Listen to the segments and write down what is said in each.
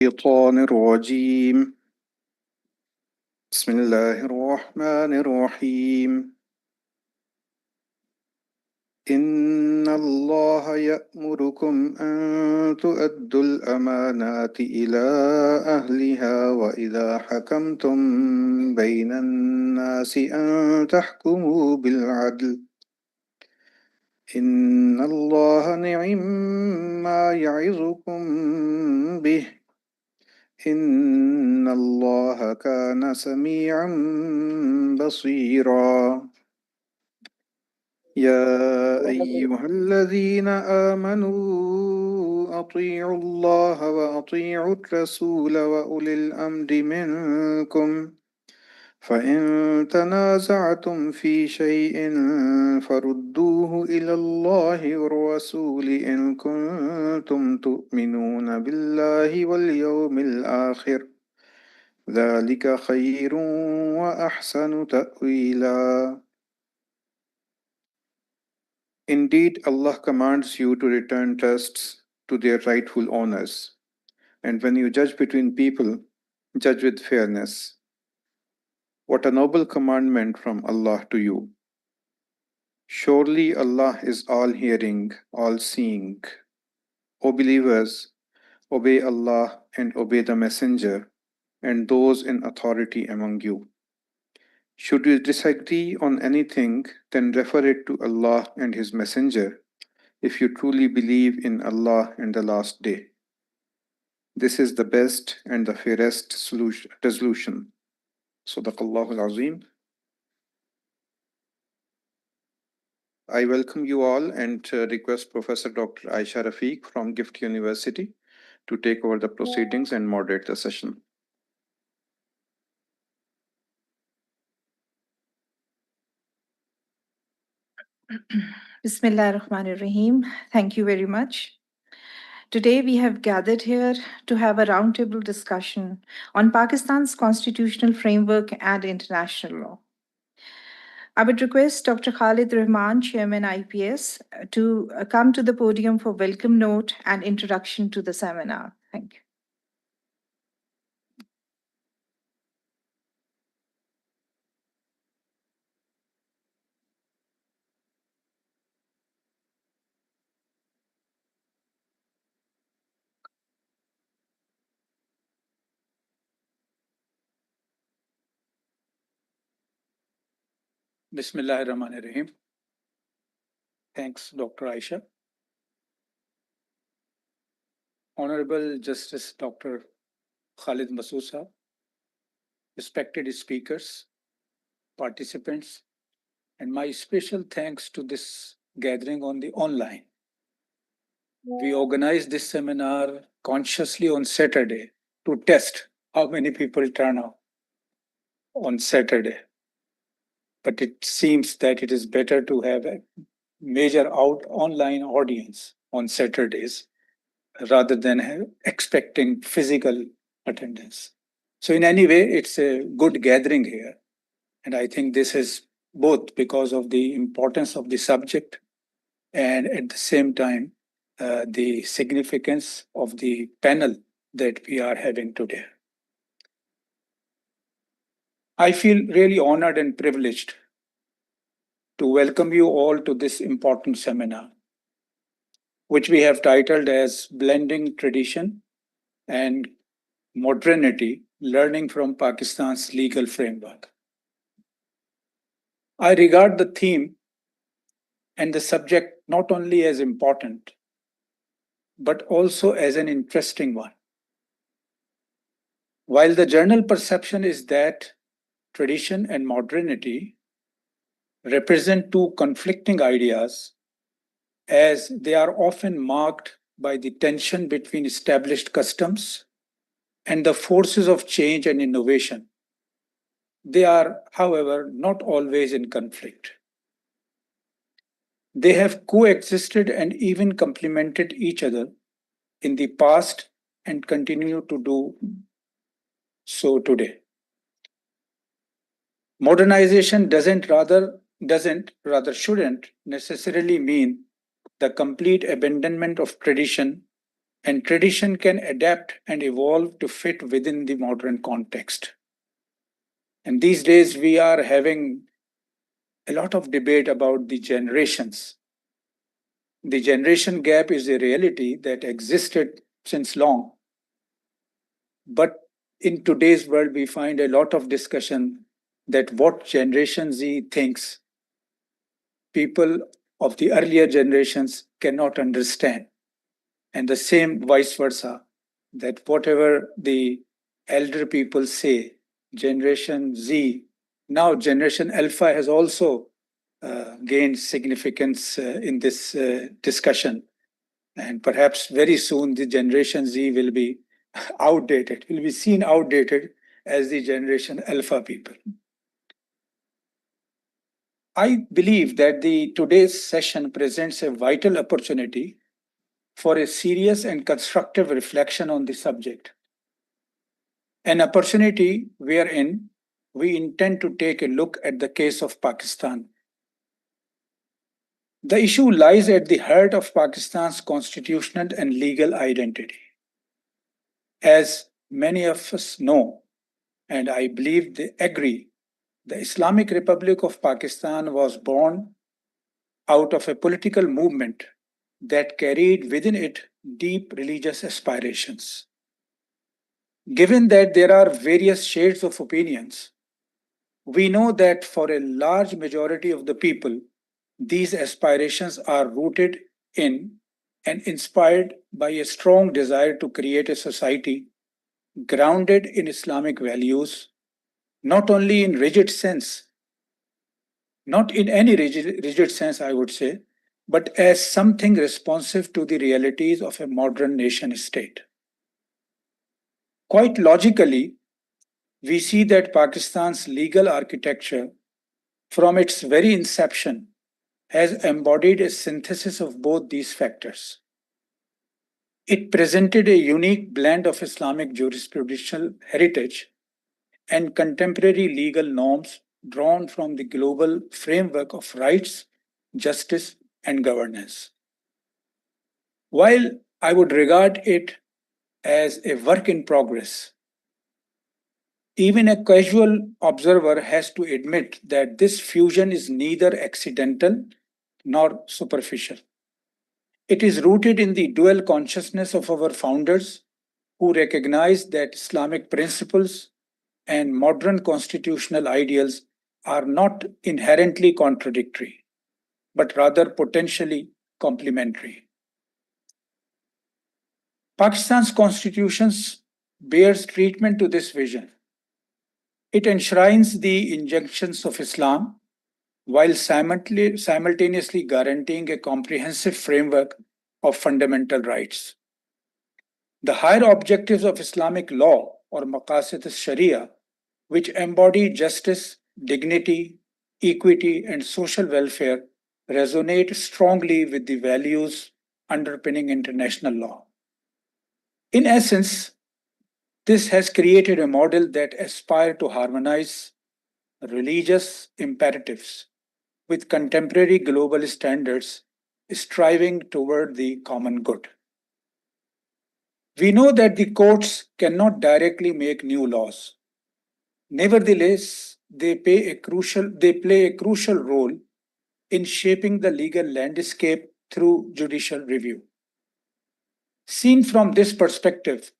الشيطان الرجيم بسم الله الرحمن الرحيم إن الله يأمركم أن تؤدوا الأمانات إلى أهلها وإذا حكمتم بين الناس أن تحكموا بالعدل إن الله نعم ما يعظكم به إن الله كان سميعا بصيرا يا أيها الذين آمنوا أطيعوا الله وأطيعوا الرسول وأولي الأمر منكم فإن تنازعتم في شيء فردوه إلى الله والرسول إن كنتم تؤمنون بالله واليوم الآخر ذلك خير وأحسن تأويلا. Indeed, Allah commands you to return trusts to their rightful owners, and when you judge between people, judge with fairness. What a noble commandment from Allah to you. Surely Allah is all-hearing, all-seeing. O believers, obey Allah and obey the Messenger and those in authority among you. Should you disagree on anything, then refer it to Allah and His Messenger if you truly believe in Allah and the last day. This is the best and the fairest resolution. Sadaqallahu al-Azim. I welcome you all and request Professor Dr. Aisha Rafiq from Gift University to take over the proceedings and moderate the session. Bismillah ar-Rahman ar-Rahim. Thank you very much. Today we have gathered here to have a roundtable discussion on Pakistan's constitutional framework and international law. I would request Dr. Khalid Rahman, Chairman IPS, to come to the podium for welcome note and introduction to the seminar. Thank you. Bismillah ar-Rahman ar-Rahim. Thanks, Dr. Aisha. Honorable Justice Dr. Khalid Masood Sahab, respected speakers, participants, and my special thanks to this gathering on the online. We organized this seminar consciously on Saturday to test how many people turn out on Saturday. But it seems that it is better to have a major online audience on Saturdays rather than expecting physical attendance. So in any way, it's a good gathering here. And I think this is both because of the importance of the subject and at the same time, the significance of the panel that we are having today. I feel really honored and privileged to welcome you all to this important seminar, which we have titled as Blending Tradition and Modernity, Learning from Pakistan's Legal Framework. I regard the theme and the subject not only as important, but also as an interesting one. While the general perception is that tradition and modernity represent two conflicting ideas, as they are often marked by the tension between established customs and the forces of change and innovation. They are, however, not always in conflict. They have coexisted and even complemented each other in the past and continue to do so today. Modernization shouldn't necessarily mean the complete abandonment of tradition and tradition can adapt and evolve to fit within the modern context. And these days, we are having a lot of debate about the generations. The generation gap is a reality that existed since long. But in today's world, we find a lot of discussion that what Generation Z thinks, people of the earlier generations cannot understand. And the same vice versa, that whatever the elder people say, Generation Z, now Generation Alpha has also gained significance in this discussion. And perhaps very soon the Generation Z will be outdated, will be seen outdated as the Generation Alpha people. I believe that the today's session presents a vital opportunity for a serious and constructive reflection on the subject. An opportunity wherein we intend to take a look at the case of Pakistan. The issue lies at the heart of Pakistan's constitutional and legal identity. As many of us know, and I believe they agree, the Islamic Republic of Pakistan was born out of a political movement that carried within it deep religious aspirations. Given that there are various shades of opinions, we know that for a large majority of the people, these aspirations are rooted in and inspired by a strong desire to create a society grounded in Islamic values, not only in rigid sense, not in any rigid sense, I would say, but as something responsive to the realities of a modern nation state. Quite logically, we see that Pakistan's legal architecture, from its very inception, has embodied a synthesis of both these factors. It presented a unique blend of Islamic jurisprudential heritage and contemporary legal norms drawn from the global framework of rights, justice, and governance. While I would regard it as a work in progress, even a casual observer has to admit that this fusion is neither accidental nor superficial. It is rooted in the dual consciousness of our founders who recognized that Islamic principles and modern constitutional ideals are not inherently contradictory, but rather potentially complementary. Pakistan's constitution bears treatment to this vision. It enshrines the injunctions of Islam while simultaneously guaranteeing a comprehensive framework of fundamental rights. The higher objectives of Islamic law, or maqasid al-Sharia, which embody justice, dignity, equity, and social welfare, resonate strongly with the values underpinning international law. In essence, this has created a model that aspires to harmonize religious imperatives with contemporary global standards, striving toward the common good. We know that the courts cannot directly make new laws. Nevertheless, they play a crucial role in shaping the legal landscape through judicial review. Seen from this perspective,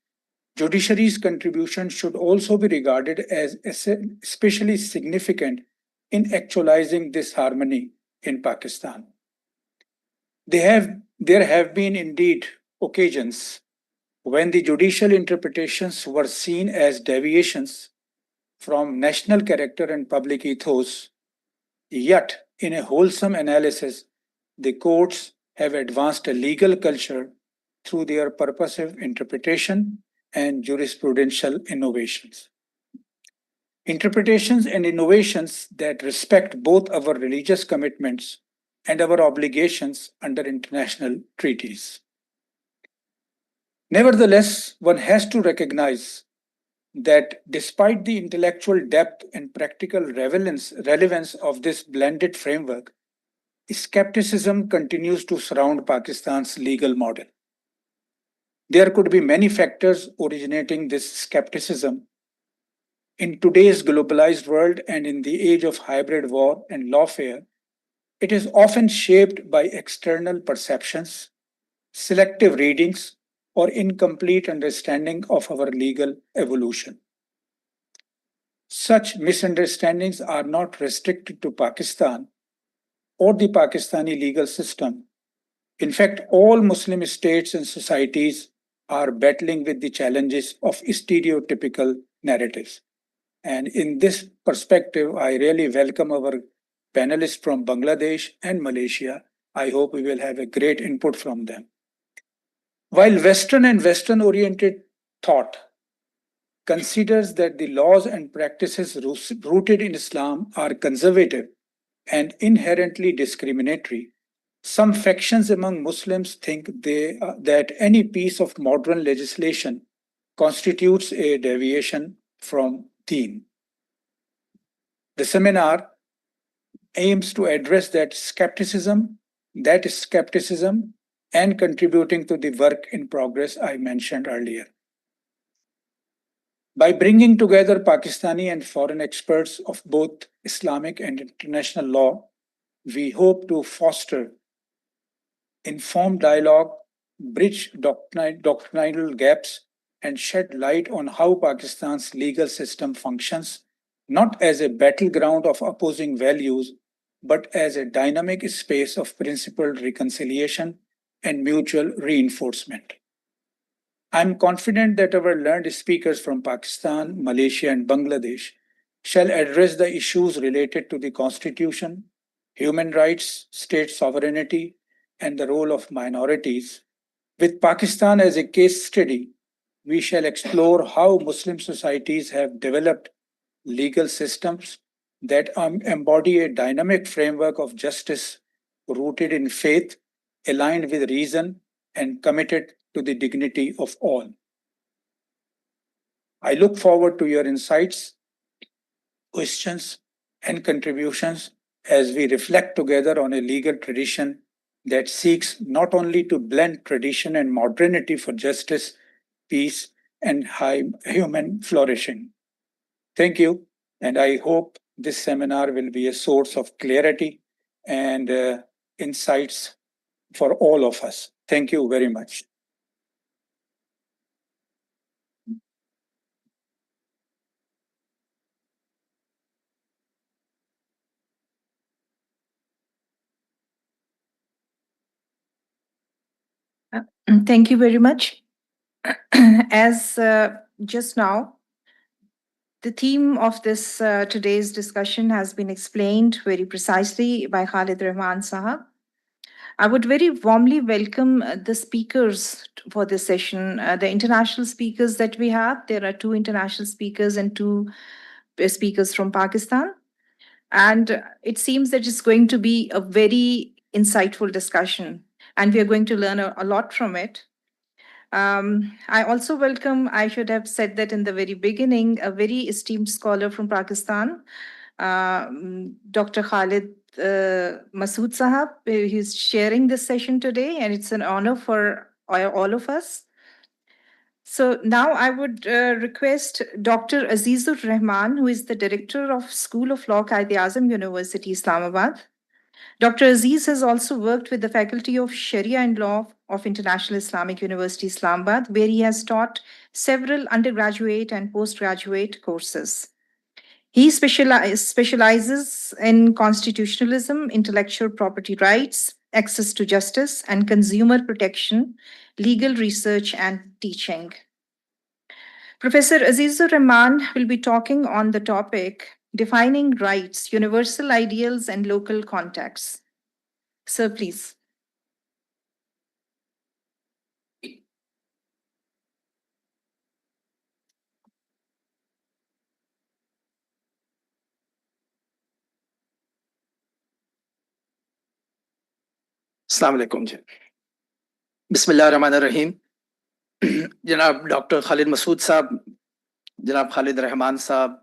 judiciary's contribution should also be regarded as especially significant in actualizing this harmony in Pakistan. There have been indeed occasions when the judicial interpretations were seen as deviations from national character and public ethos, yet, in a wholesome analysis, the courts have advanced a legal culture through their purposive interpretation and jurisprudential innovations. Interpretations and innovations that respect both our religious commitments and our obligations under international treaties. Nevertheless, one has to recognize that despite the intellectual depth and practical relevance of this blended framework, skepticism continues to surround Pakistan's legal model. There could be many factors originating this skepticism. In today's globalized world and in the age of hybrid war and lawfare, it is often shaped by external perceptions, selective readings, or incomplete understanding of our legal evolution. Such misunderstandings are not restricted to Pakistan or the Pakistani legal system. In fact, all Muslim states and societies are battling with the challenges of stereotypical narratives. And in this perspective, I really welcome our panelists from Bangladesh and Malaysia. I hope we will have a great input from them. While Western and Western oriented thought considers that the laws and practices rooted in Islam are conservative and inherently discriminatory, some factions among Muslims think that any piece of modern legislation constitutes a deviation from deen. The seminar aims to address that skepticism and contributing to the work in progress I mentioned earlier. By bringing together Pakistani and foreign experts of both Islamic and international law, we hope to foster informed dialogue, bridge doctrinal gaps, and shed light on how Pakistan's legal system functions, not as a battleground of opposing values, but as a dynamic space of principled reconciliation and mutual reinforcement. I'm confident that our learned speakers from Pakistan, Malaysia, and Bangladesh shall address the issues related to the Constitution, human rights, state sovereignty, and the role of minorities. With Pakistan as a case study, we shall explore how Muslim societies have developed legal systems that embody a dynamic framework of justice rooted in faith, aligned with reason, and committed to the dignity of all. I look forward to your insights, questions, and contributions as we reflect together on a legal tradition that seeks not only to blend tradition and modernity for justice, peace, and high human flourishing. Thank you, and I hope this seminar will be a source of clarity and insights for all of us. Thank you very much. Thank you very much. As just now, the theme of this today's discussion has been explained very precisely by Khalid Rahman Sahab. I would very warmly welcome the speakers for this session, the international speakers that we have. There are two international speakers and two speakers from Pakistan. And it seems that it's going to be a very insightful discussion, and we are going to learn a lot from it. I also welcome, I should have said that in the very beginning, a very esteemed scholar from Pakistan, Dr. Khalid Masood Sahab. He's sharing this session today, and it's an honor for all of us. So now I would request Dr. Azizur Rahman, who is the director of School of Law, Quaid-e-Azam University, Islamabad. Dr. Aziz has also worked with the Faculty of Sharia and Law of International Islamic University, Islamabad, where he has taught several undergraduate and postgraduate courses. He specializes in constitutionalism, intellectual property rights, access to justice, and consumer protection, legal research, and teaching. Professor Azizur Rahman will be talking on the topic Defining Rights, Universal Ideals, and Local Contexts. Sir, please. Assalamu alaikum. Bismillah ar-Rahman ar-Rahim. Janab Dr. Khalid Masood Saab, Janab Khalid Rahman Saab,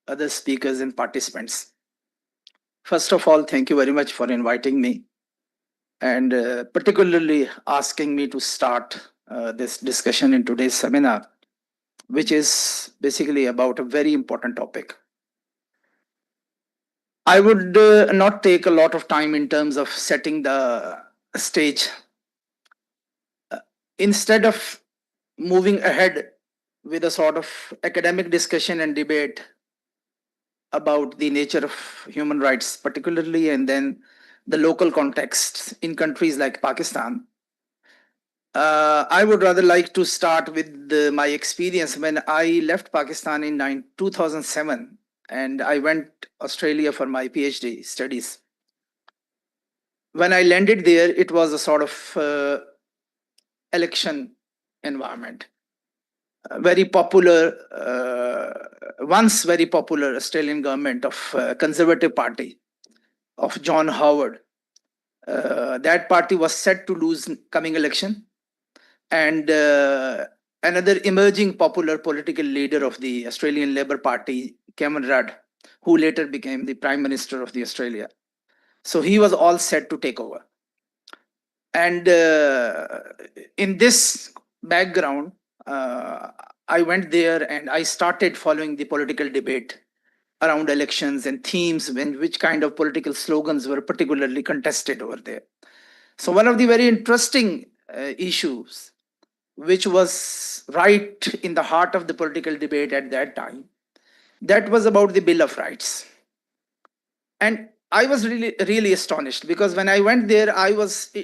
other speakers and participants. First of all, thank you very much for inviting me and particularly asking me to start this discussion in today's seminar, which is basically about a very important topic. I would not take a lot of time in terms of setting the stage. Instead of moving ahead with a sort of academic discussion and debate about the nature of human rights, particularly, and then the local context in countries like Pakistan, I would rather like to start with my experience when I left Pakistan in 2007 and I went Australia for my PhD studies. When I landed there, it was a sort of election environment. Very popular, once very popular Australian government of Conservative Party of John Howard. That party was set to lose coming election, and another emerging popular political leader of the Australian Labor Party, Cameron Rudd, who later became the Prime Minister of the Australia. So he was all set to take over. And in this background, I went there and I started following the political debate around elections and themes and which kind of political slogans were particularly contested over there. So one of the very interesting issues, which was right in the heart of the political debate at that time, that was about the Bill of Rights. And I was really astonished because when I went there, I was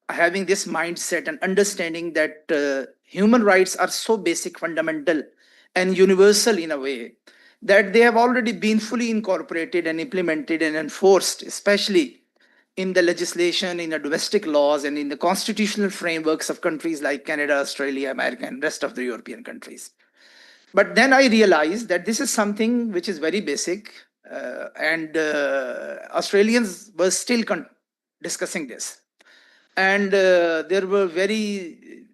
having this mindset and understanding that human rights are so basic, fundamental, and universal in a way that they have already been fully incorporated and implemented and enforced, especially in the legislation, in the domestic laws, and in the constitutional frameworks of countries like Canada, Australia, America, and rest of the European countries. But then I realized that this is something which is very basic, and Australians were still discussing this. And there were very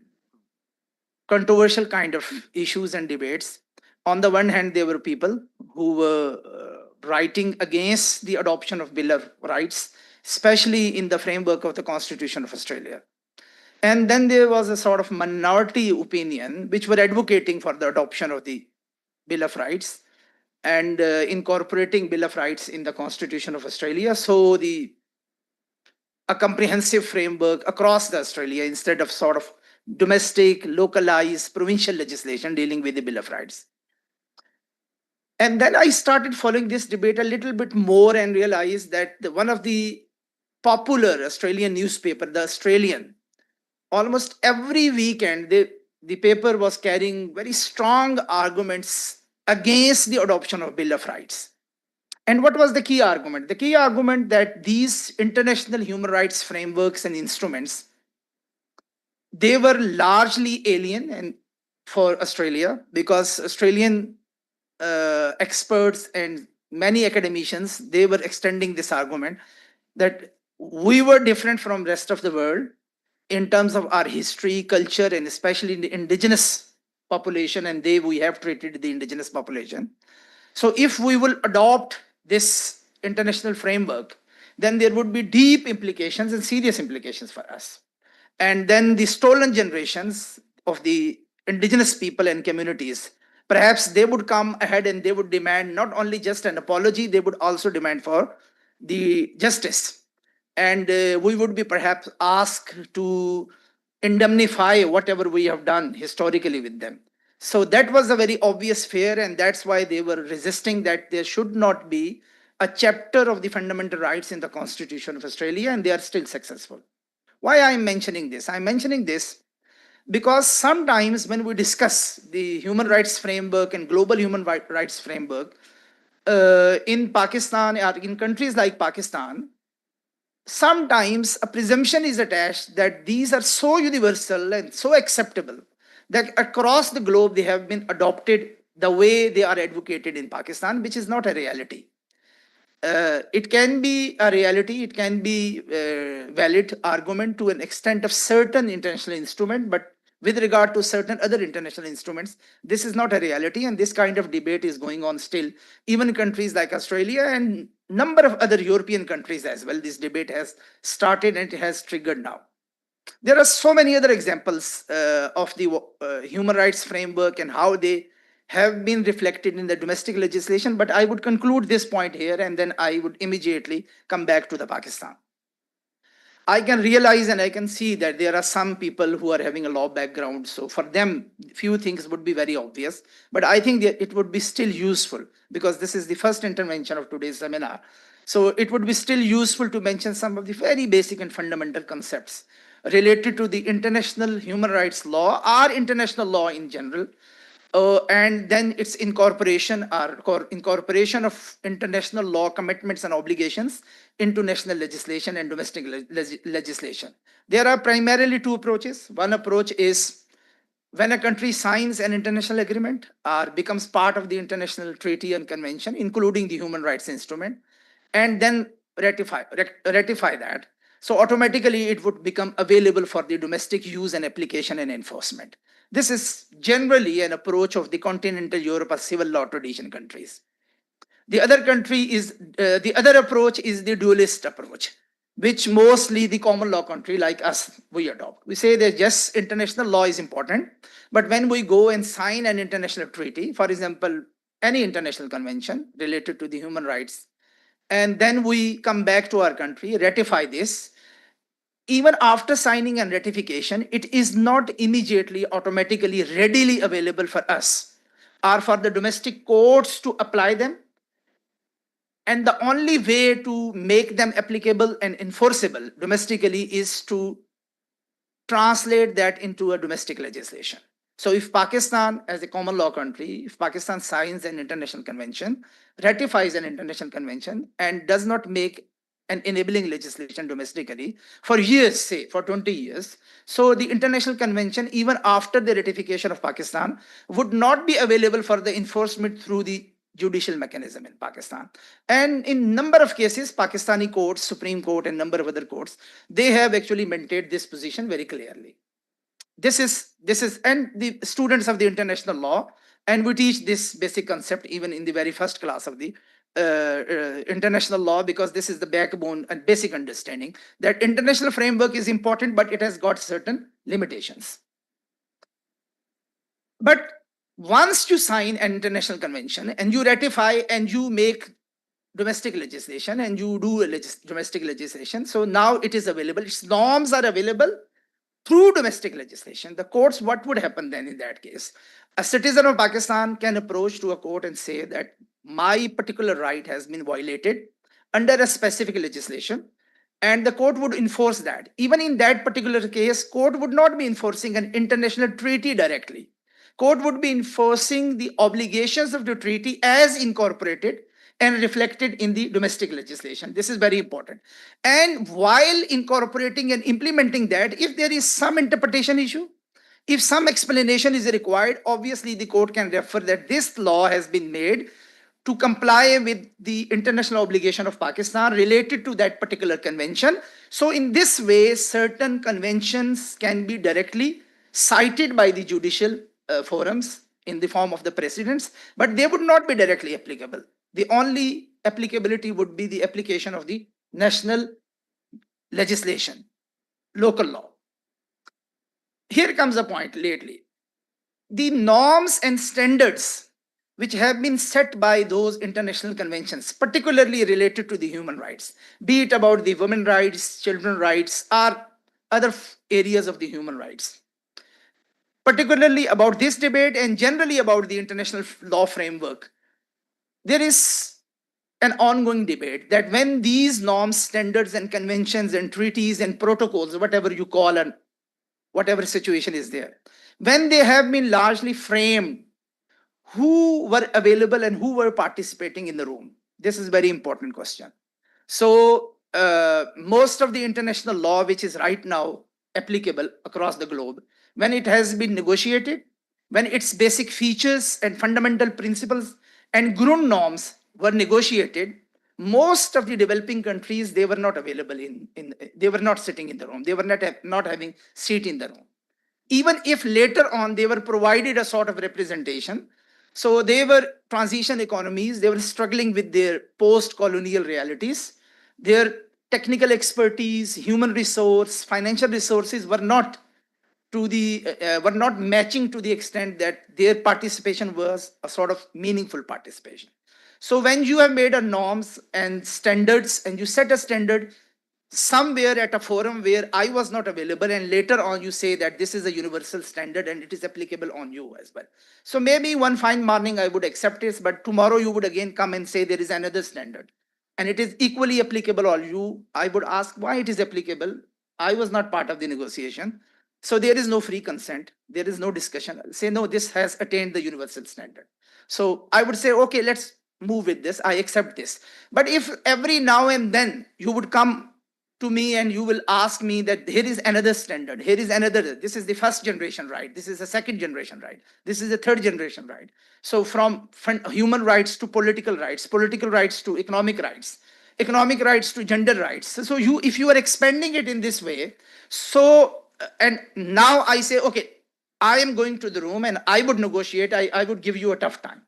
controversial kind of issues and debates. On the one hand, there were people who were writing against the adoption of Bill of Rights, especially in the framework of the Constitution of Australia. And then there was a sort of minority opinion which were advocating for the adoption of the Bill of Rights and incorporating Bill of Rights in the Constitution of Australia. So a comprehensive framework across the Australia instead of sort of domestic, localized, provincial legislation dealing with the Bill of Rights. And then I started following this debate a little bit more and realized that one of the popular Australian newspaper, The Australian, almost every weekend, the paper was carrying very strong arguments against the adoption of Bill of Rights. And what was the key argument? The key argument that these international human rights frameworks and instruments, they were largely alien and for Australia because Australian experts and many academicians, they were extending this argument that we were different from rest of the world in terms of our history, culture, and especially the indigenous population, and we have treated the indigenous population. So if we will adopt this international framework, then there would be deep implications and serious implications for us. And then the stolen generations of the indigenous people and communities, perhaps they would come ahead and they would demand not only just an apology, they would also demand for the justice. And we would be perhaps asked to indemnify whatever we have done historically with them. So that was a very obvious fear, and that's why they were resisting that there should not be a chapter of the fundamental rights in the Constitution of Australia, and they are still successful. Why I'm mentioning this? I'm mentioning this because sometimes when we discuss the human rights framework and global human rights framework in Pakistan or in countries like Pakistan, sometimes a presumption is attached that these are so universal and so acceptable that across the globe they have been adopted the way they are advocated in Pakistan, which is not a reality. It can be a reality, it can be a valid argument to an extent of certain international instrument, but with regard to certain other international instruments, this is not a reality, and this kind of debate is going on still. Even in countries like Australia and number of other European countries as well, this debate has started and it has triggered now. There are so many other examples of the human rights framework and how they have been reflected in the domestic legislation, but I would conclude this point here and then I would immediately come back to the Pakistan. I can realize and I can see that there are some people who are having a law background. So for them, few things would be very obvious. But I think that it would be still useful because this is the first intervention of today's seminar. So it would be still useful to mention some of the very basic and fundamental concepts related to the international human rights law or international law in general, and then its incorporation or incorporation of international law commitments and obligations into national legislation and domestic legislation. There are primarily two approaches. One approach is when a country signs an international agreement or becomes part of the international treaty and convention, including the human rights instrument, and then ratify that. So automatically it would become available for the domestic use and application and enforcement. This is generally an approach of the continental Europe or civil law tradition countries. The other approach is the dualist approach, which mostly the common law country like us, we adopt. We say that yes, international law is important, but when we go and sign an international treaty, for example, any international convention related to the human rights, and then we come back to our country, ratify this, even after signing and ratification, it is not immediately, automatically, readily available for us or for the domestic courts to apply them. And the only way to make them applicable and enforceable domestically is to translate that into a domestic legislation. So if Pakistan, as a common law country, if Pakistan signs an international convention, ratifies an international convention, and does not make an enabling legislation domestically for years, say for 20 years, so the international convention, even after the ratification of Pakistan, would not be available for the enforcement through the judicial mechanism in Pakistan. And in number of cases, Pakistani courts, Supreme Court, and number of other courts, they have actually maintained this position very clearly. This is, and the students of the international law, and we teach this basic concept even in the very first class of the international law, because this is the backbone and basic understanding that international framework is important, but it has got certain limitations. But once you sign an international convention and you ratify and you make domestic legislation and you do domestic legislation, so now it is available, its norms are available through domestic legislation. The courts, what would happen then in that case? A citizen of Pakistan can approach to a court and say that my particular right has been violated under a specific legislation, and the court would enforce that. Even in that particular case, court would not be enforcing an international treaty directly. Court would be enforcing the obligations of the treaty as incorporated and reflected in the domestic legislation. This is very important. And while incorporating and implementing that, if there is some interpretation issue, if some explanation is required, obviously the court can refer that this law has been made to comply with the international obligation of Pakistan related to that particular convention. So in this way, certain conventions can be directly cited by the judicial forums in the form of the precedents, but they would not be directly applicable. The only applicability would be the application of the national legislation, local law. Here comes a point lately. The norms and standards which have been set by those international conventions, particularly related to the human rights, be it about the women's rights, children's rights, or other areas of the human rights, particularly about this debate and generally about the international law framework, there is an ongoing debate that when these norms, standards, and conventions and treaties and protocols, whatever you call and whatever situation is there, when they have been largely framed, who were available and who were participating in the room? This is a very important question. So most of the international law, which is right now applicable across the globe, when it has been negotiated, when its basic features and fundamental principles and ground norms were negotiated, most of the developing countries, they were not available they were not sitting in the room. They were not having seat in the room. Even if later on they were provided a sort of representation, so they were transition economies, they were struggling with their post-colonial realities. Their technical expertise, human resource, financial resources were not were not matching to the extent that their participation was a sort of meaningful participation. So when you have made a norms and standards and you set a standard somewhere at a forum where I was not available, and later on you say that this is a universal standard and it is applicable on you as well. So maybe one fine morning I would accept it, but tomorrow you would again come and say there is another standard and it is equally applicable on you. I would ask why it is applicable. I was not part of the negotiation. So there is no free consent. There is no discussion. I'll say, no, this has attained the universal standard. So I would say, okay, let's move with this. I accept this. But if every now and then you would come to me and you will ask me that here is another standard, here is another, this is the first generation right, this is the second generation right, this is the third generation right. So from human rights to political rights to economic rights to gender rights. So you, if you are expanding it in this way, so, and now I say, okay, I am going to the room and I would negotiate, I would give you a tough time.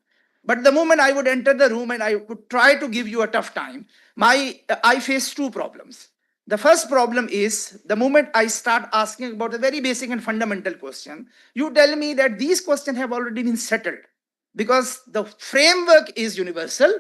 But the moment I would enter the room and I would try to give you a tough time, I face two problems. The first problem is the moment I start asking about a very basic and fundamental question, you tell me that these questions have already been settled because the framework is universal.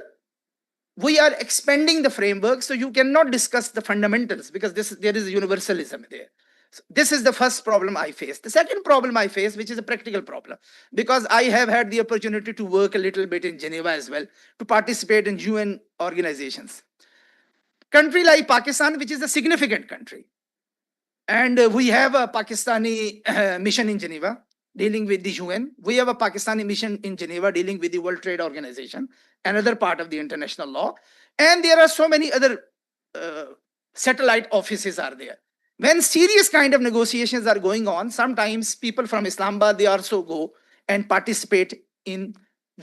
We are expanding the framework, so you cannot discuss the fundamentals because there is a universalism there. So this is the first problem I face. The second problem I face, which is a practical problem, because I have had the opportunity to work a little bit in Geneva as well, to participate in UN organizations. Country like Pakistan, which is a significant country, and we have a Pakistani mission in Geneva dealing with the UN. We have a Pakistani mission in Geneva dealing with the World Trade Organization, another part of the international law. And there are so many other satellite offices are there. When serious kind of negotiations are going on, sometimes people from Islamabad, they also go and participate in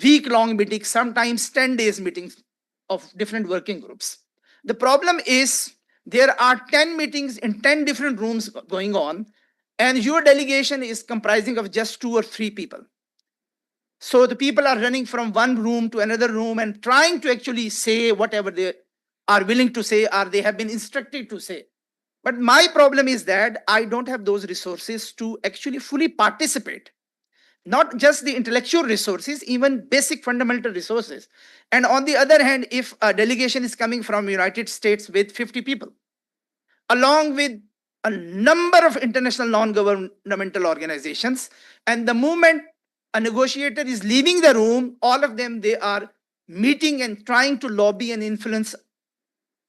week-long meetings, sometimes 10 days meetings of different working groups. The problem is there are 10 meetings in 10 different rooms going on, and your delegation is comprising of just 2 or 3 people. So the people are running from one room to another room and trying to actually say whatever they are willing to say or they have been instructed to say. But my problem is that I don't have those resources to actually fully participate. Not just the intellectual resources, even basic fundamental resources. And on the other hand, if a delegation is coming from United States with 50 people, along with a number of international non-governmental organizations, and the moment a negotiator is leaving the room, all of them, they are meeting and trying to lobby and influence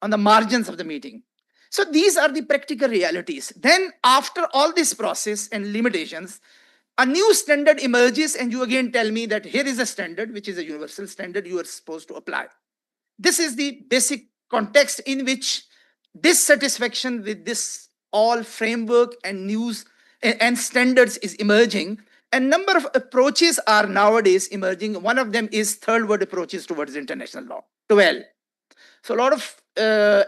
on the margins of the meeting. So these are the practical realities. Then after all this process and limitations, a new standard emerges and you again tell me that here is a standard, which is a universal standard you are supposed to apply. This is the basic context in which dissatisfaction with this all framework and news and standards is emerging. A number of approaches are nowadays emerging. One of them is third world approaches towards international law, 12. So a lot of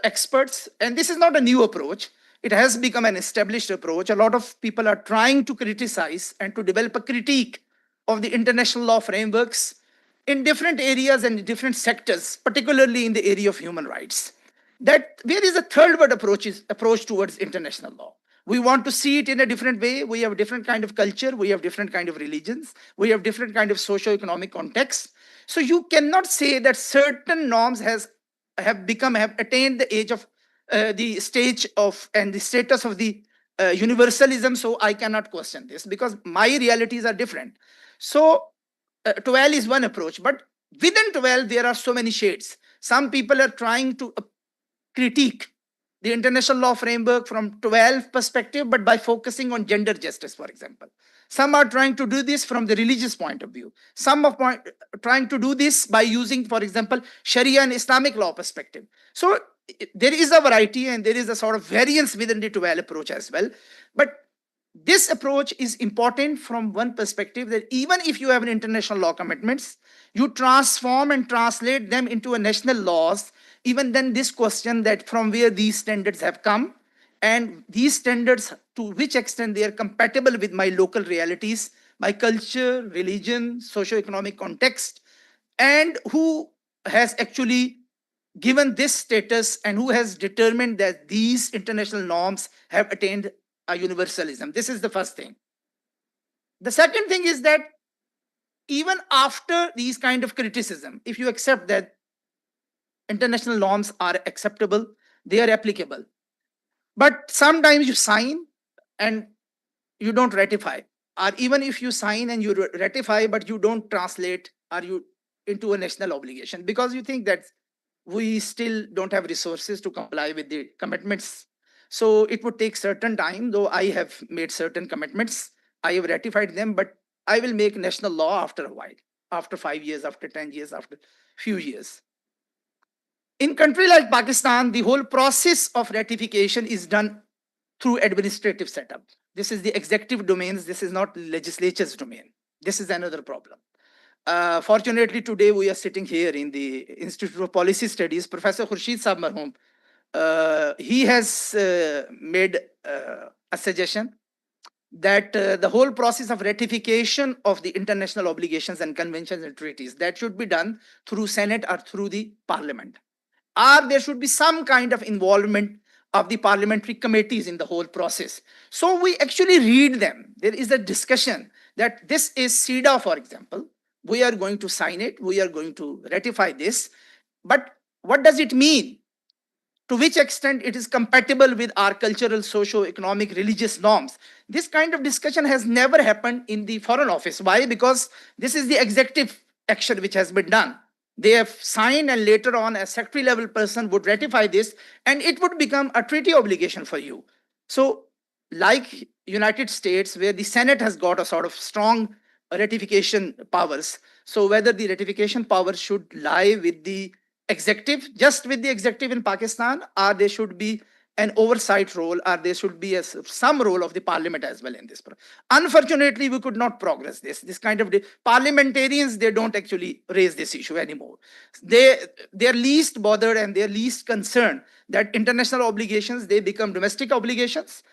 experts, and this is not a new approach, it has become an established approach. A lot of people are trying to criticize and to develop a critique of the international law frameworks in different areas and different sectors, particularly in the area of human rights. That there is a third world approach towards international law. We want to see it in a different way. We have a different kind of culture. We have different kind of religions. We have different kind of socio-economic context. So you cannot say that certain norms have attained the age of the stage of and the status of the universalism. So I cannot question this because my realities are different. So 12 is one approach, but within 12 there are so many shades. Some people are trying to critique the international law framework from 12 perspective, but by focusing on gender justice, for example. Some are trying to do this from the religious point of view. Some are trying to do this by using, for example, Sharia and Islamic law perspective. So there is a variety and there is a sort of variance within the 12 approach as well. But this approach is important from one perspective, that even if you have an international law commitments, you transform and translate them into a national laws. Even then this question that from where these standards have come, and these standards to which extent they are compatible with my local realities, my culture, religion, socio-economic context, and who has actually given this status and who has determined that these international norms have attained a universalism? This is the first thing. The second thing is that even after these kind of criticism, if you accept that international norms are acceptable, they are applicable, but sometimes you sign and you don't ratify, or even if you sign and you ratify but you don't translate or you into a national obligation because you think that we still don't have resources to comply with the commitments. So it would take certain time, though I have made certain commitments, I have ratified them, but I will make national law after a while, after 5 years, after 10 years, after few years. In country like Pakistan, the whole process of ratification is done through administrative setup. This is the executive domains. This is not legislature's domain. This is another problem. Fortunately, today we are sitting here in the Institute of Policy Studies. Professor Khurshid Saab Marhum, he has made a suggestion that the whole process of ratification of the international obligations and conventions and treaties, that should be done through Senate or through the Parliament, or there should be some kind of involvement of the parliamentary committees in the whole process. So we actually read them. There is a discussion that this is SIDA, for example. We are going to sign it. We are going to ratify this. But what does it mean? To which extent it is compatible with our cultural, socio-economic, religious norms? This kind of discussion has never happened in the Foreign Office. Why? Because this is the executive action which has been done. They have signed, and later on a secretary level person would ratify this, and it would become a treaty obligation for you. So like United States, where the Senate has got a sort of strong ratification powers, so whether the ratification powers should lie with the executive, just with the executive in Pakistan, or there should be an oversight role, or there should be some role of the parliament as well in this. Unfortunately, we could not progress this kind of parliamentarians, they don't actually raise this issue anymore. They're least bothered and they're least concerned that international obligations, they become domestic obligations,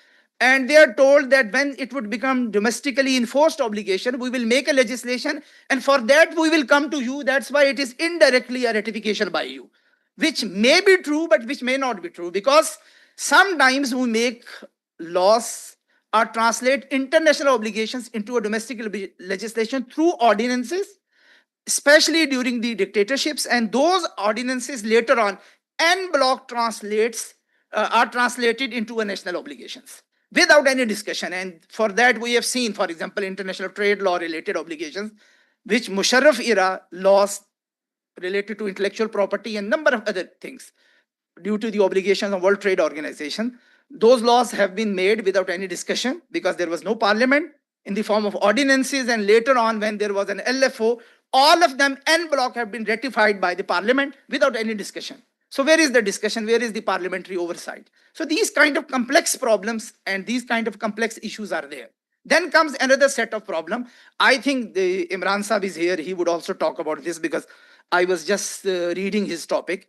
and they are told that when it would become domestically enforced obligation, we will make a legislation, and for that we will come to you. That's why it is indirectly a ratification by you, which may be true but which may not be true, because sometimes we make laws or translate international obligations into a domestic legislation through ordinances, especially during the dictatorships, and those ordinances later on en bloc translates are translated into a national obligations without any discussion. And for that we have seen, for example, international trade law related obligations, which Musharraf era laws related to intellectual property and number of other things due to the obligations of World Trade Organization. Those laws have been made without any discussion because there was no parliament, in the form of ordinances, and later on when there was an LFO, all of them en bloc have been ratified by the parliament without any discussion. So where is the discussion? Where is the parliamentary oversight? So these kind of complex problems and these kind of complex issues are there. Then comes another set of problem. I think the Imran Saab is here. He would also talk about this because I was just reading his topic.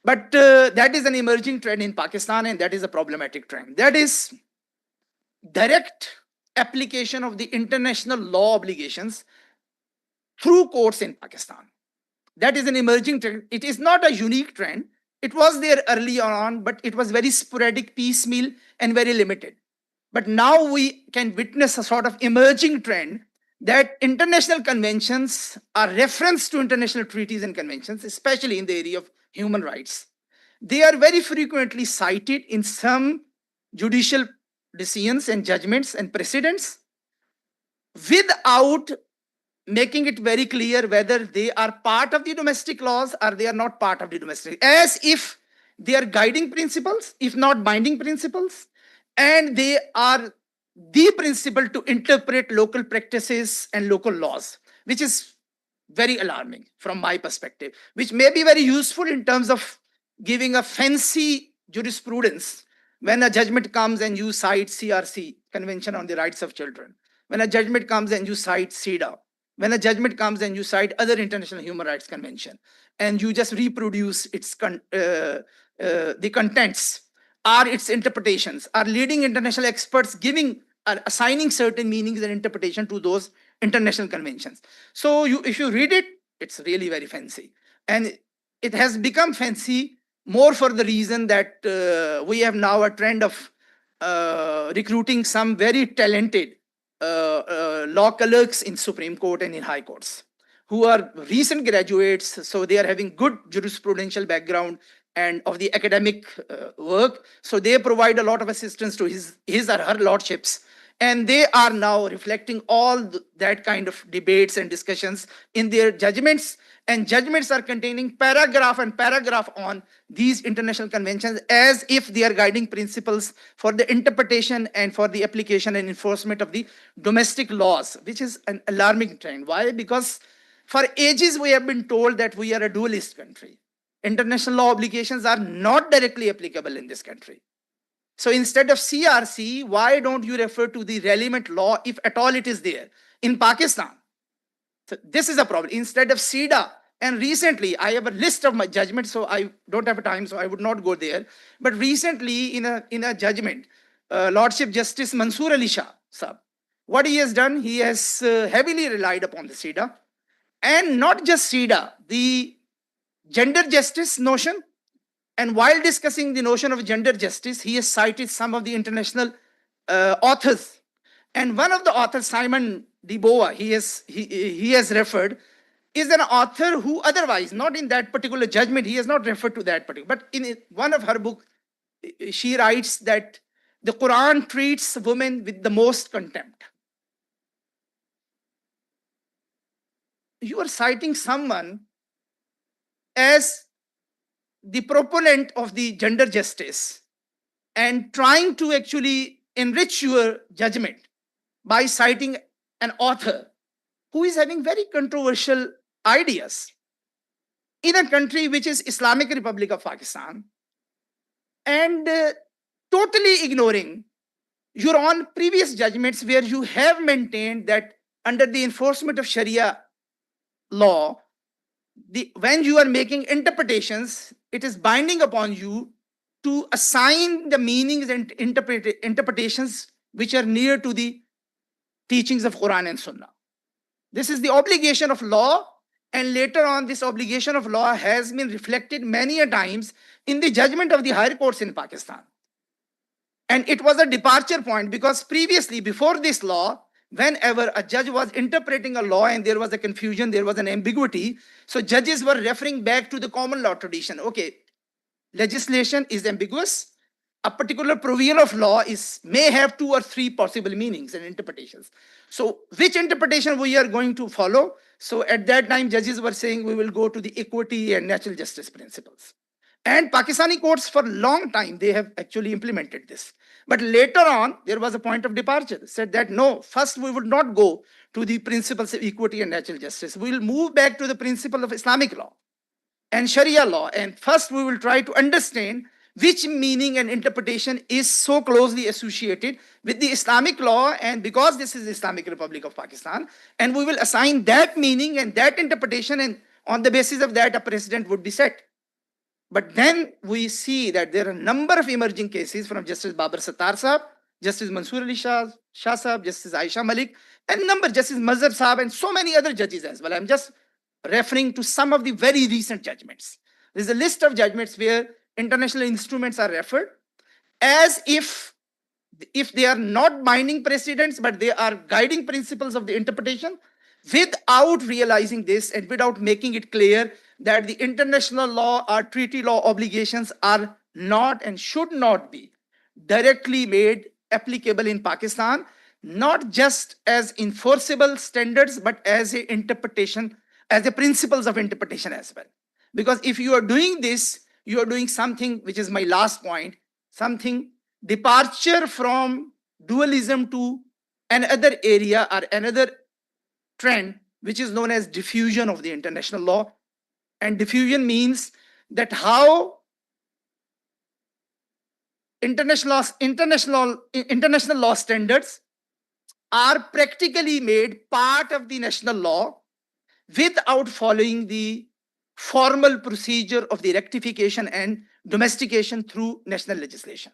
But that is an emerging trend in Pakistan, and that is a problematic trend. That is direct application of the international law obligations through courts in Pakistan. That is an emerging trend. It is not a unique trend. It was there early on, but it was very sporadic, piecemeal, and very limited. But now we can witness a sort of emerging trend that international conventions are reference to international treaties and conventions, especially in the area of human rights. They are very frequently cited in some judicial decisions and judgments and precedents without making it very clear whether they are part of the domestic laws or they are not part of the domestic, as if they are guiding principles, if not binding principles, and they are the principle to interpret local practices and local laws, which is very alarming from my perspective, which may be very useful in terms of giving a fancy jurisprudence when a judgment comes and you cite CRC, Convention on the Rights of Children, when a judgment comes and you cite SIDA, when a judgment comes and you cite other international human rights convention, and you just reproduce its the contents or its interpretations, are leading international experts giving assigning certain meanings and interpretation to those international conventions. So if you read it, it's really very fancy. And it has become fancy more for the reason that we have now a trend of recruiting some very talented law clerks in Supreme Court and in high courts who are recent graduates, so they are having good jurisprudential background and of the academic work, so they provide a lot of assistance to his or her lordships, and they are now reflecting all that kind of debates and discussions in their judgments, and judgments are containing paragraph and paragraph on these international conventions as if they are guiding principles for the interpretation and for the application and enforcement of the domestic laws, which is an alarming trend. Why? Because for ages we have been told that we are a dualist country. International law obligations are not directly applicable in this country. So instead of CRC, why don't you refer to the relevant law if at all it is there in Pakistan? So this is a problem. Instead of SIDA, and recently I have a list of my judgments, so I don't have time, so I would not go there. But recently in a judgment, Lordship Justice Mansoor Ali Shah Sahab, what he has done, he has heavily relied upon the SIDA, and not just SIDA, the gender justice notion. And while discussing the notion of gender justice, he has cited some of the international authors. And one of the authors, Simon de Beauvoir, he has referred, is an author who otherwise, not in that particular judgment, he has not referred to that particular, but in one of her books, she writes that the Quran treats women with the most contempt. You are citing someone as the proponent of the gender justice and trying to actually enrich your judgment by citing an author who is having very controversial ideas in a country which is Islamic Republic of Pakistan, and totally ignoring your own previous judgments where you have maintained that under the enforcement of Sharia law, when you are making interpretations, it is binding upon you to assign the meanings and interpretations which are near to the teachings of Quran and Sunnah. This is the obligation of law, and later on this obligation of law has been reflected many a times in the judgment of the higher courts in Pakistan. And it was a departure point because previously, before this law, whenever a judge was interpreting a law and there was a confusion, there was an ambiguity, so judges were referring back to the common law tradition. Okay, legislation is ambiguous. A particular provision of law may have 2 or 3 possible meanings and interpretations. So which interpretation we are going to follow? So at that time, judges were saying we will go to the equity and natural justice principles. And Pakistani courts for a long time, they have actually implemented this. But later on, there was a point of departure. Said that no, first we would not go to the principles of equity and natural justice. We will move back to the principle of Islamic law and Sharia law. And first we will try to understand which meaning and interpretation is so closely associated with the Islamic law, and because this is the Islamic Republic of Pakistan, and we will assign that meaning and that interpretation, and on the basis of that a precedent would be set. But then we see that there are a number of emerging cases from Justice Babar Sattar Sahab, Justice Mansoor Ali Shah Sahab, Justice Aisha Malik, and number Justice Mazhar Sahab, and so many other judges as well. I'm just referring to some of the very recent judgments. There's a list of judgments where international instruments are referred as if they are not binding precedents, but they are guiding principles of the interpretation, without realizing this and without making it clear that the international law or treaty law obligations are not and should not be directly made applicable in Pakistan, not just as enforceable standards, but as a interpretation, as a principles of interpretation as well. Because if you are doing this, you are doing something, which is my last point, something departure from dualism to another area or another trend, which is known as diffusion of the international law. And diffusion means that how international law standards are practically made part of the national law without following the formal procedure of the rectification and domestication through national legislation.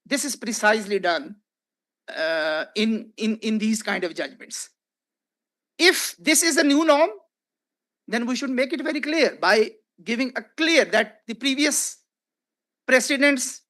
This is precisely done in these kind of judgments. If this is a new norm, then we should make it very clear by giving a clear that the previous precedents,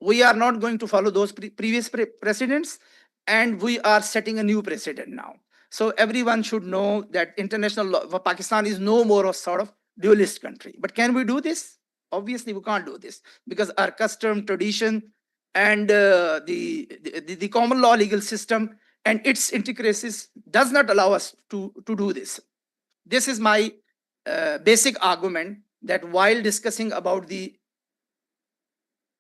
we are not going to follow those previous precedents, and we are setting a new precedent now. So everyone should know that international law, Pakistan is no more a sort of dualist country. But can we do this? Obviously, we can't do this because our custom, tradition, and the common law legal system and its intricacies does not allow us to do this. This is my basic argument, that while discussing about the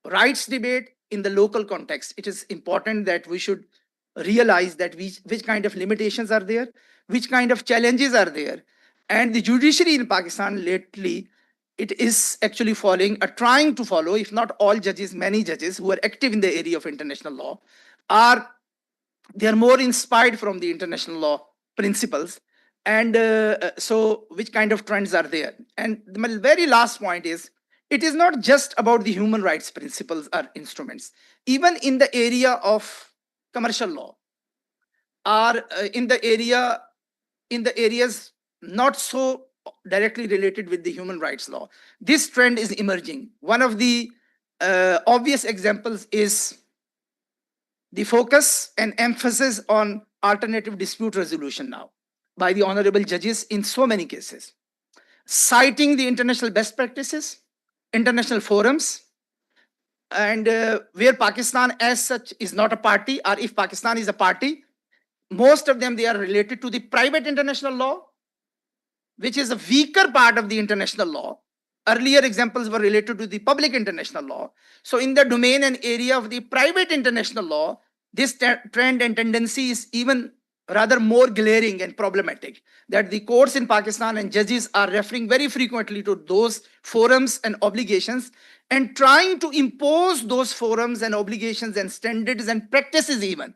rights debate in the local context, it is important that we should realize that which kind of limitations are there, which kind of challenges are there. And the judiciary in Pakistan lately, it is actually trying to follow, if not all judges, many judges who are active in the area of international law they are more inspired from the international law principles. And so which kind of trends are there? And my very last point is, it is not just about the human rights principles or instruments. Even in the area of commercial law, or in the areas not so directly related with the human rights law, this trend is emerging. One of the obvious examples is the focus and emphasis on alternative dispute resolution now by the honorable judges in so many cases, citing the international best practices, international forums, and where Pakistan as such is not a party, or if Pakistan is a party, most of them, they are related to the private international law, which is a weaker part of the international law. Earlier examples were related to the public international law. So in the domain and area of the private international law, this trend and tendency is even rather more glaring and problematic, that the courts in Pakistan and judges are referring very frequently to those forums and obligations, and trying to impose those forums and obligations and standards and practices even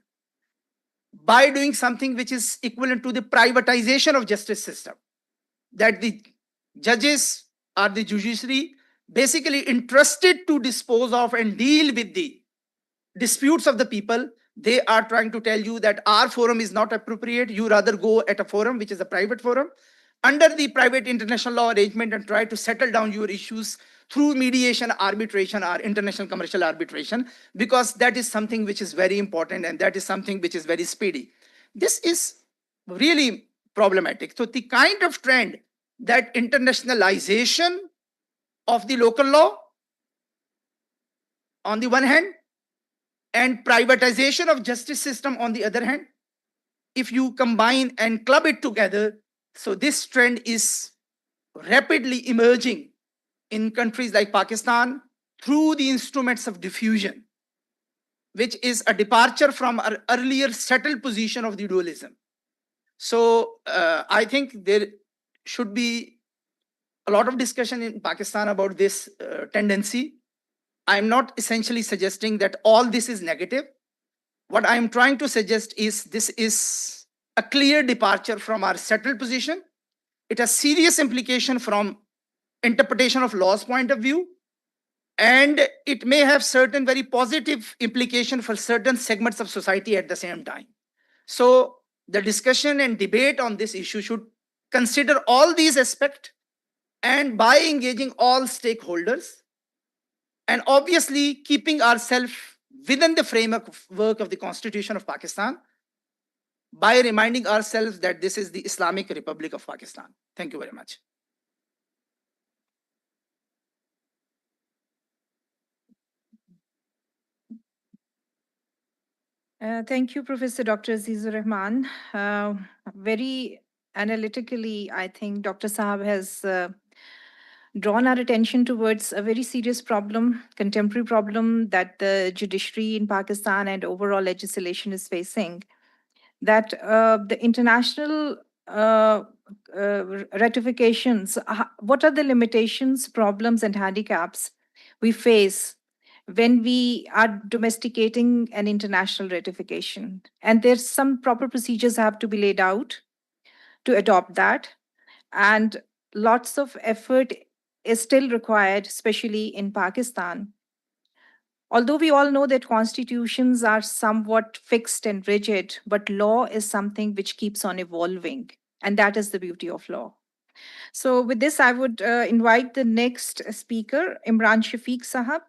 by doing something which is equivalent to the privatization of justice system, that the judges or the judiciary basically entrusted to dispose of and deal with the disputes of the people. They are trying to tell you that our forum is not appropriate. You rather go at a forum which is a private forum under the private international law arrangement and try to settle down your issues through mediation, arbitration, or international commercial arbitration, because that is something which is very important and that is something which is very speedy. This is really problematic. So the kind of trend that internationalization of the local law on the one hand and privatization of justice system on the other hand, if you combine and club it together, so this trend is rapidly emerging in countries like Pakistan through the instruments of diffusion, which is a departure from our earlier settled position of the dualism. So I think there should be a lot of discussion in Pakistan about this tendency. I'm not essentially suggesting that all this is negative. What I'm trying to suggest is this is a clear departure from our settled position. It has serious implication from interpretation of law's point of view, and it may have certain very positive implication for certain segments of society at the same time. So the discussion and debate on this issue should consider all these aspects, and by engaging all stakeholders, and obviously keeping ourselves within the framework of the Constitution of Pakistan, by reminding ourselves that this is the Islamic Republic of Pakistan. Thank you very much. Thank you, Professor Dr. Azizur Rahman. Very analytically, I think Dr. Sahab has drawn our attention towards a very serious problem, contemporary problem that the judiciary in Pakistan and overall legislation is facing, that the international ratifications, what are the limitations, problems, and handicaps we face when we are domesticating an international ratification? And there's some proper procedures have to be laid out to adopt that. And lots of effort is still required, especially in Pakistan. Although we all know that constitutions are somewhat fixed and rigid, but law is something which keeps on evolving. And that is the beauty of law. So, with this, I would invite the next speaker, Imran Shafiq Sahab.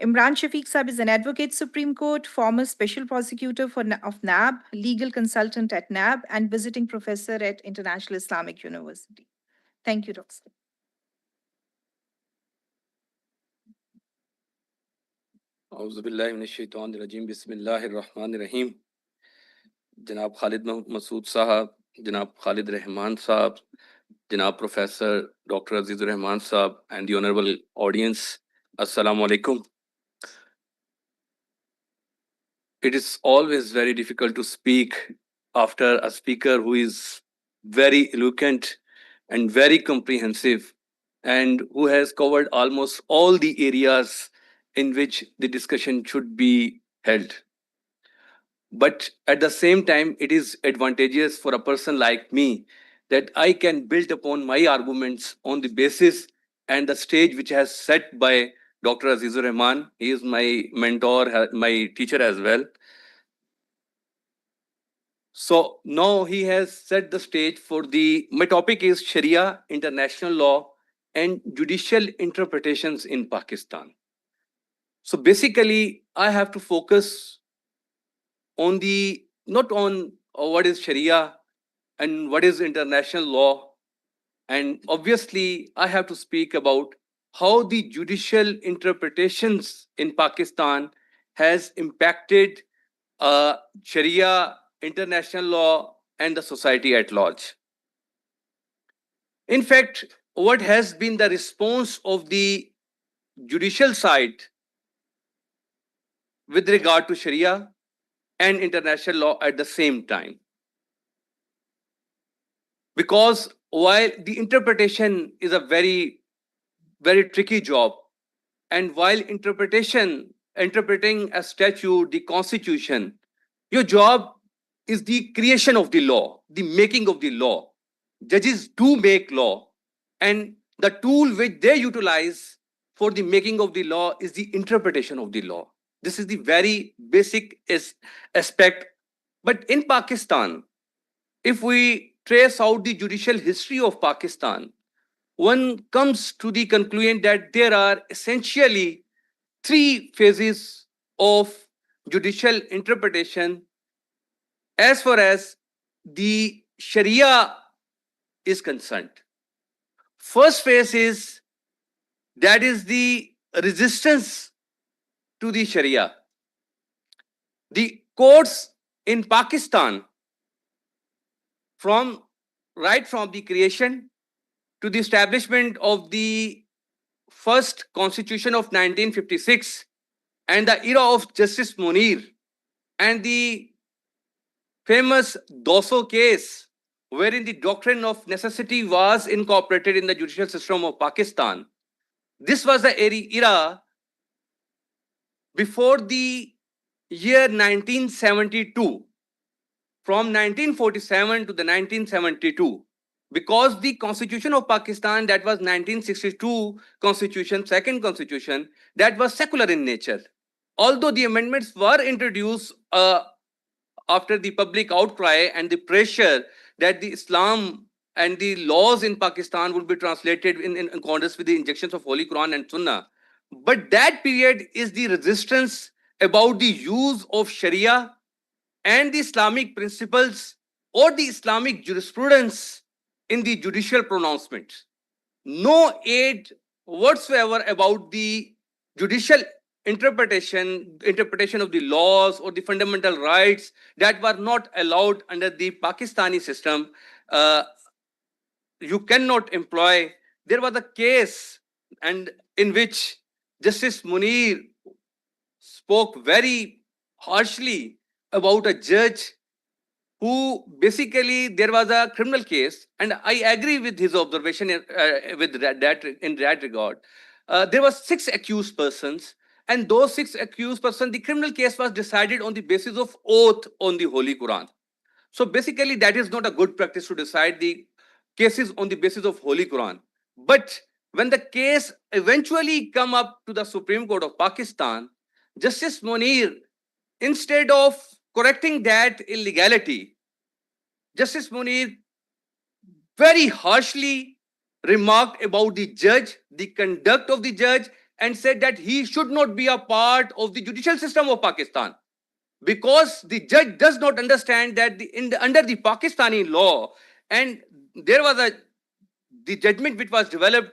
Imran Shafiq Sahab is an advocate, Supreme Court, former special prosecutor of NAB, legal consultant at NAB, and visiting professor at International Islamic University. Thank you, Dr. أعوذ بالله من الشيطان الرجيم بسم الله الرحمن الرحيم जनाब खालिद मसूद साहब, जनाब खालिद रहमान साहब, जनाब प्रोफेसर डॉक्टर अजीजुर रहमान साहब and the honorable audience, Assalamu alaikum. It is always very difficult to speak after a speaker who is very eloquent and very comprehensive and who has covered almost all the areas in which the discussion should be held. But at the same time, it is advantageous for a person like me that I can build upon my arguments on the basis and the stage which has set by Dr. Azizur Rahman. He is my mentor, my teacher as well. So now he has set the stage for my topic is Sharia, international law, and judicial interpretations in Pakistan. So basically, I have to focus on not on what is Sharia and what is international law. And obviously, I have to speak about how the judicial interpretations in Pakistan has impacted Sharia, international law, and the society at large. In fact, what has been the response of the judicial side with regard to Sharia and international law at the same time? Because while the interpretation is a very, very tricky job, and while interpreting a statute, the constitution, your job is the creation of the law, the making of the law. Judges do make law, and the tool which they utilize for the making of the law is the interpretation of the law. This is the very basic aspect. But in Pakistan, if we trace out the judicial history of Pakistan, one comes to the conclusion that there are essentially three phases of judicial interpretation as far as the Sharia is concerned. First phase is the resistance to the Sharia. The courts in Pakistan, right from the creation to the establishment of the first constitution of 1956 and the era of Justice Munir and the famous Doso case, wherein the doctrine of necessity was incorporated in the judicial system of Pakistan. This was the era before the year 1972, from 1947 to the 1972, because the constitution of Pakistan, that was 1962 constitution, second constitution, that was secular in nature. Although the amendments were introduced after the public outcry and the pressure that the Islam and the laws in Pakistan would be translated in accordance with the injections of Holy Quran and Sunnah. But that period is the resistance about the use of Sharia and the Islamic principles or the Islamic jurisprudence in the judicial pronouncements. No aid whatsoever about the judicial interpretation of the laws or the fundamental rights that were not allowed under the Pakistani system. You cannot employ. There was a case and in which Justice Munir spoke very harshly about a judge who basically, there was a criminal case, and I agree with his observation in that regard. There were 6 accused persons, and those 6 accused persons, the criminal case was decided on the basis of oath on the Holy Quran. So basically, that is not a good practice to decide the cases on the basis of Holy Quran. But when the case eventually come up to the Supreme Court of Pakistan, Justice Munir, instead of correcting that illegality, Justice Munir very harshly remarked about the judge, the conduct of the judge, and said that he should not be a part of the judicial system of Pakistan, because the judge does not understand that under the Pakistani law, and there was the judgment which was developed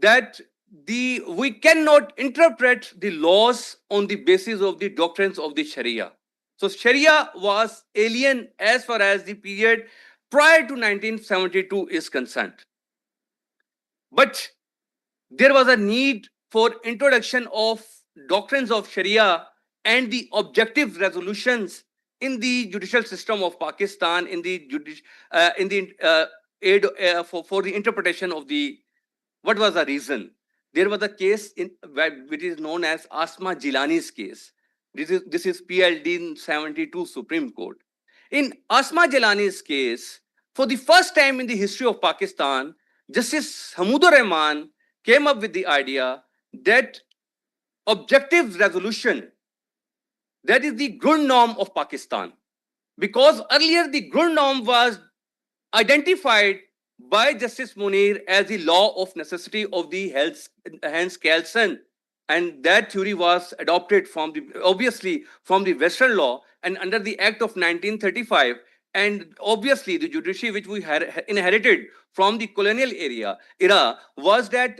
that we cannot interpret the laws on the basis of the doctrines of the Sharia. So Sharia was alien as far as the period prior to 1972 is concerned. But there was a need for introduction of doctrines of Sharia and the objective resolutions in the judicial system of Pakistan, in the aid for the interpretation of the. What was the reason? There was a case which is known as Asma Jilani's case. This is PLD in 72 Supreme Court. In Asma Jilani's case, for the first time in the history of Pakistan, Justice Hamudur Rahman came up with the idea that objective resolution, that is the good norm of Pakistan. Because earlier the good norm was identified by Justice Munir as the law of necessity of the Hans-Kelsen, and that theory was adopted obviously from the Western law and under the Act of 1935, and obviously the judiciary which we had inherited from the colonial era was that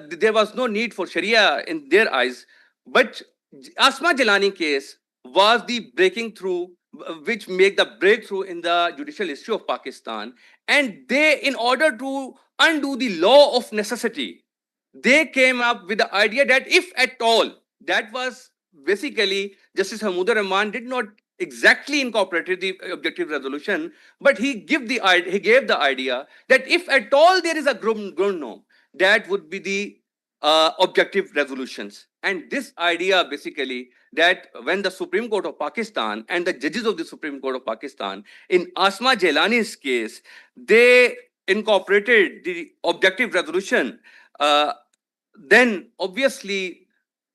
there was no need for Sharia in their eyes. But Asma Jilani case was the breaking through, which made the breakthrough in the judicial history of Pakistan. And they, in order to undo the law of necessity, they came up with the idea that if at all, that was basically Justice Hamudur Rahman did not exactly incorporate the objective resolution, but he gave the idea that if at all there is a ground norm, that would be the objective resolutions. And this idea basically that when the Supreme Court of Pakistan and the judges of the Supreme Court of Pakistan in Asma Jailani's case, they incorporated the objective resolution, then obviously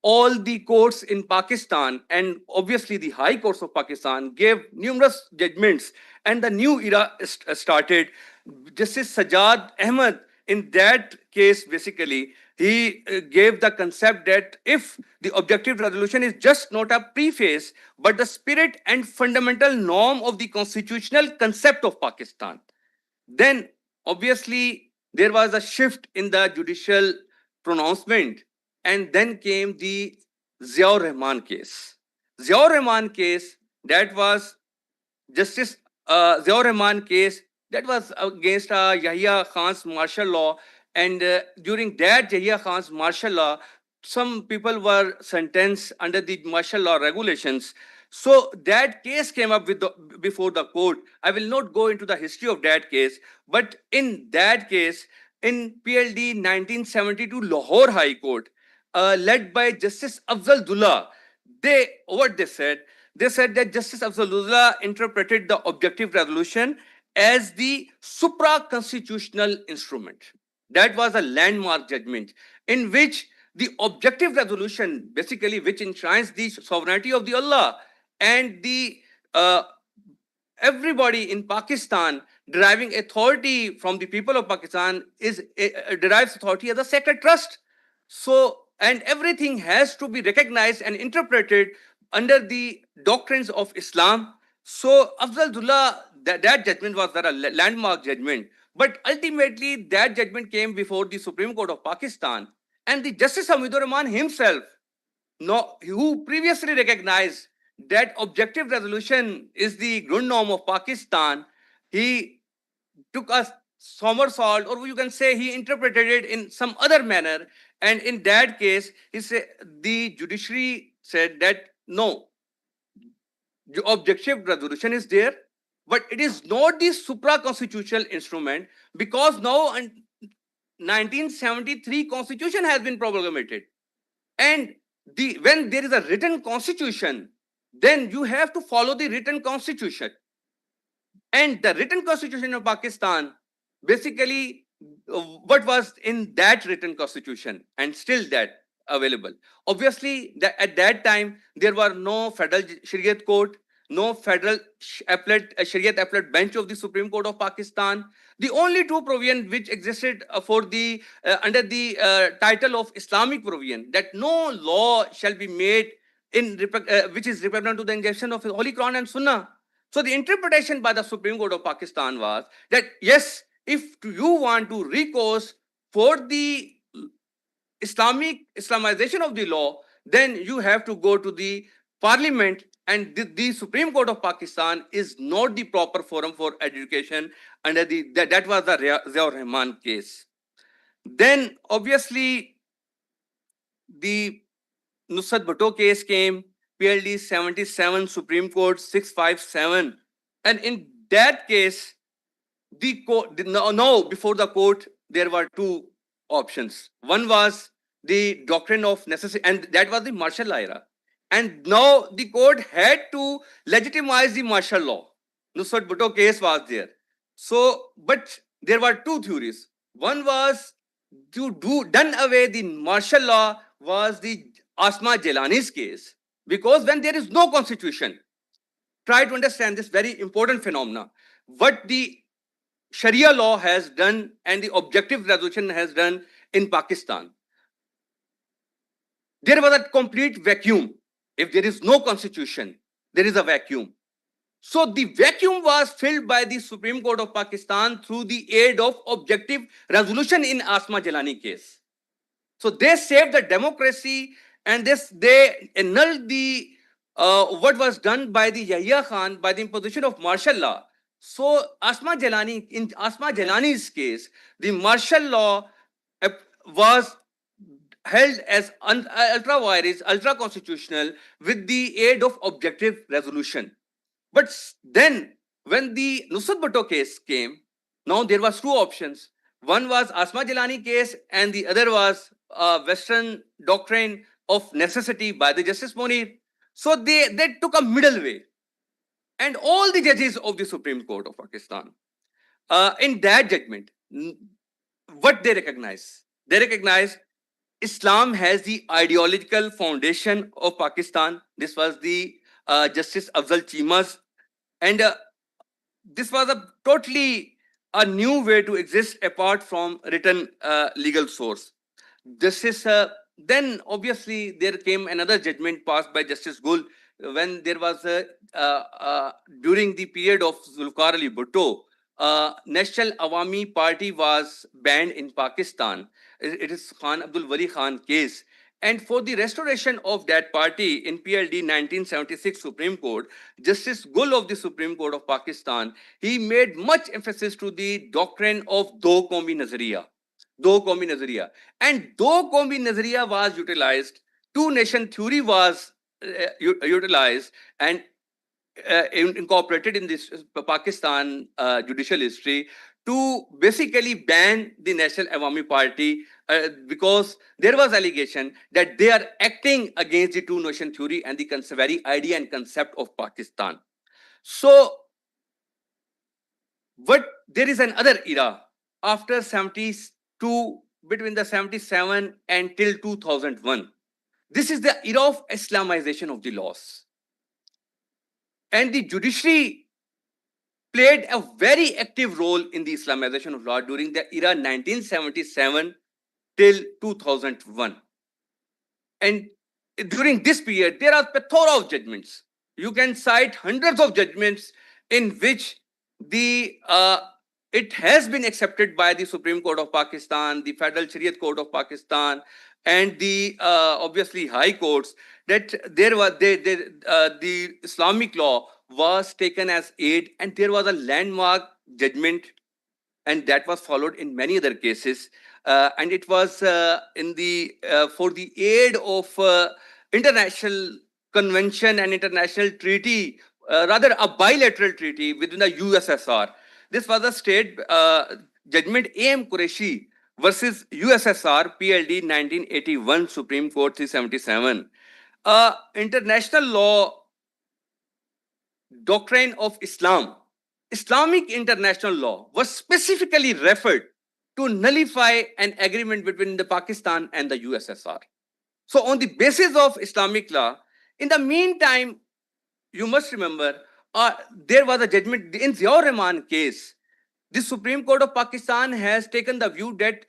all the courts in Pakistan and obviously the high courts of Pakistan gave numerous judgments, and the new era started. Justice Sajjad Ahmed in that case basically he gave the concept that if the objective resolution is just not a preface but the spirit and fundamental norm of the constitutional concept of Pakistan, then obviously there was a shift in the judicial pronouncement. And then came the Ziaur Rahman case. Ziaur Rahman case, that was Justice Ziaur Rahman case, that was against Yahya Khan's martial law. And during that Yahya Khan's martial law, some people were sentenced under the martial law regulations. So that case came up before the court. I will not go into the history of that case, but in that case, in PLD 1972 Lahore High Court, led by Justice Afzal-Dullah, they said that Justice Afzal-Dullah interpreted the objective resolution as the supra-constitutional instrument. That was a landmark judgment in which the objective resolution, basically which enshrines the sovereignty of the Allah and the everybody in Pakistan deriving authority from the people of Pakistan derives authority as a sacred trust. So, and everything has to be recognized and interpreted under the doctrines of Islam. So Afzal-Dullah, that judgment was a landmark judgment. But ultimately, that judgment came before the Supreme Court of Pakistan. And the Justice Hamudur Rahman himself, who previously recognized that objective resolution is the ground norm of Pakistan, he took a somersault, or you can say he interpreted it in some other manner. And in that case, the judiciary said that no, the objective resolution is there, but it is not the supra-constitutional instrument, because now 1973 constitution has been promulgated. And when there is a written constitution, then you have to follow the written constitution. And the written constitution of Pakistan, basically what was in that written constitution, and still that available. Obviously, at that time, there were no federal Shariat court, no federal Shariat appellate bench of the Supreme Court of Pakistan. The only two provision which existed for the under the title of Islamic provision, that no law shall be made which is repugnant to the injunction of the Holy Quran and Sunnah. So the interpretation by the Supreme Court of Pakistan was that yes, if you want to recourse for the Islamization of the law, then you have to go to the parliament, and the Supreme Court of Pakistan is not the proper forum for education under that was the Ziaur Rahman case. Then obviously the Nusrat Bhutto case came, PLD 77, Supreme Court 657, and in that case, the court no, before the court there were two options. One was the doctrine of necessity, and that was the martial law era. And now the court had to legitimize the martial law. Nusrat Bhutto case was there. So, but there were two theories. One was to done away the martial law was the Asma Jelani's case, because when there is no constitution, try to understand this very important phenomena. What the Sharia law has done and the objective resolution has done in Pakistan, there was a complete vacuum. If there is no constitution, there is a vacuum. So the vacuum was filled by the Supreme Court of Pakistan through the aid of objective resolution in Asma Jalani case. So they saved the democracy, and they annulled the what was done by the Yahya Khan by the imposition of martial law. So in Asma Jalani's case, the martial law was held as ultra virus, ultra constitutional with the aid of objective resolution. But then when the Nusrat Bhutto case came, now there was two options. One was Asma Jalani case, and the other was Western doctrine of necessity by the Justice Monir. So they took a middle way. And all the judges of the Supreme Court of Pakistan, in that judgment, what they recognize? They recognize Islam has the ideological foundation of Pakistan. This was the Justice Afzal Chima's, and this was a totally a new way to exist apart from written legal source. This is then obviously there came another judgment passed by Justice Gul when there was during the period of Zulfikar Ali Bhutto, National Awami Party was banned in Pakistan. It is Khan Abdul Wali Khan case. And for the restoration of that party in PLD 1976 Supreme Court, Justice Gul of the Supreme Court of Pakistan, he made much emphasis to the doctrine of Do Qaumi Nazariya. Do Qaumi Nazariya. And Do Qaumi Nazariya was utilized, two nation theory was utilized and incorporated in this Pakistan judicial history to basically ban the National Awami Party because there was allegation that they are acting against the two nation theory and the very idea and concept of Pakistan. So, but there is another era after 72, between the 77 and till 2001. This is the era of Islamization of the laws. And the judiciary played a very active role in the Islamization of law during the era 1977 till 2001. And during this period, there are plethora of judgments. You can cite hundreds of judgments in which the it has been accepted by the Supreme Court of Pakistan, the Federal Shariat Court of Pakistan, and the obviously high courts, that there was the Islamic law was taken as aid, and there was a landmark judgment, and that was followed in many other cases. And it was in the for the aid of international convention and international treaty, rather a bilateral treaty within the USSR. This was a state judgment A.M. Qureshi versus USSR, PLD 1981, Supreme Court 377. International law doctrine of Islam, Islamic international law was specifically referred to nullify an agreement between the Pakistan and the USSR. So on the basis of Islamic law, in the meantime, you must remember, there was a judgment in Ziaur Rahman case. The Supreme Court of Pakistan has taken the view that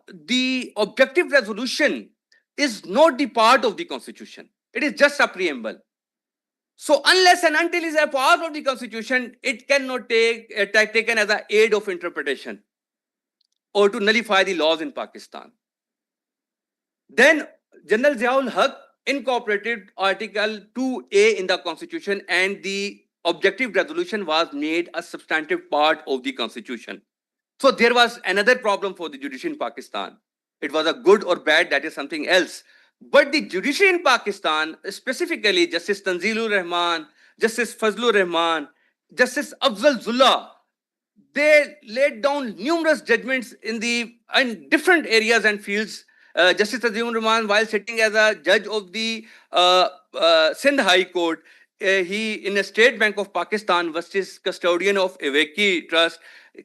the objective resolution is not the part of the constitution. It is just a preamble. So unless and until it is a part of the constitution, it cannot taken as an aid of interpretation or to nullify the laws in Pakistan. Then General Ziaul Haq incorporated Article 2A in the constitution, and the objective resolution was made a substantive part of the constitution. So there was another problem for the judiciary in Pakistan. It was a good or bad, that is something else. But the judiciary in Pakistan, specifically Justice Tanzilur Rahman, Justice Fazlur Rahman, Justice Afzal Zullah, they laid down numerous judgments in different areas and fields. Justice Tanzilur Rahman, while sitting as a judge of the Sindh High Court, he in a State Bank of Pakistan versus custodian of Evaki Trust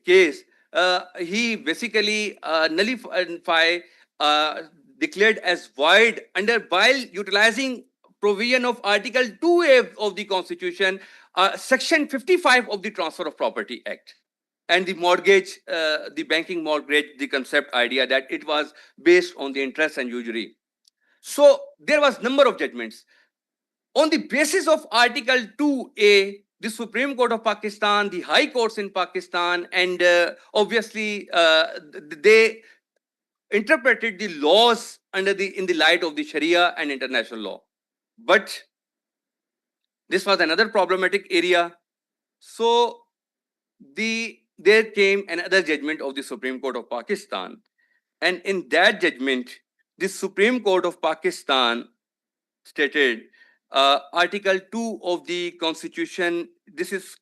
case, he basically declared as void while utilizing provision of Article 2A of the Constitution, Section 55 of the Transfer of Property Act, and the mortgage, the banking mortgage, the concept idea that it was based on the interest and usury. So there was number of judgments. On the basis of Article 2A, the Supreme Court of Pakistan, the high courts in Pakistan, and obviously they interpreted the laws in the light of the Sharia and international law. But this was another problematic area. So there came another judgment of the Supreme Court of Pakistan, and in that judgment, the Supreme Court of Pakistan stated Article 2 of the Constitution. This is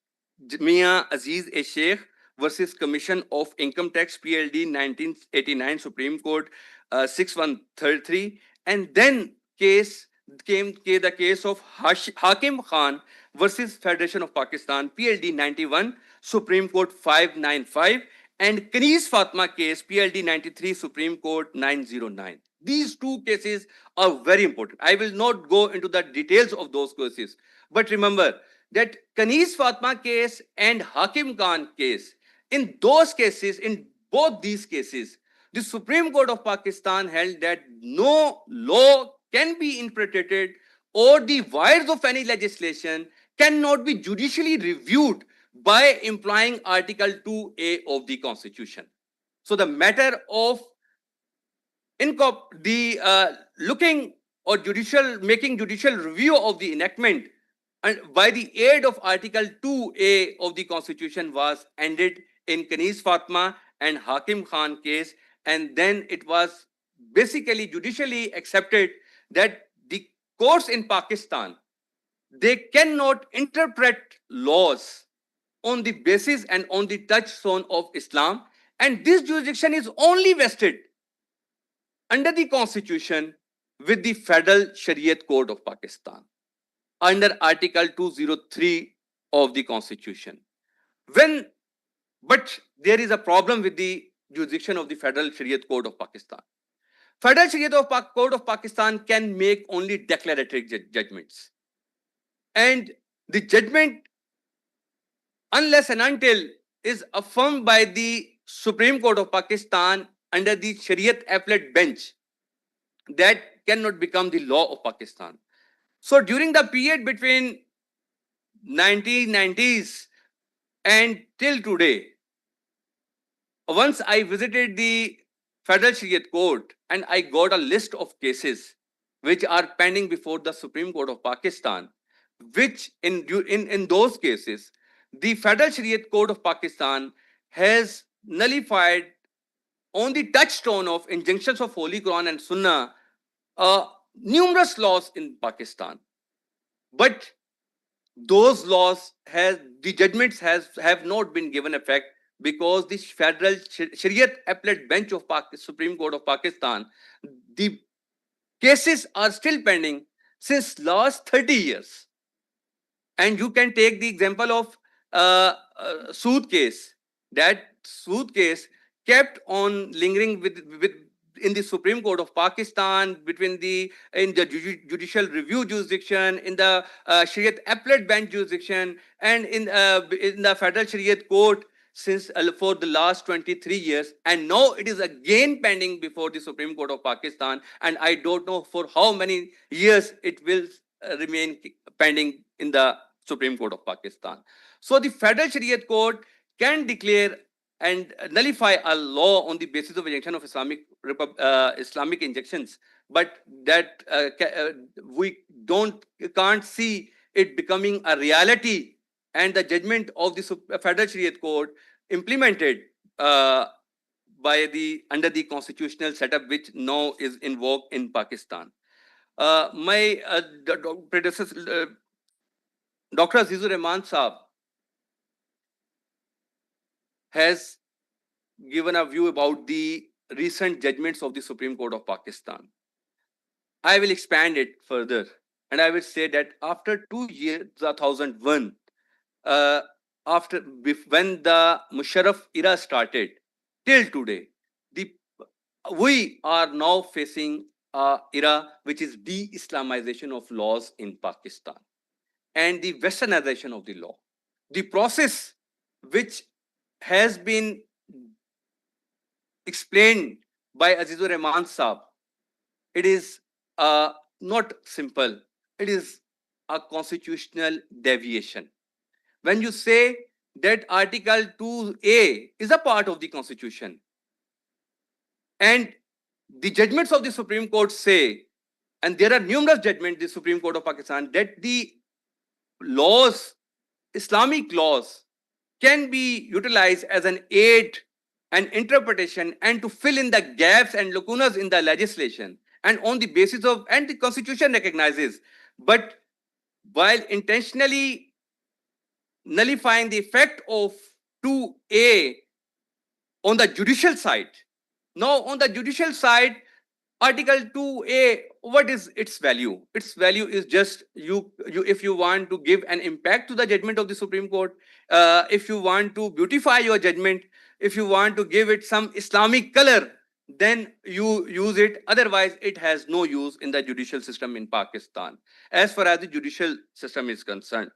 Mia Aziz A. Sheikh versus Commission of Income Tax, PLD 1989, Supreme Court 6133. And then came the case of Hakim Khan versus Federation of Pakistan, PLD 91, Supreme Court 595, and Kanis Fatma case, PLD 93, Supreme Court 909. These two cases are very important. I will not go into the details of those cases, but remember that Kanis Fatma case and Hakim Khan case, in those cases, in both these cases, the Supreme Court of Pakistan held that no law can be interpreted or the wires of any legislation cannot be judicially reviewed by implying Article 2A of the Constitution. So the matter of looking or making judicial review of the enactment and by the aid of Article 2A of the Constitution was ended in Kanis Fatma and Hakim Khan case, and then it was basically judicially accepted that the courts in Pakistan, they cannot interpret laws on the basis and on the touchstone of Islam, and this jurisdiction is only vested under the Constitution with the Federal Shariat Code of Pakistan under Article 203 of the Constitution. But there is a problem with the jurisdiction of the Federal Shariat Code of Pakistan. Federal Shariat Code of Pakistan can make only declaratory judgments. And the judgment, unless and until is affirmed by the Supreme Court of Pakistan under the Shariat Appellate Bench, that cannot become the law of Pakistan. So during the period between 1990s and till today, once I visited the Federal Shariat Court and I got a list of cases which are pending before the Supreme Court of Pakistan, which in those cases, the Federal Shariat Code of Pakistan has nullified on the touchstone of injunctions of Holy Quran and Sunnah numerous laws in Pakistan. But those laws the judgments have not been given effect because the Federal Shariat Appellate Bench of Supreme Court of Pakistan, the cases are still pending since last 30 years. And you can take the example of Sood case. That Sood case kept on lingering with in the Supreme Court of Pakistan, in the judicial review jurisdiction, in the Sharia appellate bench jurisdiction, and in the Federal Sharia Court since for the last 23 years, and now it is again pending before the Supreme Court of Pakistan, and I don't know for how many years it will remain pending in the Supreme Court of Pakistan. So the Federal Sharia Court can declare and nullify a law on the basis of injunction of Islamic injunctions, but that we can't see it becoming a reality and the judgment of the Federal Sharia Court implemented under the constitutional setup which now is invoked in Pakistan. My predecessor, Dr. Azizur Rahman Saab, has given a view about the recent judgments of the Supreme Court of Pakistan. I will expand it further, and I will say that after 2 years, 2001, when the Musharraf era started till today, we are now facing an era which is de-Islamization of laws in Pakistan and the westernization of the law. The process which has been explained by Azizur Rahman Saab, it is not simple. It is a constitutional deviation. When you say that Article 2A is a part of the Constitution, and the judgments of the Supreme Court say, and there are numerous judgments in the Supreme Court of Pakistan, that the laws, Islamic laws, can be utilized as an aid and interpretation and to fill in the gaps and lacunas in the legislation, and on the basis of, and the Constitution recognizes, but while intentionally nullifying the effect of 2A on the judicial side. Now, on the judicial side, Article 2A, what is its value? Its value is just if you want to give an impact to the judgment of the Supreme Court, if you want to beautify your judgment, if you want to give it some Islamic color, then you use it. Otherwise, it has no use in the judicial system in Pakistan, as far as the judicial system is concerned.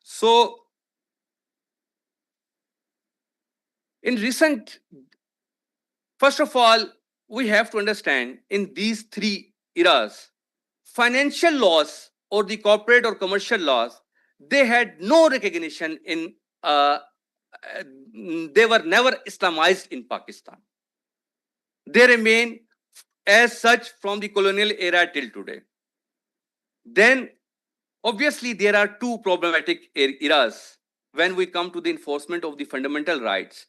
So, in recent, first of all, we have to understand in these three eras, financial laws or the corporate or commercial laws, they had no recognition in, they were never Islamized in Pakistan. They remain as such from the colonial era till today. Then, obviously, there are two problematic eras when we come to the enforcement of the fundamental rights.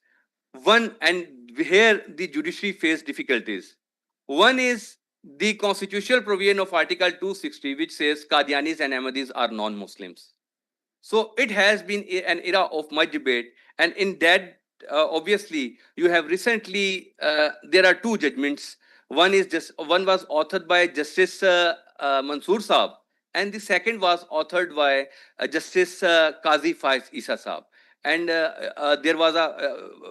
One, and here the judiciary faced difficulties. One is the constitutional provision of Article 260, which says Qadianis and Ahmadis are non-Muslims. So it has been an era of much debate, and in that, obviously, you have recently, there are two judgments. One was authored by Justice Mansoor Saab, and the second was authored by Justice Qazi Faiz Isa Saab. And there was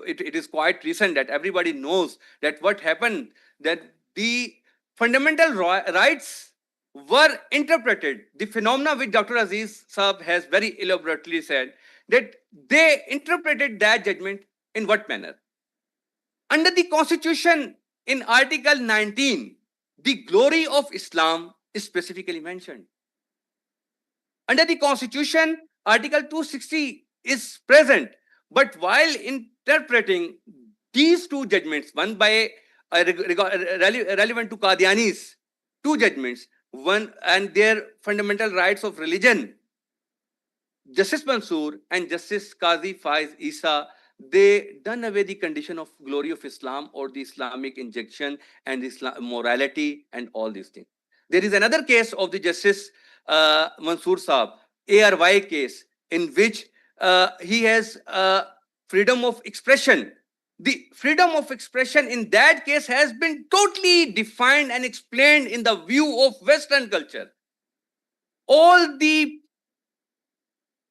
it is quite recent that everybody knows that what happened, that the fundamental rights were interpreted. The phenomena which Dr. Aziz Saab has very elaborately said, that they interpreted that judgment in what manner? Under the Constitution, in Article 19, the glory of Islam is specifically mentioned. Under the Constitution, Article 260 is present, but while interpreting these two judgments, one by relevant to Qadianis, two judgments, one and their fundamental rights of religion, Justice Mansoor and Justice Qazi Faiz Isa, they done away the condition of glory of Islam or the Islamic injection and Islam morality and all these things. There is another case of the Justice Mansoor Saab, ARY case, in which he has freedom of expression. The freedom of expression in that case has been totally defined and explained in the view of Western culture. All the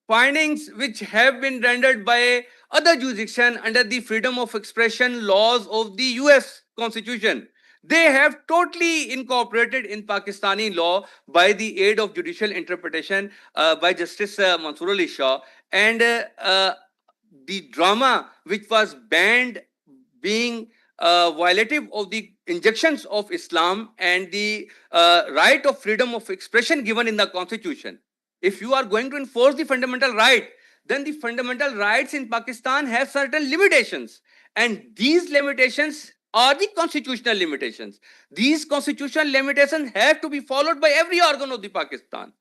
findings which have been rendered by other jurisdiction under the freedom of expression laws of the US Constitution, They have totally incorporated in Pakistani law by the aid of judicial interpretation by Justice Mansoor Ali Shah, and the drama which was banned being violative of the injunctions of Islam and the right of freedom of expression given in the constitution. If you are going to enforce the fundamental right, then the fundamental rights in Pakistan have certain limitations, and these limitations are the constitutional limitations. These constitutional limitations have to be followed by every organ of the Pakistan.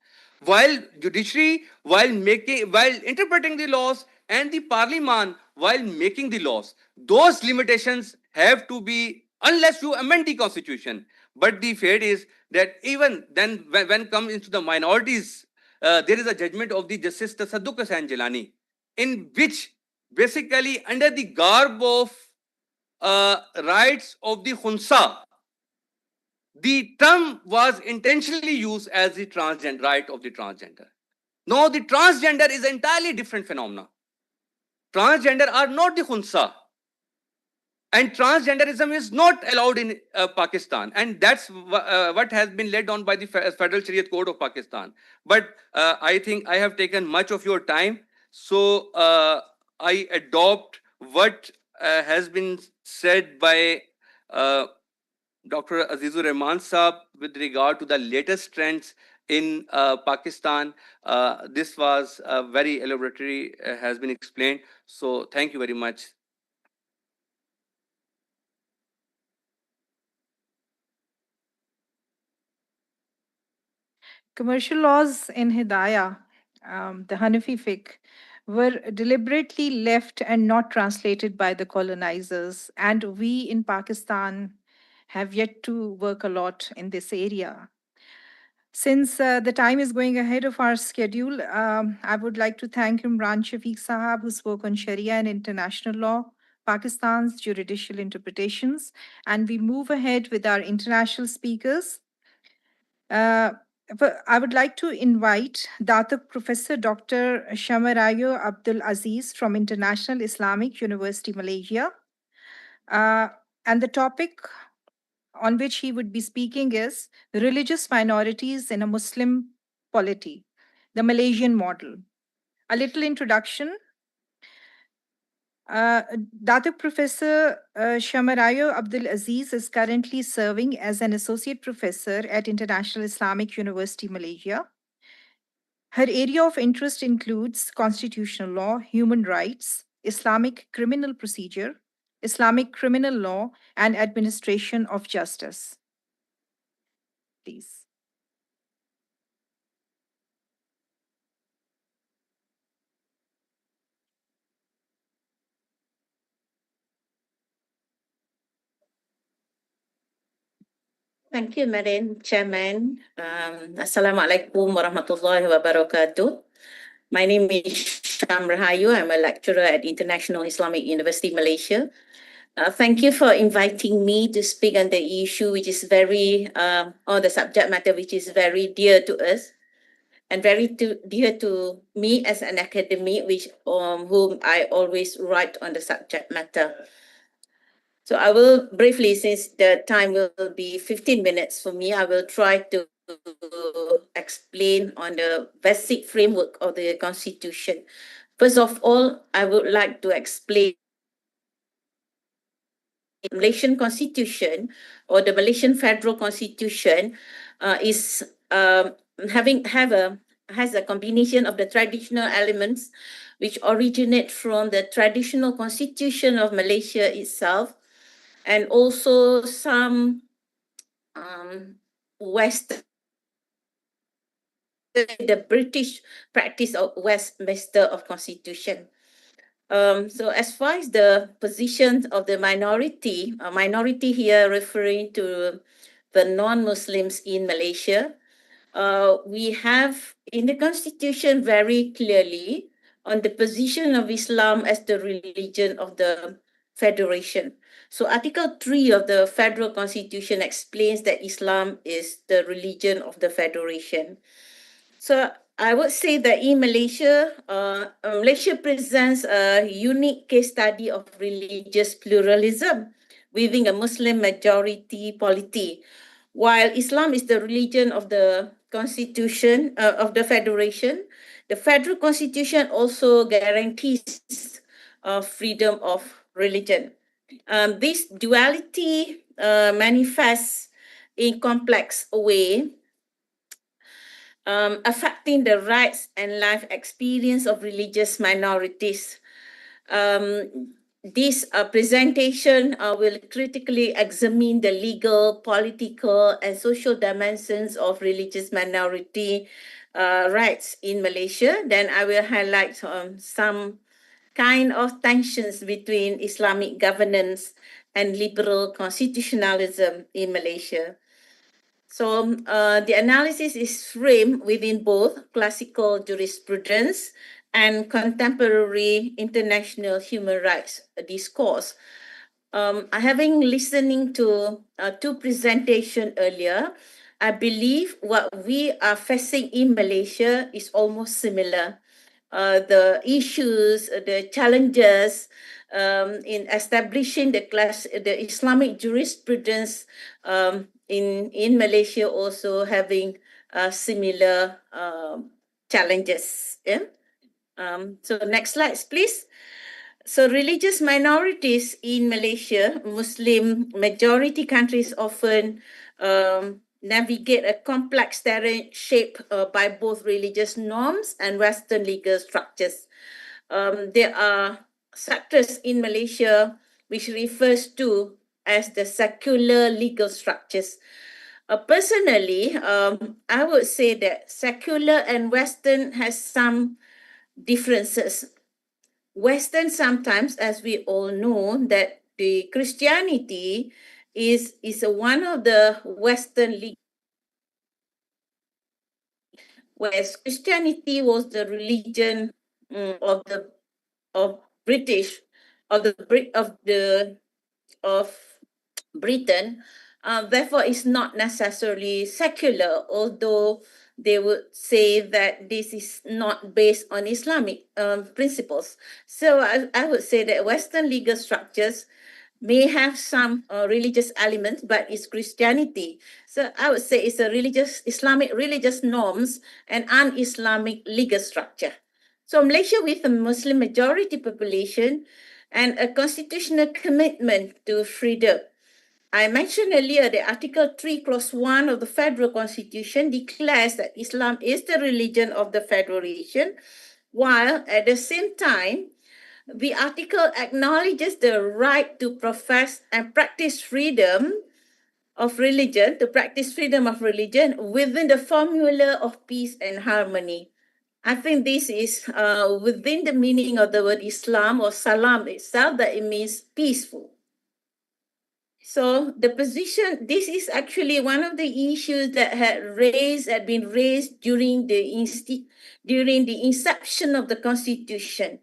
While judiciary, while interpreting the laws, and the parliament while making the laws, those limitations have to be, unless you amend the constitution. But the fact is that even then, when comes into the minorities, there is a judgment of the Justice Tasadduq Hussain Jilani, in which basically under the garb of rights of the Khunsa, the term was intentionally used as the transgender right of the transgender. No, the transgender is an entirely different phenomena. Transgender are not the Khunsa. And transgenderism is not allowed in Pakistan. And that's what has been led on by the Federal Sharia Code of Pakistan. But I think I have taken much of your time. So I adopt what has been said by Dr. Azizur Rahman Saab with regard to the latest trends in Pakistan. This was very elaborately has been explained. So thank you very much. Commercial laws in Hidayah, the Hanafi fiqh, were deliberately left and not translated by the colonizers. And we in Pakistan have yet to work a lot in this area. Since the time is going ahead of our schedule, I would like to thank Imran Shafiq Sahab, who spoke on Sharia and international law, Pakistan's judicial interpretations. And we move ahead with our international speakers. I would like to invite Datuk Professor Dr. Shamarayo Abdul Aziz from International Islamic University, Malaysia. And the topic on which he would be speaking is religious minorities in a Muslim polity, the Malaysian model. A little introduction. Datuk Professor Shamarayo Abdul Aziz is currently serving as an associate professor at International Islamic University, Malaysia. Her area of interest includes constitutional law, human rights, Islamic criminal procedure, Islamic criminal law, and administration of justice. Please. Thank you, Madam Chairman. Assalamualaikum warahmatullahi wabarakatuh. My name is Sham Rahayu. I'm a lecturer at International Islamic University, Malaysia. Thank you for inviting me to speak on the issue which is on the subject matter which is very dear to us and very dear to me as an academic, whom I always write on the subject matter. So I will briefly, since the time will be 15 minutes for me, I will try to explain on the basic framework of the Constitution. First of all, I would like to explain the Malaysian Constitution or the Malaysian Federal Constitution has a combination of the traditional elements which originate from the traditional constitution of Malaysia itself, and also some the British practice of Westminster of Constitution. So as far as the position of the minority here referring to the non-Muslims in Malaysia, we have in the Constitution very clearly on the position of Islam as the religion of the Federation. So Article 3 of the Federal Constitution explains that Islam is the religion of the Federation. So I would say that in Malaysia, Malaysia presents a unique case study of religious pluralism within a Muslim majority polity. While Islam is the religion of the constitution of the federation, the federal constitution also guarantees freedom of religion. This duality manifests in complex way, affecting the rights and life experience of religious minorities. This presentation will critically examine the legal, political, and social dimensions of religious minority rights in Malaysia. Then I will highlight some kind of tensions between Islamic governance and liberal constitutionalism in Malaysia. So the analysis is framed within both classical jurisprudence and contemporary international human rights discourse. Having listening to two presentations earlier, I believe what we are facing in Malaysia is almost similar. The issues, the challenges in establishing the Islamic jurisprudence in Malaysia also having similar challenges. Yeah? So next slides, please. So religious minorities in Malaysia, Muslim majority countries often navigate a complex terrain shaped by both religious norms and Western legal structures. There are sectors in Malaysia which refers to as the secular legal structures. Personally, I would say that secular and Western has some differences. Western sometimes, as we all know, that the Christianity is one of the Western legal, whereas Christianity was the religion of British of Britain. Therefore, it's not necessarily secular, although they would say that this is not based on Islamic principles. So I would say that Western legal structures may have some religious elements, but it's Christianity. So I would say it's a Islamic religious norms and un-Islamic legal structure. So Malaysia, with a Muslim majority population and a constitutional commitment to freedom. I mentioned earlier that Article 3, Clause 1 of the Federal Constitution declares that Islam is the religion of the Federation, while at the same time, the article acknowledges the right to profess and practice freedom of religion, within the formula of peace and harmony. I think this is within the meaning of the word Islam or Salam itself, that it means peaceful. So the position, this is actually one of the issues that had been raised during the inception of the Constitution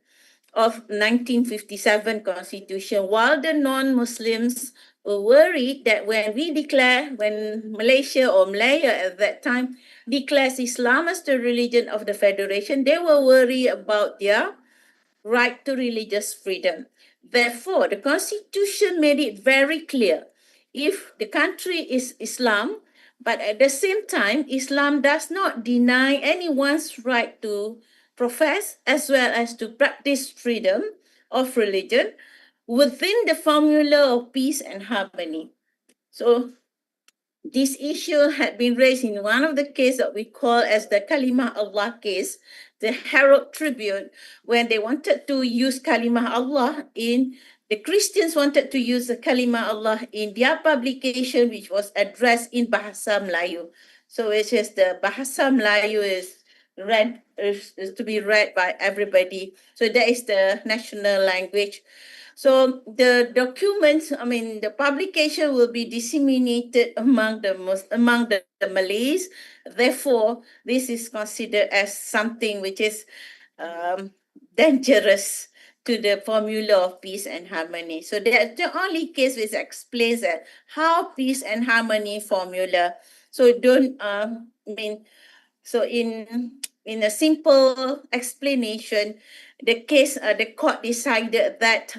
of 1957 Constitution, while the non-Muslims were worried that when Malaysia or Malaya at that time declares Islam as the religion of the Federation, they were worried about their right to religious freedom. Therefore, the Constitution made it very clear, if the country is Islam, but at the same time, Islam does not deny anyone's right to profess as well as to practice freedom of religion within the formula of peace and harmony. So this issue had been raised in one of the cases that we call as the Kalimah Allah case, the Herald Tribune, when they wanted to use Kalimah Allah the Christians wanted to use the Kalimah Allah in their publication, which was addressed in Bahasa Melayu. So it's just the Bahasa Melayu is to be read by everybody. So that is the national language. So the documents, the publication will be disseminated among the Malays. Therefore, this is considered as something which is dangerous to the formula of peace and harmony. So that's the only case which explains that how peace and harmony formula. So so in a simple explanation, the court decided that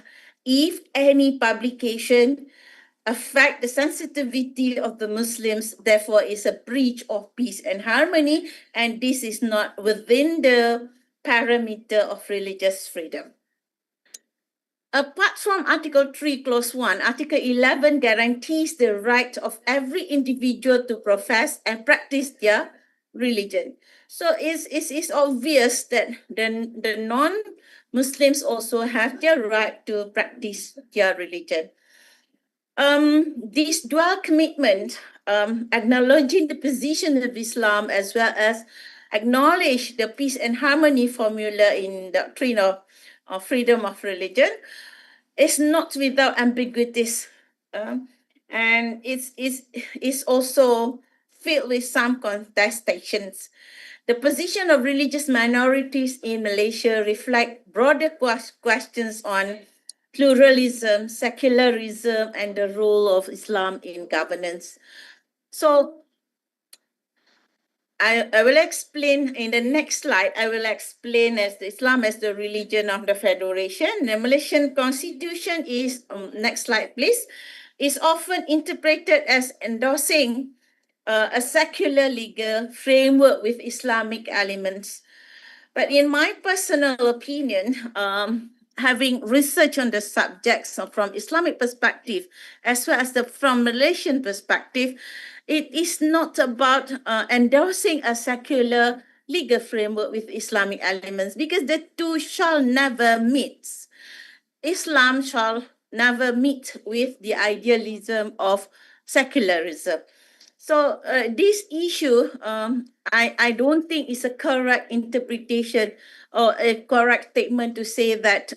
if any publication affect the sensitivity of the Muslims, therefore is a breach of peace and harmony, and this is not within the parameter of religious freedom. Apart from Article 3, Clause 1, Article 11 guarantees the right of every individual to profess and practice their religion. So it's obvious that the non-Muslims also have their right to practice their religion. This dual commitment, acknowledging the position of Islam as well as acknowledge the peace and harmony formula in the doctrine of freedom of religion, is not without ambiguities, and it's also filled with some contestations. The position of religious minorities in Malaysia reflect broader questions on pluralism, secularism, and the role of Islam in governance. So I will explain in the next slide. I will explain as Islam as the religion of the Federation. The Malaysian Constitution is, next slide please, is often interpreted as endorsing a secular legal framework with Islamic elements. But in my personal opinion, having research on the subjects from Islamic perspective as well as from Malaysian perspective, it is not about endorsing a secular legal framework with Islamic elements, because the two shall never meet. Islam shall never meet with the idealism of secularism. So this issue, I don't think is a correct interpretation or a correct statement to say that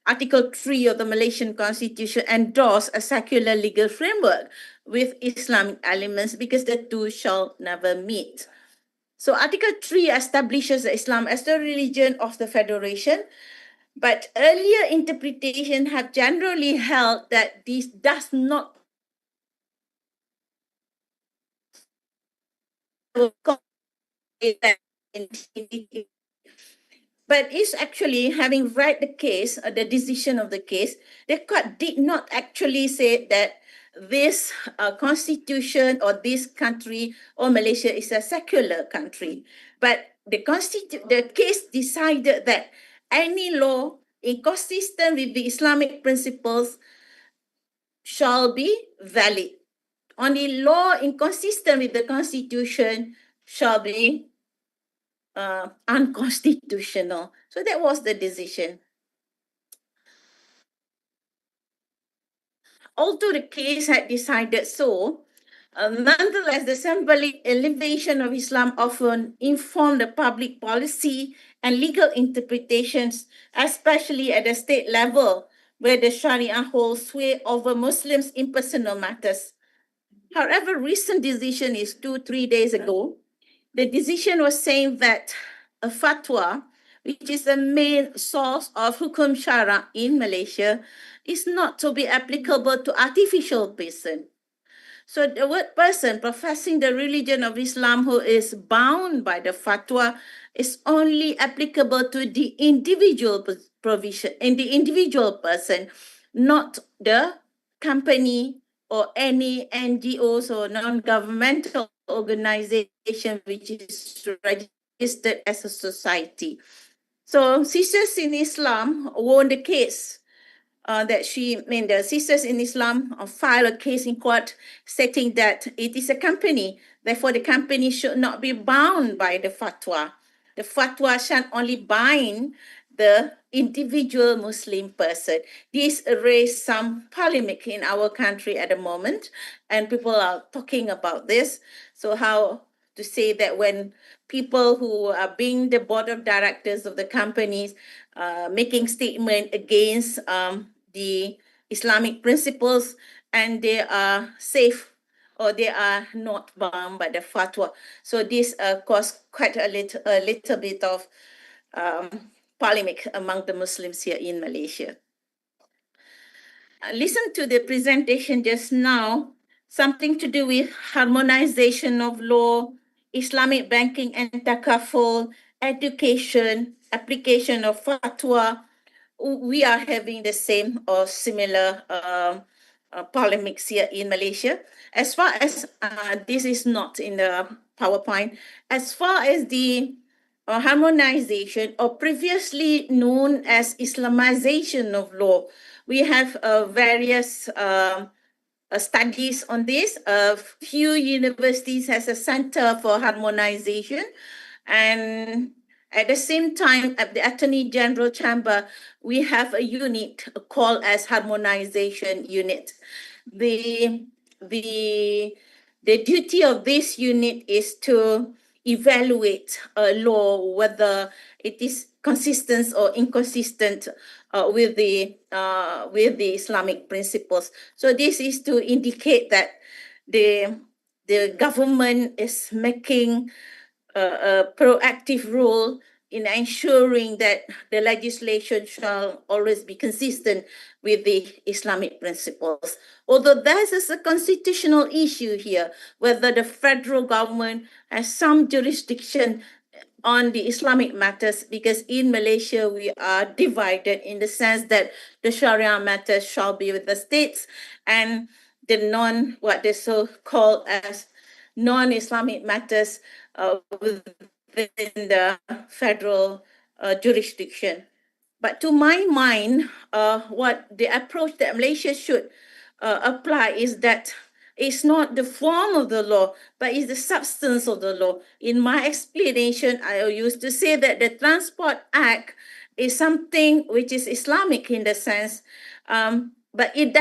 Article 3 of the Malaysian Constitution endorse a secular legal framework with Islamic elements, because the two shall never meet. So Article 3 establishes Islam as the religion of the Federation, but earlier interpretation have generally held that this does not but it's actually, having read the case, the decision of the case, the court did not actually say that this constitution or this country or Malaysia is a secular country. But the case decided that any law inconsistent with the Islamic principles shall be valid. Only law inconsistent with the constitution shall be unconstitutional. So that was the decision. Although the case had decided so, nonetheless, the symbolic elevation of Islam often informed the public policy and legal interpretations, especially at the state level, where the Sharia holds sway over Muslims in personal matters. However, recent decision is 2-3 days ago. The decision was saying that a fatwa, which is the main source of hukum syara in Malaysia, is not to be applicable to artificial person. So the word person professing the religion of Islam who is bound by the fatwa is only applicable to the individual provision and the individual person, not the company or any NGOs or non-governmental organization which is registered as a society. So Sisters in Islam won the case the Sisters in Islam filed a case in court stating that it is a company, therefore the company should not be bound by the fatwa. The fatwa shall only bind the individual Muslim person. This raised some polemic in our country at the moment, and people are talking about this. So how to say that when people who are being the board of directors of the companies making statement against the Islamic principles, and they are safe or they are not bound by the fatwa. So this caused quite a little bit of polemic among the Muslims here in Malaysia. Listen to the presentation just now, something to do with harmonization of law, Islamic banking and takaful, education, application of fatwa. We are having the same or similar polemics here in Malaysia. As far as this is not in the PowerPoint, as far as the harmonization or previously known as Islamization of law, we have various studies on this. A few universities has a center for harmonization, and at the same time, at the Attorney General Chamber, we have a unit called as Harmonization Unit. The duty of this unit is to evaluate a law whether it is consistent or inconsistent with the Islamic principles. So this is to indicate that the government is making a proactive role in ensuring that the legislation shall always be consistent with the Islamic principles. Although there is a constitutional issue here, whether the federal government has some jurisdiction on the Islamic matters, because in Malaysia we are divided in the sense that the Sharia matters shall be with the states, and the what they so called as non-Islamic matters within the federal jurisdiction. But to my mind, what the approach that Malaysia should apply is that it's not the form of the law, but it's the substance of the law. In my explanation, I used to say that the Transport Act is something which is Islamic in the sense, but it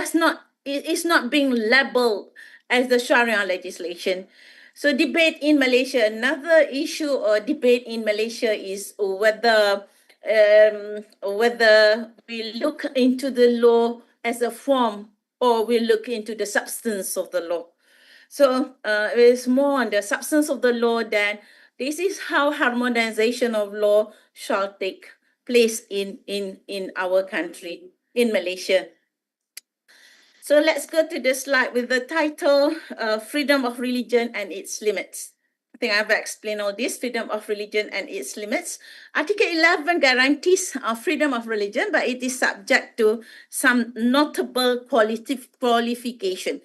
is not being labeled as the Sharia legislation. So debate in Malaysia, another issue or debate in Malaysia is whether we look into the law as a form or we look into the substance of the law. So it is more on the substance of the law that this is how harmonization of law shall take place in our country, in Malaysia. So let's go to the slide with the title, Freedom of Religion and Its Limits. I think I've explained all this, freedom of religion and its limits. Article 11 guarantees freedom of religion, but it is subject to some notable qualification.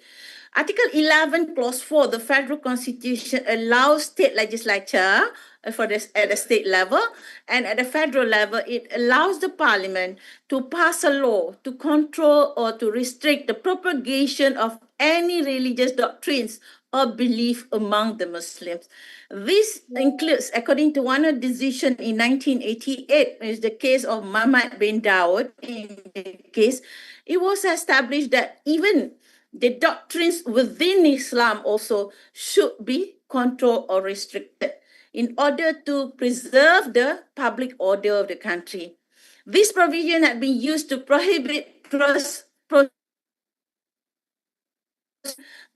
Article 11, Clause 4, the Federal Constitution allows state legislature at the state level, and at the federal level, it allows the parliament to pass a law to control or to restrict the propagation of any religious doctrines or belief among the Muslims. This includes, according to one decision in 1988, is the case of Muhammad bin Daud. In the case, it was established that even the doctrines within Islam also should be controlled or restricted in order to preserve the public order of the country. This provision had been used to prohibit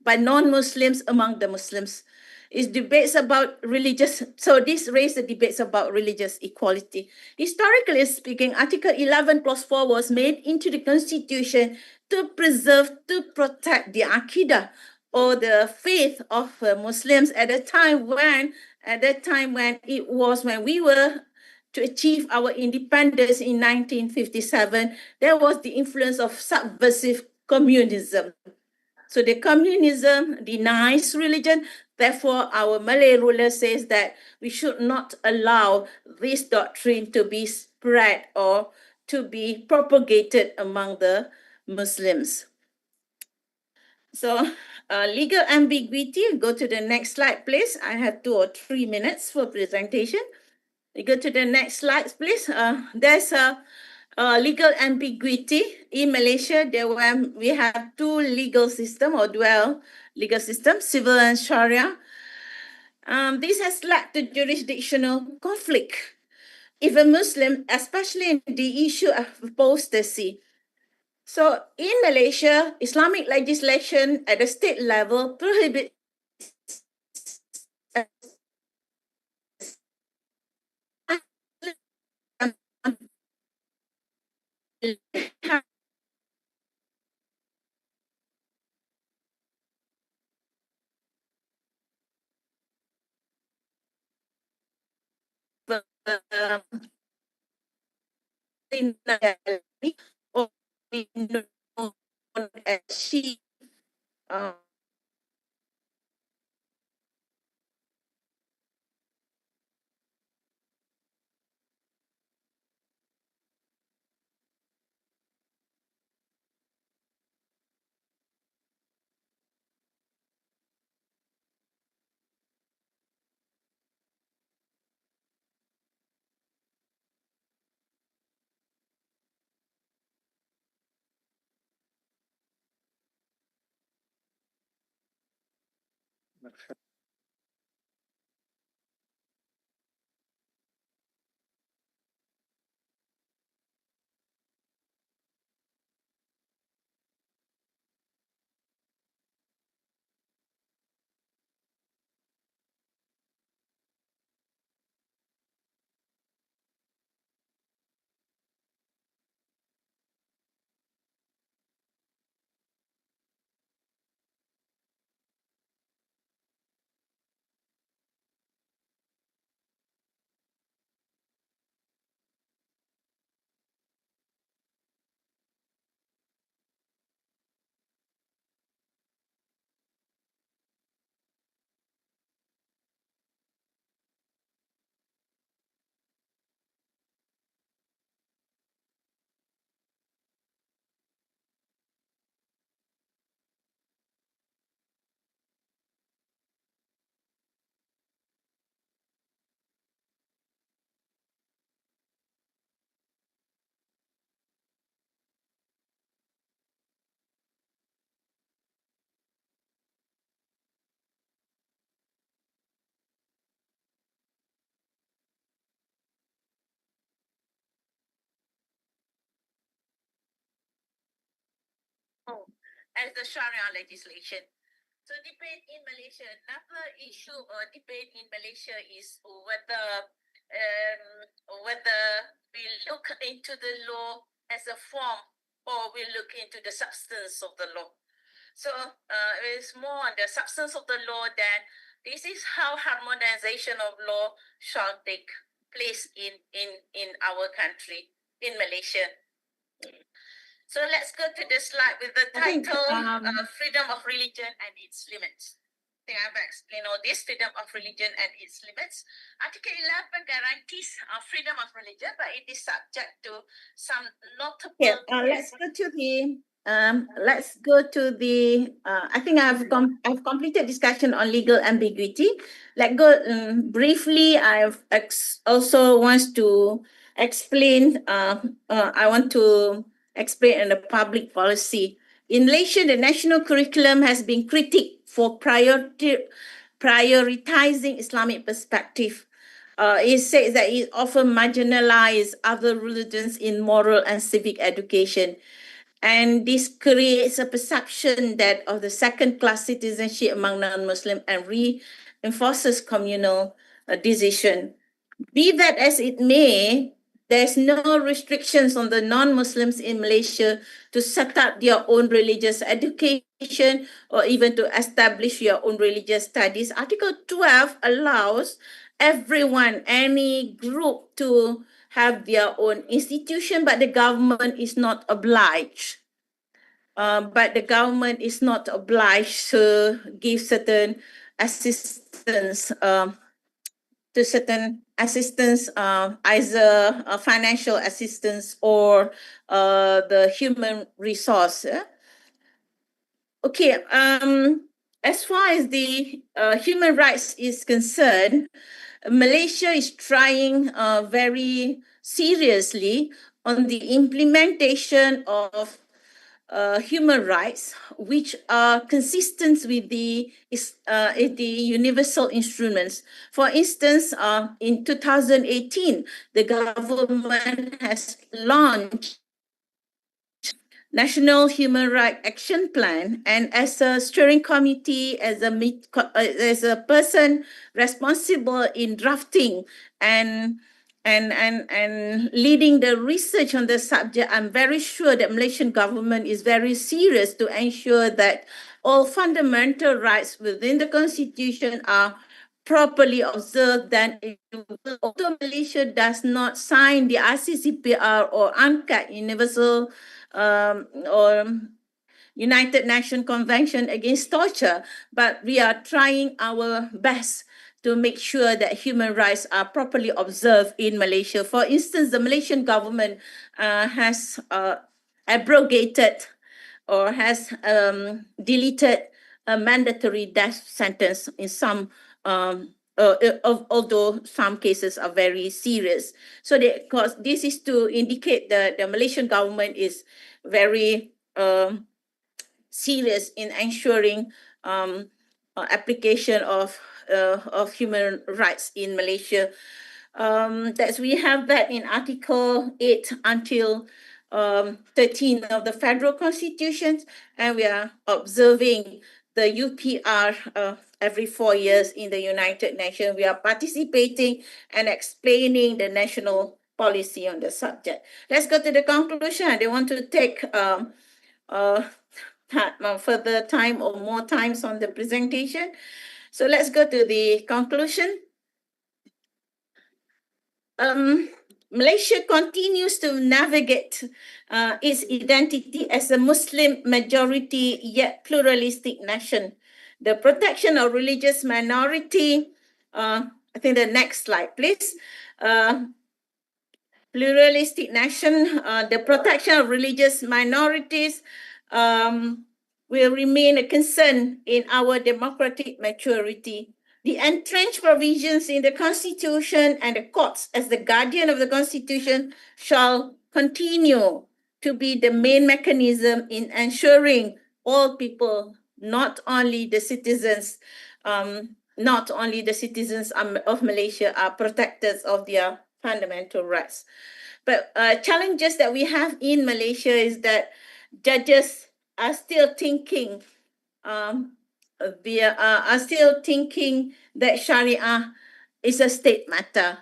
by non-Muslims among the Muslims. It's debates about religious, so this raised the debates about religious equality. Historically speaking, Article 11 Clause 4 was made into the Constitution to preserve, to protect the Aqidah or the faith of Muslims at a time when we were to achieve our independence in 1957, there was the influence of subversive communism. So the communism denies religion. Therefore, our Malay ruler says that we should not allow this doctrine to be spread or to be propagated among the Muslims. So legal ambiguity, go to the next slide, please. I have 2 or 3 minutes for presentation. We go to the next slide, please. There's a legal ambiguity in Malaysia. We have 2 legal systems or dual legal systems, civil and Sharia. This has led to jurisdictional conflict. If a Muslim, especially in the issue of apostasy. So in Malaysia, Islamic legislation at the state level prohibits achieve as the Sharia legislation. So debate in Malaysia, another issue or debate in Malaysia is whether we look into the law as a form or we look into the substance of the law. So it's more on the substance of the law that this is how harmonization of law shall take place in our country, in Malaysia. So let's go to the slide with the title, Freedom of Religion and Its Limits. I think I've explained all this, freedom of religion and its limits. Article 11 guarantees freedom of religion, but it is subject to some notable... Yeah, let's go to the, I think I've completed discussion on legal ambiguity. Let's go briefly. I've also wants to explain, I want to explain in the public policy. In Malaysia, the national curriculum has been critiqued for prioritizing Islamic perspective. It says that it often marginalizes other religions in moral and civic education. And this creates a perception that of the second-class citizenship among non-Muslim and reinforces communal decision. Be that as it may, there's no restrictions on the non-Muslims in Malaysia to set up their own religious education or even to establish your own religious studies. Article 12 allows everyone, any group to have their own institution, but the government is not obliged. But the government is not obliged to give certain assistance to certain assistance, either financial assistance or the human resource. Okay, as far as the human rights is concerned, Malaysia is trying very seriously on the implementation of human rights, which are consistent with the universal instruments. For instance, in 2018, the government has launched National Human Rights Action Plan, and as a steering committee, as a person responsible in drafting and leading the research on the subject, I'm very sure that Malaysian government is very serious to ensure that all fundamental rights within the constitution are properly observed. Then although Malaysia does not sign the RCCPR or UNCTAD Universal or United Nations Convention Against Torture, but we are trying our best to make sure that human rights are properly observed in Malaysia. For instance, the Malaysian government has abrogated or has deleted a mandatory death sentence in some, although some cases are very serious. So because this is to indicate that the Malaysian government is very serious in ensuring application of human rights in Malaysia. That we have that in Article 8 until 13 of the Federal Constitution, and we are observing the UPR every 4 years in the United Nations. We are participating and explaining the national policy on the subject. Let's go to the conclusion. I don't want to take further time or more times on the presentation. So let's go to the conclusion. Malaysia continues to navigate its identity as a Muslim majority yet pluralistic nation. The protection of religious minority, I think the next slide, please. Pluralistic nation, the protection of religious minorities will remain a concern in our democratic maturity. The entrenched provisions in the Constitution and the courts as the guardian of the Constitution shall continue to be the main mechanism in ensuring all people, not only the citizens, of Malaysia are protected of their fundamental rights. But challenges that we have in Malaysia is that judges are still thinking that Sharia is a state matter.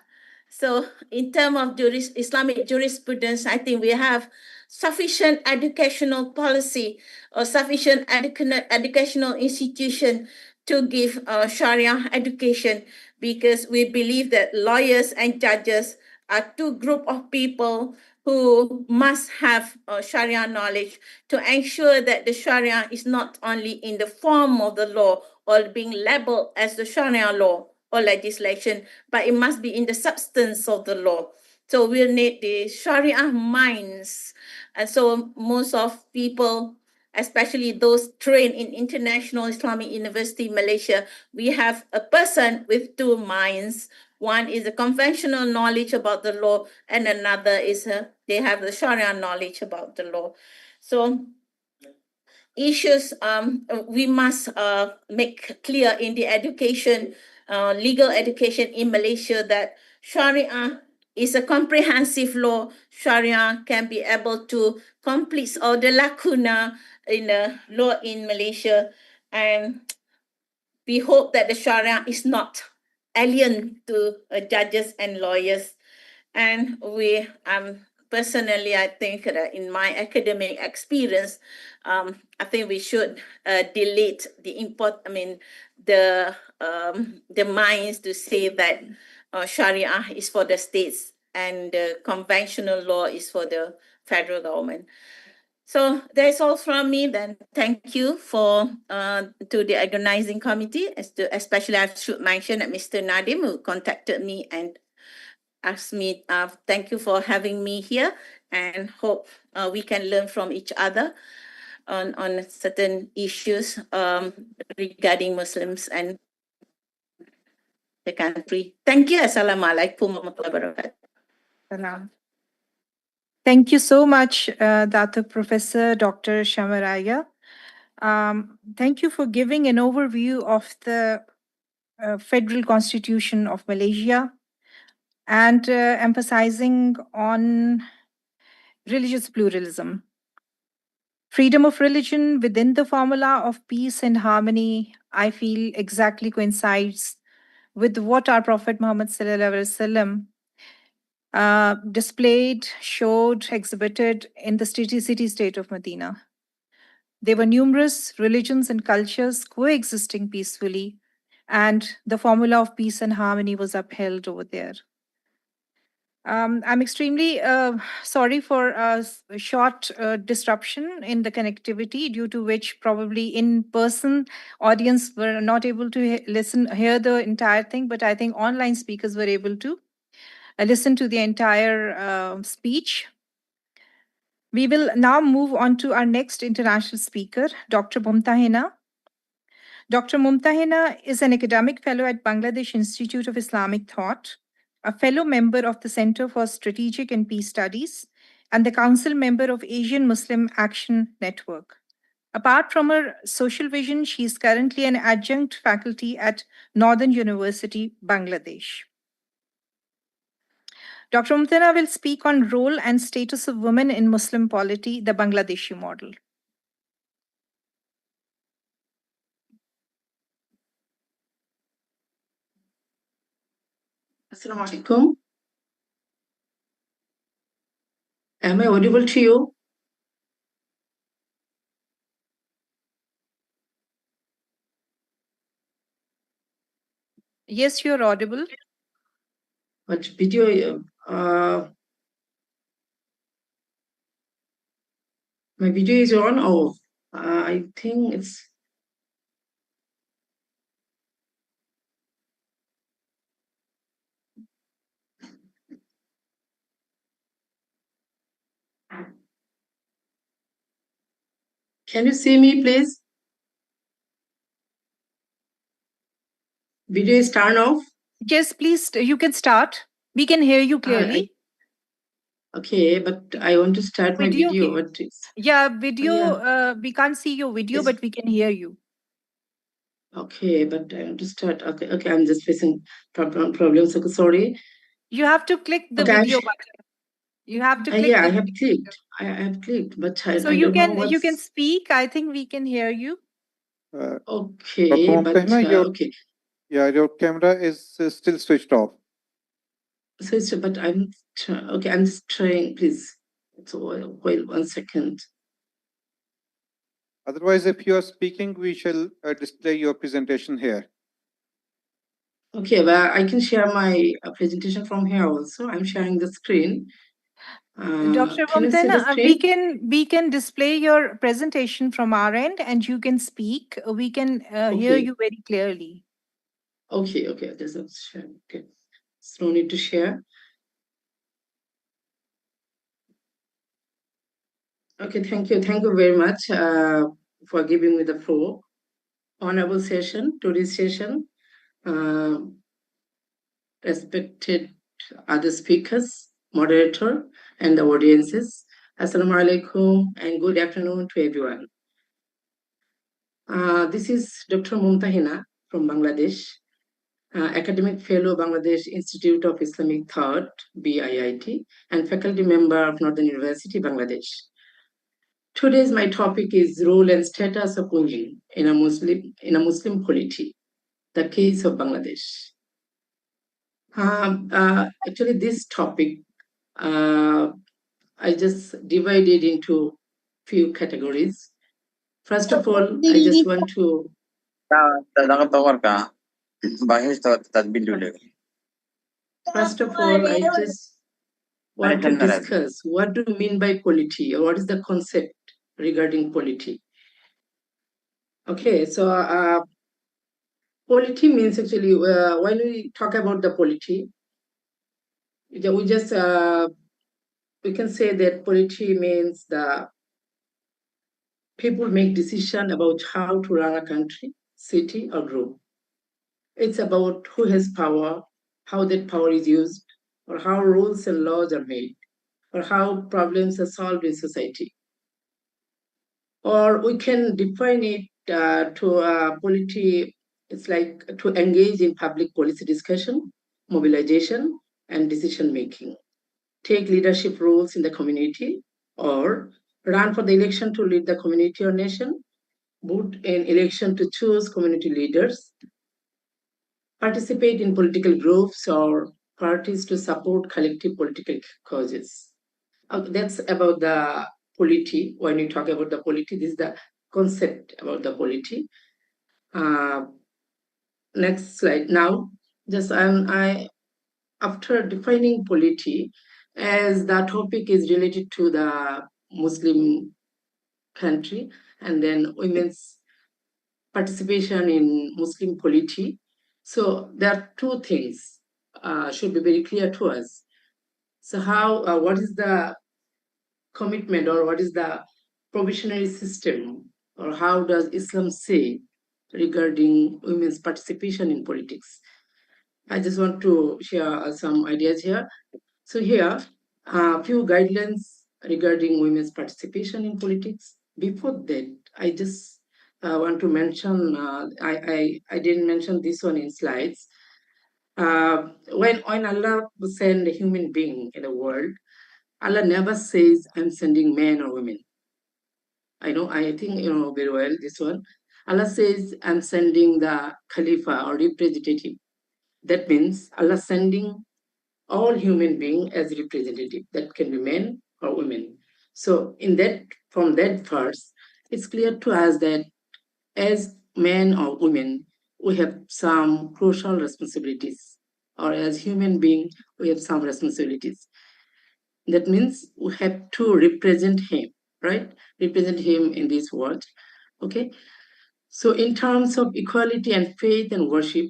So in terms of Islamic jurisprudence, I think we have sufficient educational policy or sufficient educational institution to give Sharia education, because we believe that lawyers and judges are two groups of people who must have Sharia knowledge to ensure that the Sharia is not only in the form of the law or being labeled as the Sharia law or legislation, but it must be in the substance of the law. So we'll need the Sharia minds. And so most of people, especially those trained in International Islamic University Malaysia, we have a person with two minds. One is a conventional knowledge about the law, and another is they have the Sharia knowledge about the law. So issues we must make clear in the education, legal education in Malaysia, that Sharia is a comprehensive law. Sharia can be able to complete all the lacuna in the law in Malaysia, and we hope that the Sharia is not alien to judges and lawyers. And we personally, I think that in my academic experience, I think we should delete the minds to say that Sharia is for the states and the conventional law is for the federal government. So that's all from me. Then thank you to the organizing committee, especially I should mention that Mr. Nadim, who contacted me and asked me, thank you for having me here, and hope we can learn from each other on certain issues regarding Muslims and the country. Thank you. Assalamualaikum warahmatullahi wabarakatuh. Salam. Thank you so much, Datuk Professor Dr. Shamaraya. Thank you for giving an overview of the Federal Constitution of Malaysia and emphasizing on religious pluralism. Freedom of religion within the formula of peace and harmony, I feel exactly coincides with what our Prophet Muhammad Sallallahu Alaihi Wasallam displayed, showed, exhibited in the city-state of Medina. There were numerous religions and cultures coexisting peacefully, and the formula of peace and harmony was upheld over there. I'm extremely sorry for a short disruption in the connectivity, due to which probably in-person audience were not able to hear the entire thing, but I think online speakers were able to listen to the entire speech. We will now move on to our next international speaker, Dr. Mumtahina. Dr. Mumtahina is an academic fellow at Bangladesh Institute of Islamic Thought, a fellow member of the Center for Strategic and Peace Studies, and the council member of Asian Muslim Action Network. Apart from her social vision, she is currently an adjunct faculty at Northern University, Bangladesh. Dr. Mumtahina will speak on role and status of women in Muslim polity, the Bangladeshi model. Assalamu alaikum. Am I audible to you? Yes, you're audible. But video, my video is on or off? I think it's. Can you see me, please? Video is turned off. Yes, please, you can start. We can hear you clearly. Okay, but I want to start my video. Okay. But it's, Yeah, video, yeah. we can't see your video, Yes. but we can hear you. Okay, but I want to start. Okay, I'm just facing problems. So sorry. You have to click the Okay, video button. You have to click. Yeah, the I have video clicked. I have clicked, but So I you don't know can what's. speak. I think we can hear you. Okay, Dr. but Mumtahina, okay. your camera is still switched off. So it's, but I'm okay. I'm just trying. Please, so wait 1 second. Otherwise, if you are speaking, we shall display your presentation here. Okay, well, I can share my presentation from here also. I'm sharing the screen. Dr. Can you see the Mumtahina, screen? we can display your presentation from our end, and you can speak. We can hear Okay. you very clearly. Okay, just share. Okay, so no need to share. Okay, thank you very much for giving me the floor. Honorable session, today's session. Respected other speakers, moderator, and the audiences. Assalamu alaikum and good afternoon to everyone. This is Dr. Mumtahina from Bangladesh, academic fellow, Bangladesh Institute of Islamic Thought, BIIT, and faculty member of Northern University, Bangladesh. Today's my topic is role and status of women in a Muslim polity, the case of Bangladesh. Actually, this topic I just divided into few categories. First of all, I just want to. First of all, I just want to discuss what do you mean by polity, or what is the concept regarding polity. Okay, so polity means actually when we talk about the polity, we just we can say that polity means the people make decision about how to run a country, city, or group. It's about who has power, how that power is used, or how rules and laws are made, or how problems are solved in society. Or we can define it to polity, it's like to engage in public policy discussion, mobilization, and decision making, take leadership roles in the community, or run for the election to lead the community or nation, vote in election to choose community leaders, participate in political groups or parties to support collective political causes. That's about the polity. When you talk about the polity, this is the concept about the polity. Next slide. Now, just I after defining polity, as the topic is related to the Muslim country, and then women's participation in Muslim polity. So there are two things should be very clear to us. So what is the commitment, or what is the provisionary system, or how does Islam say regarding women's participation in politics? I just want to share some ideas here. So here, a few guidelines regarding women's participation in politics. Before that, I just want to mention, I didn't mention this one in slides. When Allah send a human being in the world, Allah never says, I'm sending men or women. I think you know very well this one. Allah says, I'm sending the Khalifa or representative. That means Allah sending all human beings as representative. That can be men or women. So from that verse, it's clear to us that as men or women, we have some crucial responsibilities, or as human beings, we have some responsibilities. That means we have to represent him, right? Represent him in this world. Okay. So in terms of equality and faith and worship,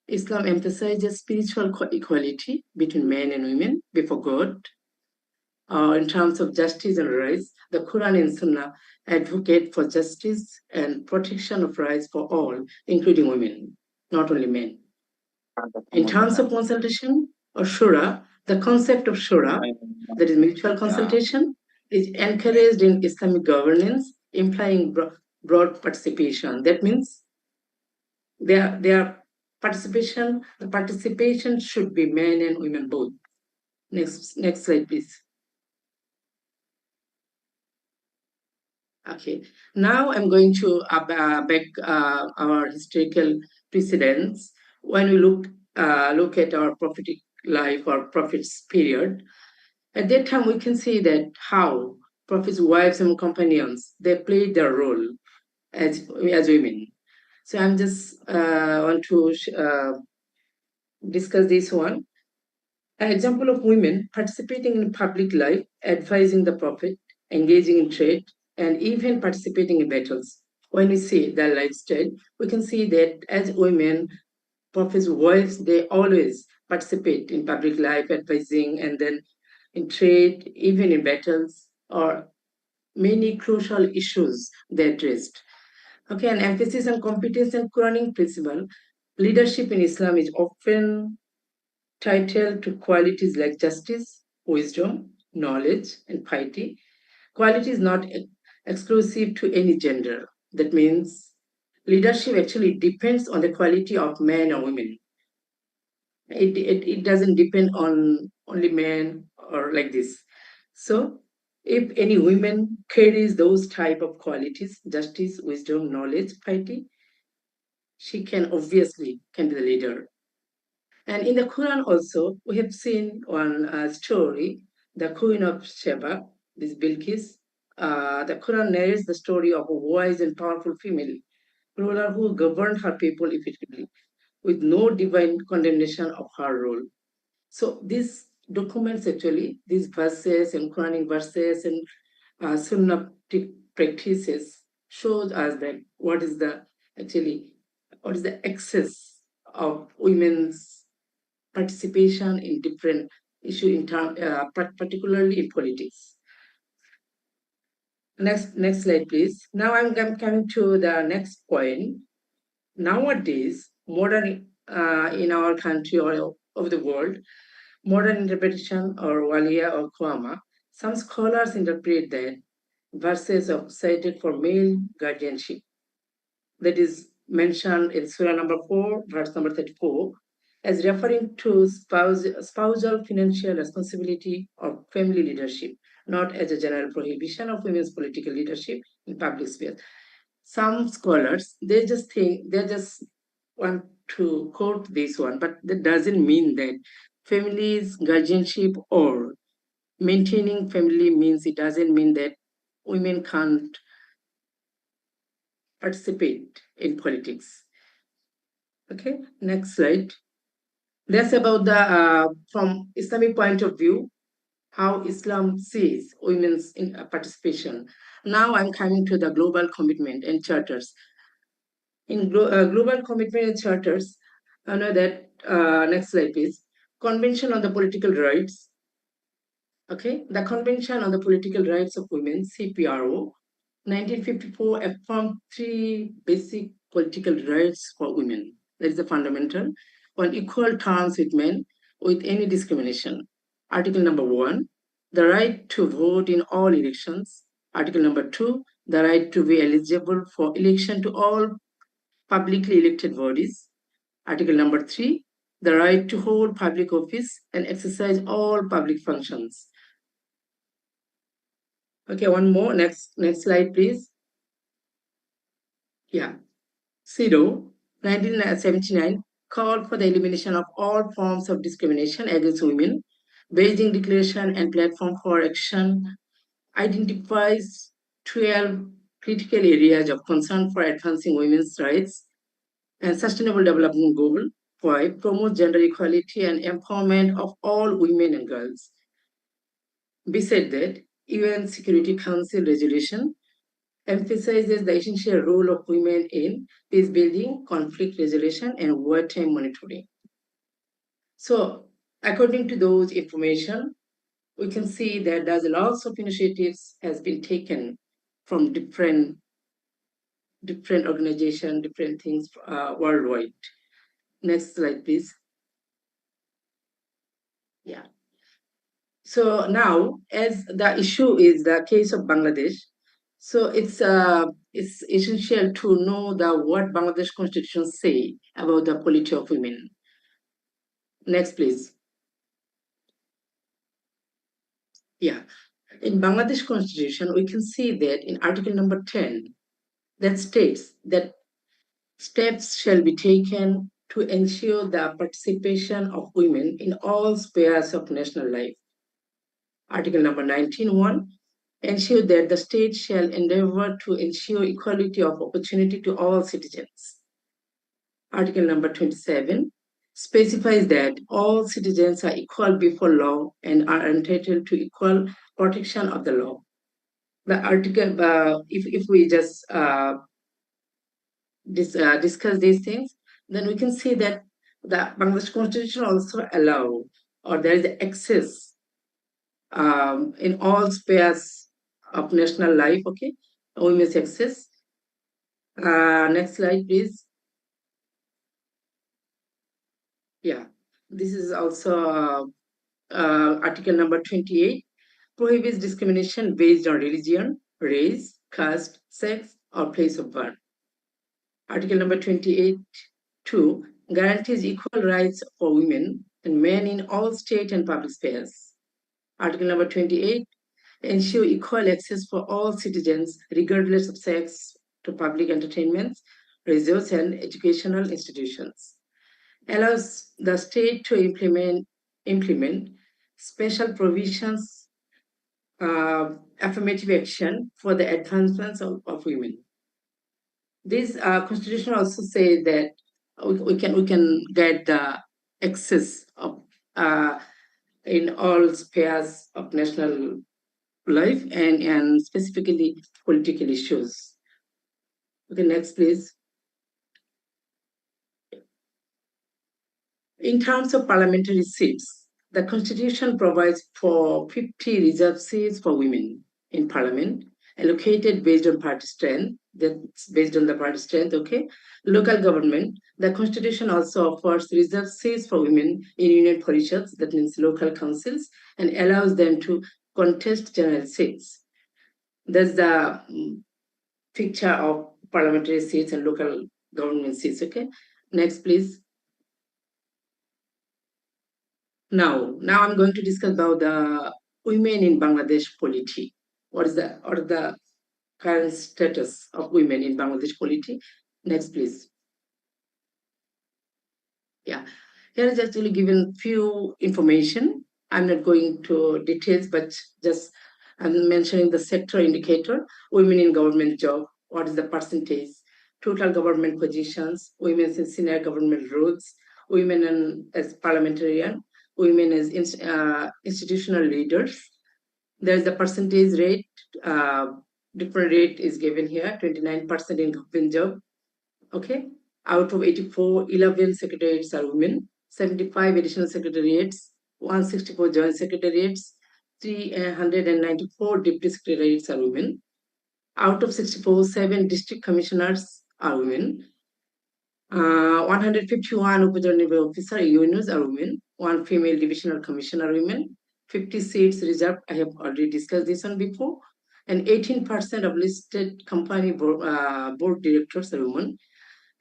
Islam emphasizes spiritual equality between men and women before God. In terms of justice and rights, the Quran and Sunnah advocate for justice and protection of rights for all, including women, not only men. In terms of consultation or shura, the concept of shura, that is mutual consultation, is encouraged in Islamic governance, implying broad participation. That means their participation, the participation should be men and women both. Next slide, please. Okay, now I'm going to back our historical precedents. When we look at our prophetic life or prophets period, at that time we can see that how prophets' wives and companions, they played their role as women. So I'm just want to discuss this one. An example of women participating in public life, advising the prophet, engaging in trade, and even participating in battles. When we see their lifestyle, we can see that as women, prophet's wives, they always participate in public life, advising, and then in trade, even in battles, or many crucial issues they addressed. Okay, an emphasis on competence and Quranic principle. Leadership in Islam is often titled to qualities like justice, wisdom, knowledge, and piety. Quality is not exclusive to any gender. That means leadership actually depends on the quality of men or women. It doesn't depend on only men or like this. So if any woman carries those type of qualities, justice, wisdom, knowledge, piety, she can obviously be the leader. And in the Quran also, we have seen one story, the Queen of Sheba, this Bilqis. The Quran narrates the story of a wise and powerful female ruler who governed her people effectively, with no divine condemnation of her rule. So these documents actually, these verses and Quranic verses and Sunnatic practices shows us that what is the excess of women's participation in different issues, particularly in politics. Next slide, please. Now I'm coming to the next point. Nowadays, modern in our country or of the world, modern interpretation or walia or kwama, some scholars interpret that verses of cited for male guardianship, that is mentioned in Surah number 4, verse number 34, as referring to spousal financial responsibility or family leadership, not as a general prohibition of women's political leadership in public sphere. Some scholars, they just want to quote this one, but that doesn't mean that family's guardianship or maintaining family means, it doesn't mean that women can't participate in politics. Okay, next slide. That's about the from Islamic point of view, how Islam sees women's participation. Now I'm coming to the global commitment and charters. In global commitment and charters, I know that, next slide please, Convention on the Political Rights. Okay, the Convention on the Political Rights of Women, CPRO, 1954 affirmed 3 basic political rights for women. That is the fundamental, on equal terms with men, with any discrimination. Article number 1, the right to vote in all elections. Article number 2, the right to be eligible for election to all publicly elected bodies. Article number 3, the right to hold public office and exercise all public functions. Okay, one more. Next slide, please. Yeah. CEDAW, 1979, called for the elimination of all forms of discrimination against women. Beijing Declaration and Platform for Action identifies 12 critical areas of concern for advancing women's rights, and Sustainable Development Goal 5 promotes gender equality and empowerment of all women and girls. Besides that, UN Security Council resolution emphasizes the essential role of women in peace building, conflict resolution, and wartime monitoring. So, according to those information, we can see that there's lots of initiatives has been taken from different organizations, different things worldwide. Next slide, please. Yeah. So now, as the issue is the case of Bangladesh, so it's essential to know what Bangladesh Constitution say about the polity of women. Next, please. Yeah. In Bangladesh Constitution, we can see that in Article number 10, that states that steps shall be taken to ensure the participation of women in all spheres of national life. Article number 19.1, ensure that the state shall endeavor to ensure equality of opportunity to all citizens. Article number 27 specifies that all citizens are equal before law and are entitled to equal protection of the law. The article, if we just discuss these things, then we can see that the Bangladesh Constitution also allow, or there is access in all spheres of national life, okay, women's access. Next slide, please. Yeah, this is also Article number 28, prohibits discrimination based on religion, race, caste, sex, or place of birth. Article number 28.2 guarantees equal rights for women and men in all state and public spheres. Article number 28 ensure equal access for all citizens, regardless of sex, to public entertainments, resource and educational institutions. Allows the state to implement special provisions, affirmative action for the advancements of women. This constitution also says that we can get the access of in all spheres of national life and specifically political issues. Okay, next please. In terms of parliamentary seats, the Constitution provides for 50 reserved seats for women in Parliament, allocated based on party strength. That's based on the party strength, okay? Local government, the Constitution also offers reserved seats for women in union parishads, that means local councils, and allows them to contest general seats. That's the picture of parliamentary seats and local government seats, okay? Next, please. Now I'm going to discuss about the women in Bangladesh polity. What is the current status of women in Bangladesh polity? Next, please. Yeah, here is actually given few information. I'm not going to details, but just I'm mentioning the sector indicator, women in government job, what is the percentage, total government positions, women in senior government roles, women as parliamentarian, women as institutional leaders. There's the percentage rate, different rate is given here, 29% in government job. Okay, out of 84, 11 secretariats are women, 75 additional secretariats, 164 joint secretariats, 394 deputy secretariats are women. Out of 64, 7 district commissioners are women. 151 Upajarniva officer unions are women, 1 female divisional commissioner women, 50 seats reserved, I have already discussed this one before, and 18% of listed company board directors are women,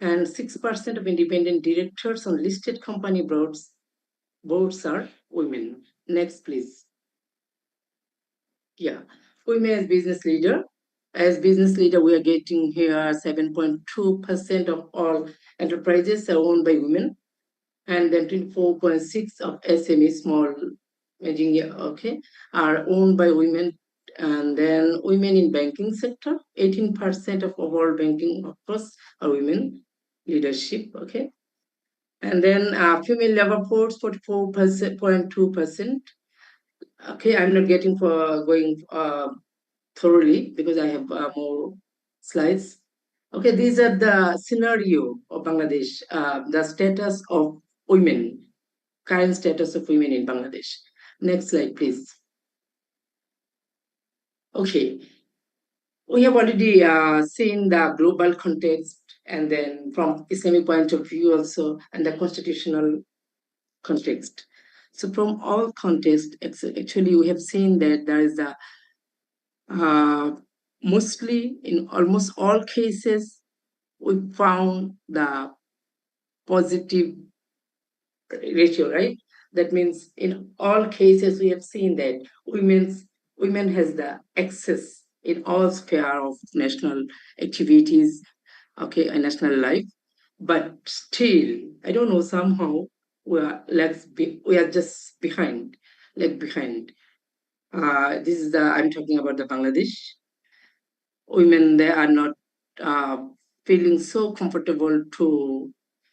and 6% of independent directors on listed company boards are women. Next, please. Yeah, women as business leader. As business leader, we are getting here 7.2% of all enterprises are owned by women, and then 24.6% of SME, small, okay, are owned by women. And then women in banking sector, 18% of overall banking workforce are women leadership, okay. And then female labor force, 44.2%. Okay, I'm not getting for going thoroughly because I have more slides. Okay, these are the scenario of Bangladesh, the status of women, current status of women in Bangladesh. Next slide, please. Okay, we have already seen the global context, and then from Islamic point of view also, and the constitutional context. So from all context, actually we have seen that there is a mostly in almost all cases, we found the positive ratio, right? That means in all cases, we have seen that women has the access in all sphere of national activities, okay, and national life. But still, I don't know, somehow we are just behind, like behind. This is I'm talking about the Bangladesh. Women, they are not feeling so comfortable to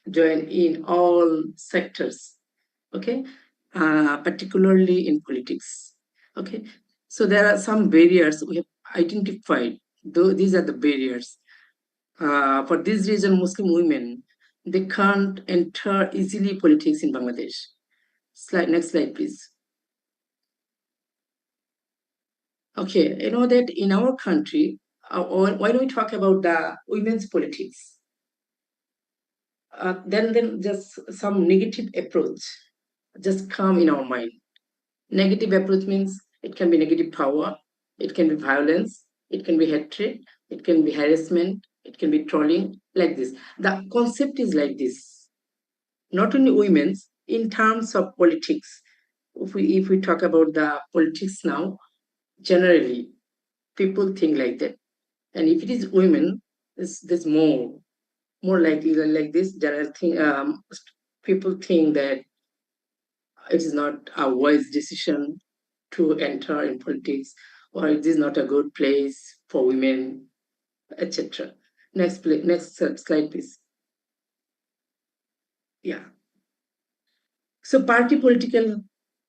join in all sectors, okay, particularly in politics, okay. So there are some barriers we have identified, though these are the barriers. For this reason, Muslim women, they can't enter easily politics in Bangladesh. Next slide, please. Okay, you know that in our country, why don't we talk about the women's politics? Then just some negative approach just come in our mind. Negative approach means it can be negative power, it can be violence, it can be hatred, it can be harassment, it can be trolling, like this. The concept is like this. Not only women's, in terms of politics, if we talk about the politics now, generally, people think like that. And if it is women, there's more likely like this. General thing, people think that it is not a wise decision to enter in politics, or it is not a good place for women, etc. Next slide, please. Yeah. So party political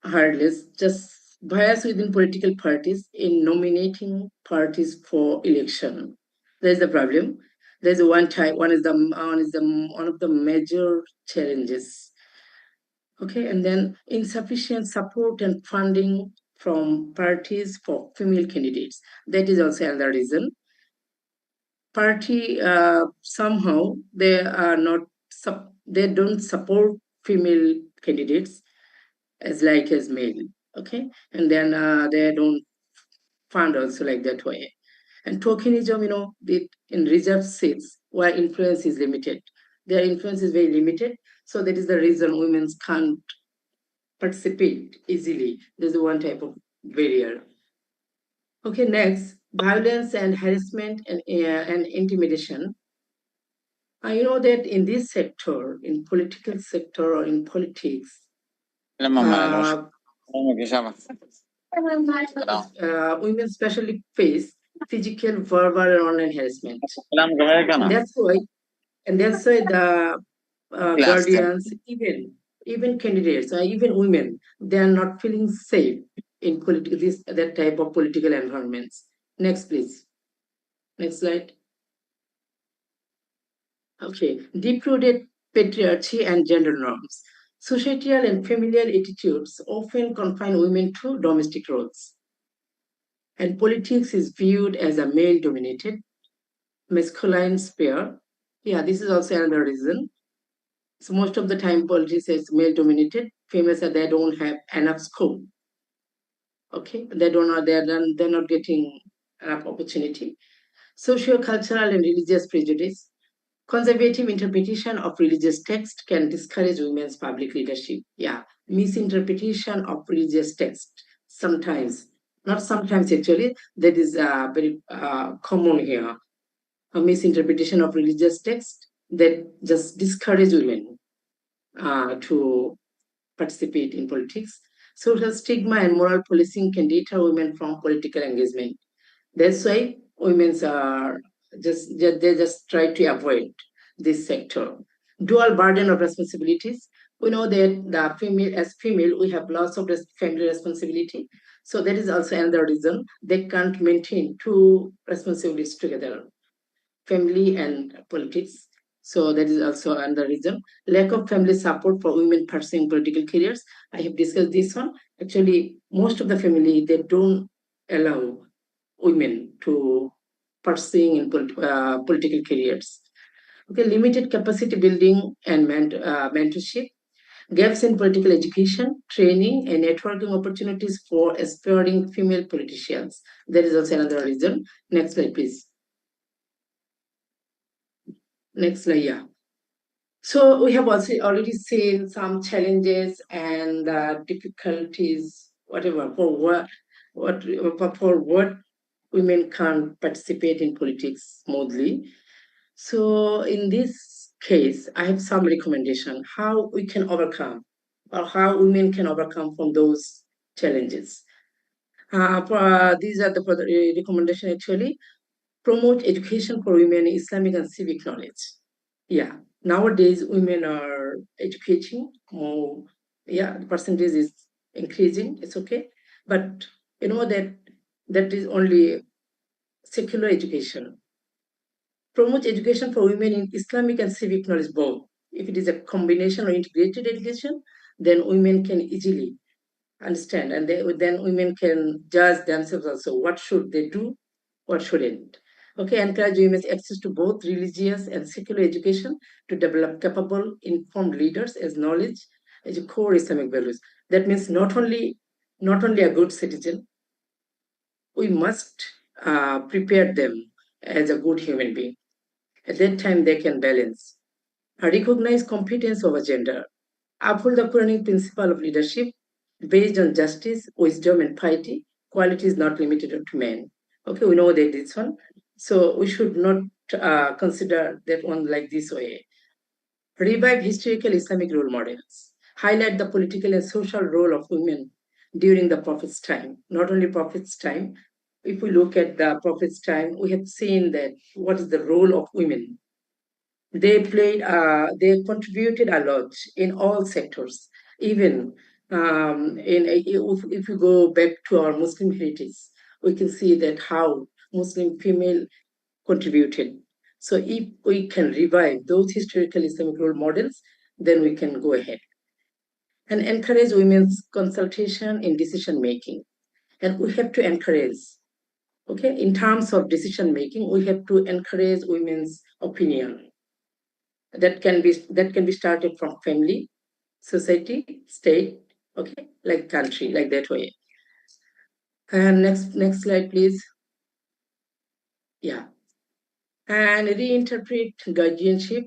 hurdles, just bias within political parties in nominating parties for election. There's the problem. There's one type. One is one of the major challenges. Okay, and then insufficient support and funding from parties for female candidates. That is also another reason. Party somehow they are not they don't support female candidates as male. Okay, and then they don't fund also like that way. And tokenism, in reserved seats where influence is limited, their influence is very limited. So that is the reason women can't participate easily. There's one type of barrier. Okay, next, violence and harassment and intimidation. You know that in this sector, in political sector or in politics, women especially face physical, verbal, and online harassment. And that's why the guardians, even candidates, or even women, they are not feeling safe in that type of political environments. Next, please. Next slide. Okay, deep-rooted patriarchy and gender norms. Societal and familial attitudes often confine women to domestic roles. And politics is viewed as a male-dominated, masculine sphere. Yeah, this is also another reason. So most of the time, politics is male-dominated. Females they don't have enough scope. Okay, they're not getting enough opportunity. Socio-cultural and religious prejudice. Conservative interpretation of religious text can discourage women's public leadership. Yeah, misinterpretation of religious text sometimes, not sometimes actually, that is very common here. A misinterpretation of religious text that just discourage women to participate in politics. Social stigma and moral policing can deter women from political engagement. That's why women are they just try to avoid this sector. Dual burden of responsibilities. We know that as female, we have lots of family responsibility. So that is also another reason they can't maintain two responsibilities together, family and politics. So that is also another reason. Lack of family support for women pursuing political careers. I have discussed this one. Actually, most of the family, they don't allow women to pursuing in political careers. Okay, limited capacity building and mentorship, gaps in political education, training, and networking opportunities for aspiring female politicians. That is also another reason. Next slide, please. Next slide, yeah. So we have also already seen some challenges and difficulties, whatever, for what women can't participate in politics smoothly. So in this case, I have some recommendation how we can overcome or how women can overcome from those challenges. These are the recommendation actually. Promote education for women in Islamic and civic knowledge. Yeah, nowadays women are educating more. Yeah, the percentage is increasing. It's okay, but you know that is only secular education. Promote education for women in Islamic and civic knowledge both. If it is a combination or integrated education, then women can easily understand, and then women can judge themselves also. What should they do? What shouldn't? Okay, encourage women's access to both religious and secular education to develop capable, informed leaders as knowledge as a core Islamic values. That means not only a good citizen, we must prepare them as a good human being. At that time, they can balance. Recognize competence over gender. Uphold the Quranic principle of leadership based on justice, wisdom, and piety. Quality is not limited to men. Okay, we know that this one. So we should not consider that one like this way. Revive historical Islamic role models. Highlight the political and social role of women during the Prophet's time. Not only Prophet's time, if we look at the Prophet's time, we have seen that what is the role of women. They contributed a lot in all sectors. Even if we go back to our Muslim heritage, we can see that how Muslim female contributed. So if we can revive those historical Islamic role models, then we can go ahead and encourage women's consultation in decision making. And we have to encourage, okay, in terms of decision making, we have to encourage women's opinion. That can be started from family, society, state, okay, like country, like that way. And next slide, please. Yeah. And reinterpret guardianship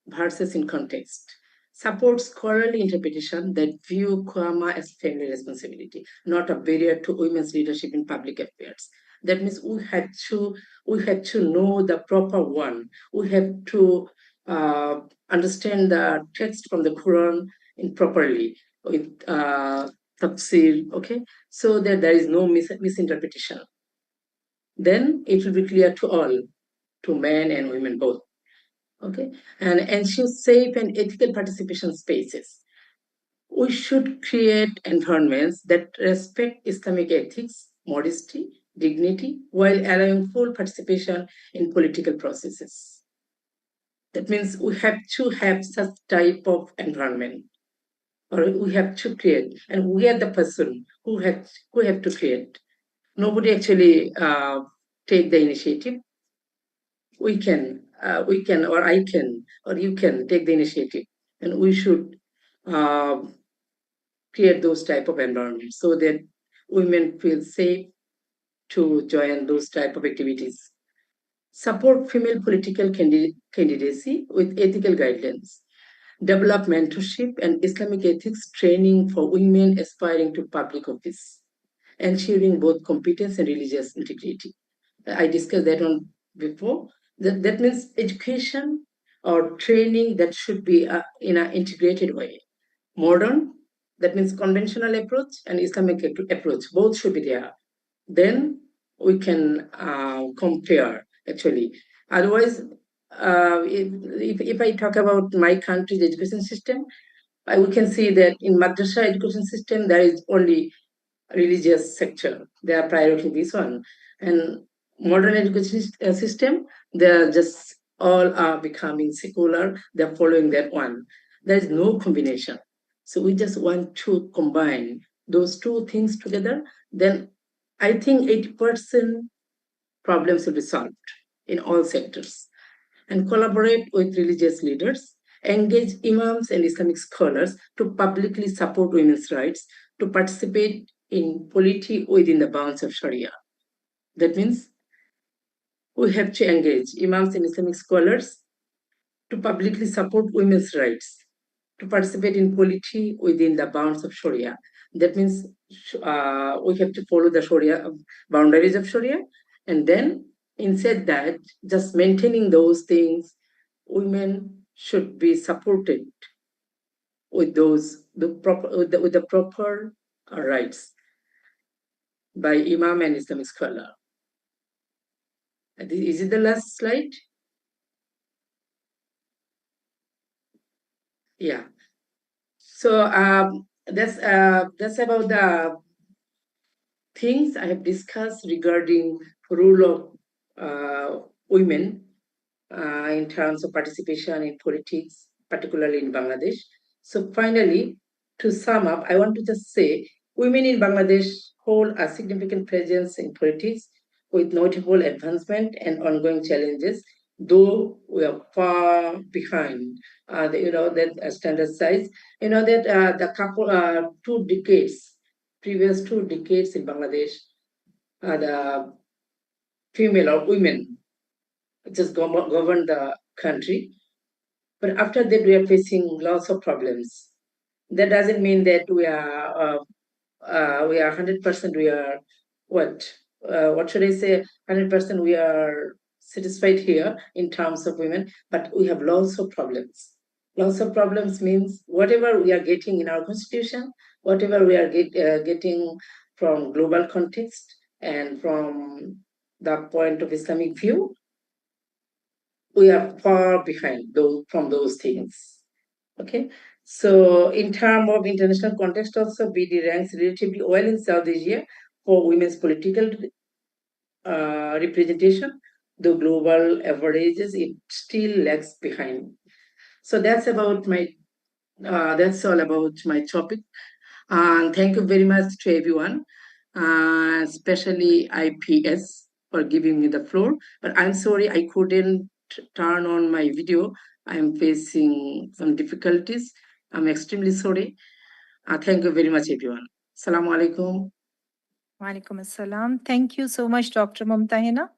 versus in context. Support scholarly interpretation that view Kwama as family responsibility, not a barrier to women's leadership in public affairs. That means we had to know the proper one. We have to understand the text from the Quran properly with tafsir, okay, so that there is no misinterpretation. Then it will be clear to all, to men and women both. okay, and ensure safe and ethical participation spaces. We should create environments that respect Islamic ethics, modesty, dignity, while allowing full participation in political processes. That means we have to have such type of environment, or we have to create, and we are the person who have to create. Nobody actually take the initiative. We can, or I can, or you can take the initiative, and we should create those type of environments so that women feel safe to join those type of activities. Support female political candidacy with ethical guidelines. Develop mentorship and Islamic ethics training for women aspiring to public office, ensuring both competence and religious integrity. I discussed that one before. That means education or training that should be in an integrated way. Modern, that means conventional approach, and Islamic approach, both should be there. Then we can compare actually. Otherwise, if I talk about my country's education system, we can see that in madrasa education system, there is only religious sector. They are prioritizing this one. And modern education system, they are just all are becoming secular. They're following that one. There is no combination. So we just want to combine those two things together. Then I think 80% problems will be solved in all sectors. And collaborate with religious leaders, engage imams and Islamic scholars to publicly support women's rights, to participate in polity within the bounds of Sharia. That means we have to engage imams and Islamic scholars to publicly support women's rights, to participate in polity within the bounds of Sharia. That means we have to follow the Sharia boundaries of Sharia, and then instead that just maintaining those things, women should be supported with the proper rights by imam and Islamic scholar. Is it the last slide? Yeah. So that's about the things I have discussed regarding role of women in terms of participation in politics, particularly in Bangladesh. So finally, to sum up, I want to just say women in Bangladesh hold a significant presence in politics with notable advancement and ongoing challenges, though we are far behind that standard size. That the couple 2 decades, previous 2 decades in Bangladesh, the female or women just govern the country. But after that, we are facing lots of problems. That doesn't mean that we are 100%. We are what should I say? 100% we are satisfied here in terms of women, but we have lots of problems. Lots of problems means whatever we are getting in our constitution, whatever we are getting from global context and from the point of Islamic view, we are far behind from those things. Okay, so in terms of international context, also BD ranks relatively well in South Asia for women's political representation. The global averages, it still lags behind. So that's about my. That's all about my topic. And thank you very much to everyone, especially IPS for giving me the floor. But I'm sorry I couldn't turn on my video. I'm facing some difficulties. I'm extremely sorry. Thank you very much, everyone. Assalamu alaikum. Walaikum assalam. Thank you so much, Dr. Mumtahina,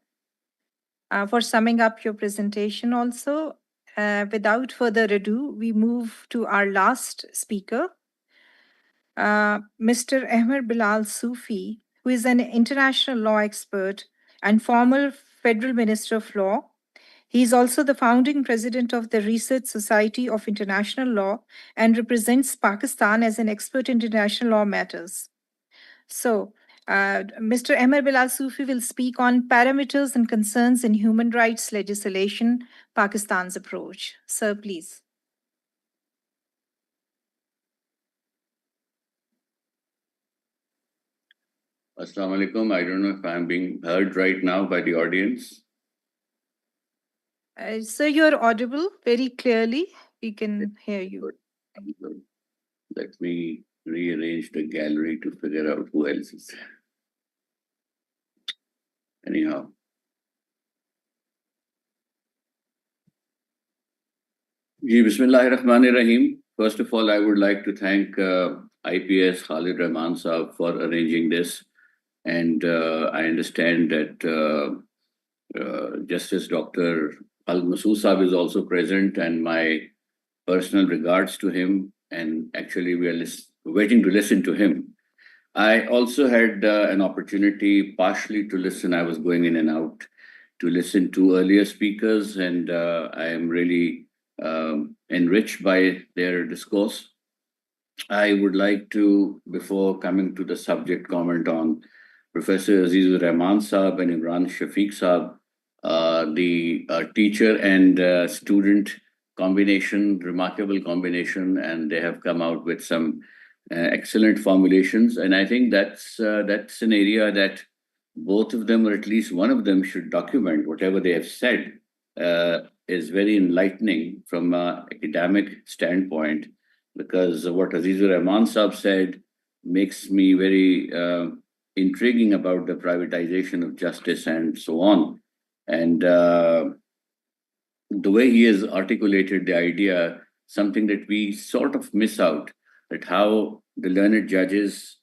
for summing up your presentation also. Without further ado, we move to our last speaker, Mr. Ahmed Bilal Sufi, who is an international law expert and former Federal Minister of Law. He is also the founding president of the Research Society of International Law and represents Pakistan as an expert in international law matters. So, Mr. Emir Bilal Sufi will speak on parameters and concerns in human rights legislation, Pakistan's approach. Sir, please. Assalamu alaikum. I don't know if I'm being heard right now by the audience. Sir, you're audible very clearly. We can hear you. Good. Let me rearrange the gallery to figure out who else is there. Anyhow. Bismillahirrahmanirrahim. First of all, I would like to thank IPS Khalid Rahman Saab for arranging this. And I understand that Justice Dr. Khalid Masood Saab is also present, and my personal regards to him. And actually, we are waiting to listen to him. I also had an opportunity partially to listen. I was going in and out to listen to earlier speakers, and I am really enriched by their discourse. I would like to, before coming to the subject, comment on Professor Azizur Rahman Saab and Imran Shafiq Saab, the teacher and student combination, remarkable combination, and they have come out with some excellent formulations. And I think that's an area that both of them, or at least one of them, should document. Whatever they have said is very enlightening from an academic standpoint, because what Azizur Rahman Saab said makes me very intriguing about the privatization of justice and so on. And the way he has articulated the idea, something that we sort of miss out, that how the learned judges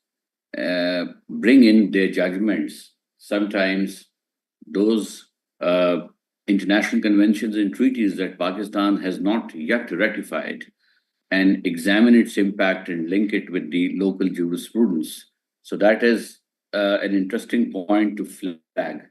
bring in their judgments. Sometimes those international conventions and treaties that Pakistan has not yet ratified, and examine its impact and link it with the local jurisprudence. So that is an interesting point to flag.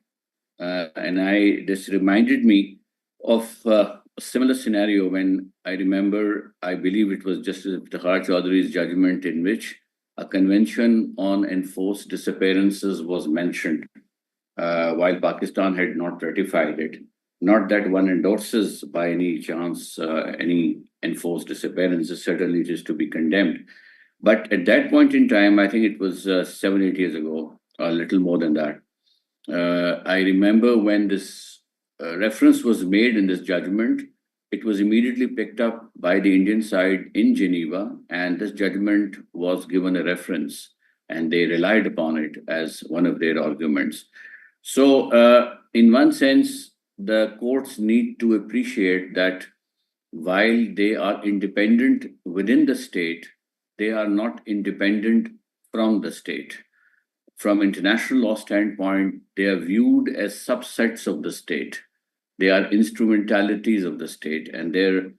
And this reminded me of a similar scenario when I remember, I believe it was Justice Iftikhar Chaudhary's judgment, in which a convention on enforced disappearances was mentioned, while Pakistan had not ratified it. Not that one endorses by any chance any enforced disappearances, certainly it is to be condemned. But at that point in time, I think it was 7-8 years ago, or a little more than that, I remember when this reference was made in this judgment, it was immediately picked up by the Indian side in Geneva, and this judgment was given a reference, and they relied upon it as one of their arguments. So in one sense, the courts need to appreciate that while they are independent within the state, they are not independent from the state. From international law standpoint, they are viewed as subsets of the state. They are instrumentalities of the state, and their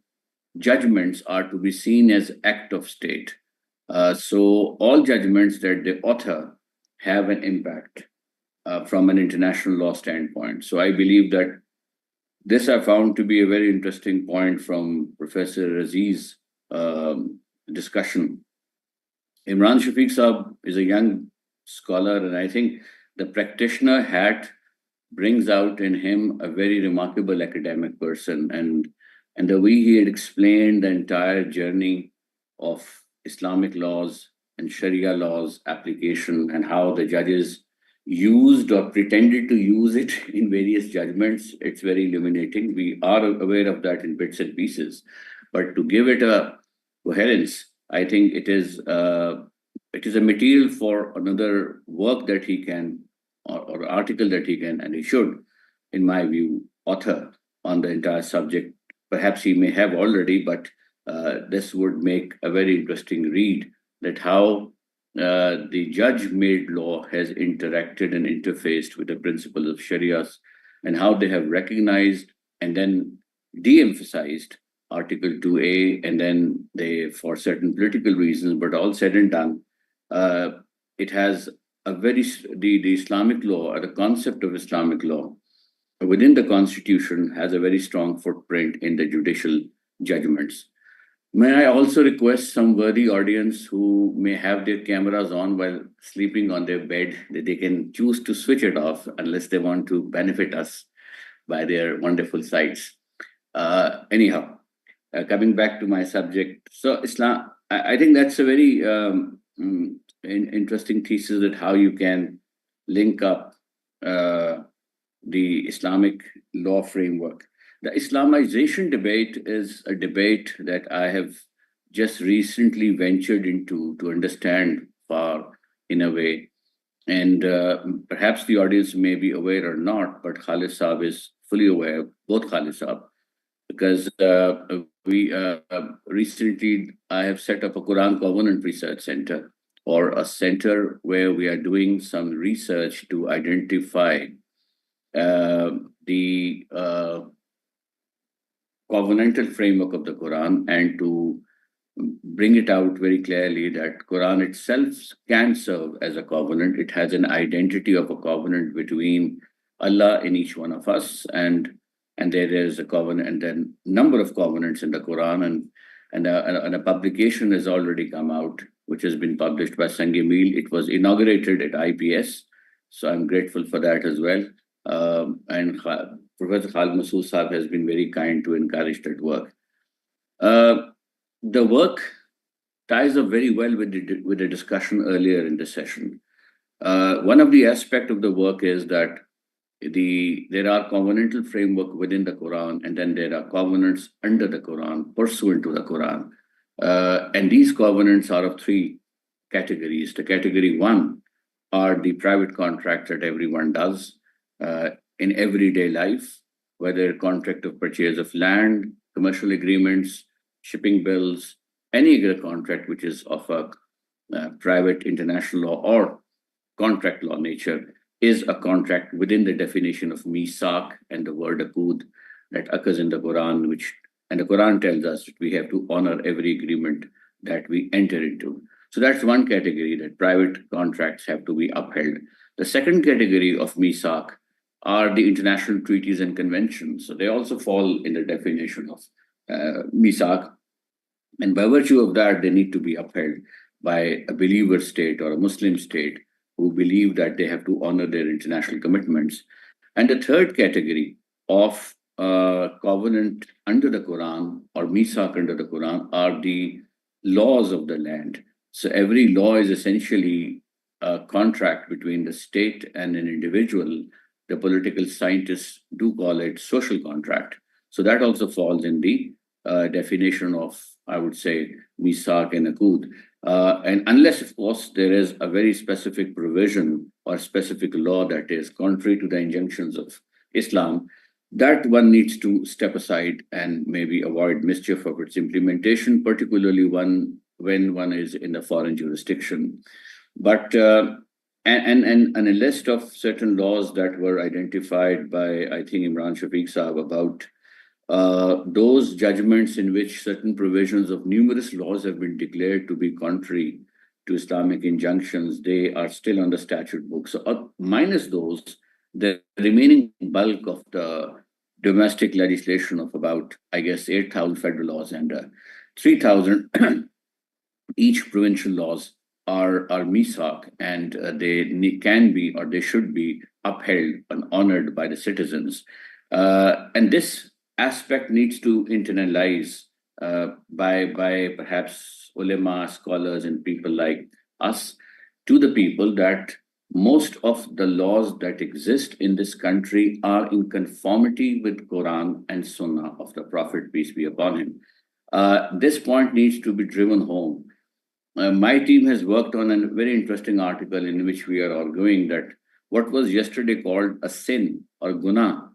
judgments are to be seen as act of state. So all judgments that they author have an impact from an international law standpoint. So I believe that this I found to be a very interesting point from Professor Aziz's discussion. Imran Shafiq Saab is a young scholar, and I think the practitioner hat brings out in him a very remarkable academic person. And the way he had explained the entire journey of Islamic laws and Sharia laws application, and how the judges used or pretended to use it in various judgments, it's very illuminating. We are aware of that in bits and pieces, but to give it a coherence, I think it is a material for another work that he can, or article that he can, and he should, in my view, author on the entire subject. Perhaps he may have already, but this would make a very interesting read, that how the judge-made law has interacted and interfaced with the principles of Sharia, and how they have recognized and then de-emphasized Article 2A, and then they, for certain political reasons, but all said and done, it has a very, the Islamic law, or the concept of Islamic law within the Constitution, has a very strong footprint in the judicial judgments. May I also request some worthy audience who may have their cameras on while sleeping on their bed that they can choose to switch it off unless they want to benefit us by their wonderful sights. Anyhow, coming back to my subject, so Islam, I think that's a very interesting thesis that how you can link up the Islamic law framework. The Islamization debate is a debate that I have just recently ventured into to understand far in a way. And perhaps the audience may be aware or not, but Khalid Saab is fully aware, both Khalid Saab, because we recently, I have set up a Quran Covenant Research Center, or a center where we are doing some research to identify the covenantal framework of the Quran and to bring it out very clearly that Quran itself can serve as a covenant. It has an identity of a covenant between Allah and each one of us, and there is a covenant and then number of covenants in the Quran, and a publication has already come out, which has been published by Sange Meal. It was inaugurated at IPS, so I'm grateful for that as well. And Professor Khalid Masood Saab has been very kind to encourage that work. The work ties up very well with the discussion earlier in the session. One of the aspects of the work is that there are covenantal framework within the Quran, and then there are covenants under the Quran, pursuant to the Quran. And these covenants are of three categories. The category one are the private contracts that everyone does in everyday life, whether contract of purchase of land, commercial agreements, shipping bills, any other contract which is of a private international law or contract law nature is a contract within the definition of misak and the word akud that occurs in the Quran, and the Quran tells us that we have to honor every agreement that we enter into. So that's one category, that private contracts have to be upheld. The second category of misak are the international treaties and conventions. So they also fall in the definition of misak. And by virtue of that, they need to be upheld by a believer state or a Muslim state who believe that they have to honor their international commitments. And the third category of covenant under the Quran or misak under the Quran are the laws of the land. So every law is essentially a contract between the state and an individual. The political scientists do call it social contract. So that also falls in the definition of, I would say, misak and akud. And unless, of course, there is a very specific provision or specific law that is contrary to the injunctions of Islam, that one needs to step aside and maybe avoid mischief of its implementation, particularly when one is in a foreign jurisdiction. But and a list of certain laws that were identified by, I think, Imran Shafiq Saab about those judgments in which certain provisions of numerous laws have been declared to be contrary to Islamic injunctions, they are still on the statute book. So minus those, the remaining bulk of the domestic legislation of about, I guess, 8,000 federal laws and 3,000 each provincial laws are misak, and they can be or they should be upheld and honored by the citizens. And this aspect needs to internalize by perhaps ulama, scholars, and people like us to the people that most of the laws that exist in this country are in conformity with Quran and Sunnah of the Prophet, peace be upon him. This point needs to be driven home. My team has worked on a very interesting article in which we are arguing that what was yesterday called a sin or guna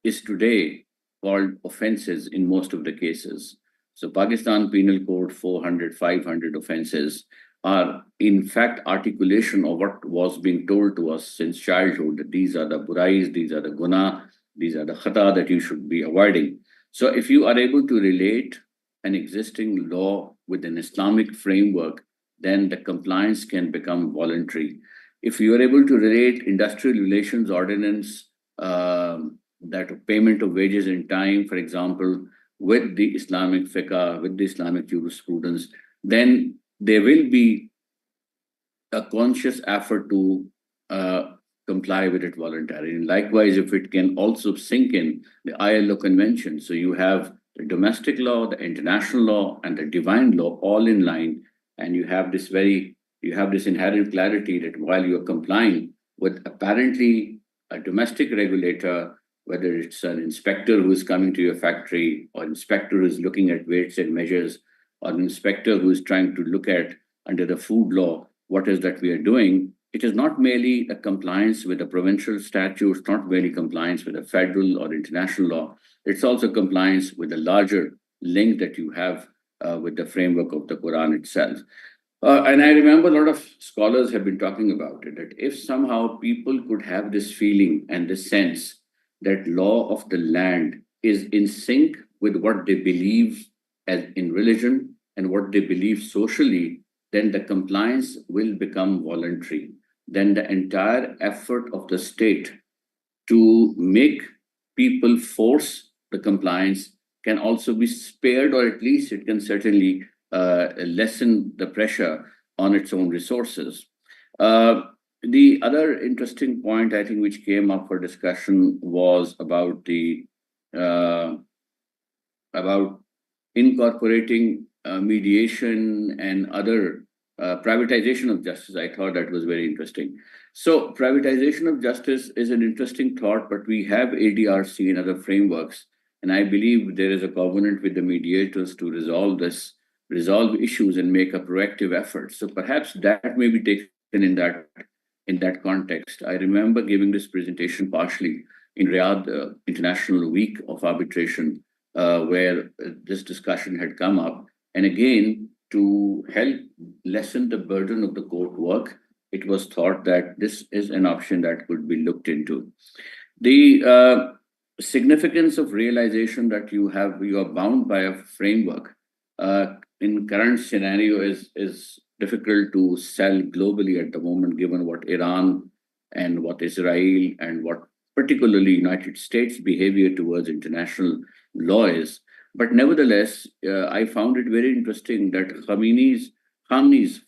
is today called offenses in most of the cases. So Pakistan Penal Code 400, 500 offenses are in fact articulation of what was being told to us since childhood, that these are the burais, these are the guna, these are the khata that you should be avoiding. So if you are able to relate an existing law with an Islamic framework, then the compliance can become voluntary. If you are able to relate industrial relations ordinance, that payment of wages in time, for example, with the Islamic fiqh, with the Islamic jurisprudence, then there will be a conscious effort to comply with it voluntarily. And likewise, if it can also sink in the ILO convention, so you have the domestic law, the international law, and the divine law all in line, and you have this inherent clarity that while you are complying with apparently a domestic regulator, whether it's an inspector who is coming to your factory, or inspector who is looking at weights and measures, or an inspector who is trying to look at under the food law what is that we are doing, it is not merely a compliance with the provincial statutes, not merely compliance with the federal or international law, it's also compliance with the larger link that you have with the framework of the Quran itself. And I remember a lot of scholars have been talking about it, that if somehow people could have this feeling and this sense that law of the land is in sync with what they believe as in religion and what they believe socially, then the compliance will become voluntary. Then the entire effort of the state to make people force the compliance can also be spared, or at least it can certainly lessen the pressure on its own resources. The other interesting point, I think, which came up for discussion was about about incorporating mediation and other privatization of justice. I thought that was very interesting. So privatization of justice is an interesting thought, but we have ADRC and other frameworks, and I believe there is a covenant with the mediators to resolve issues and make a proactive effort. So perhaps that may be taken in that context. I remember giving this presentation partially in Riyadh International Week of Arbitration, where this discussion had come up. And again, to help lessen the burden of the court work, it was thought that this is an option that could be looked into. The significance of realization that you are bound by a framework in current scenario is difficult to sell globally at the moment, given what Iran and what Israel and what particularly United States behavior towards international law is. But nevertheless, I found it very interesting that Khamenei's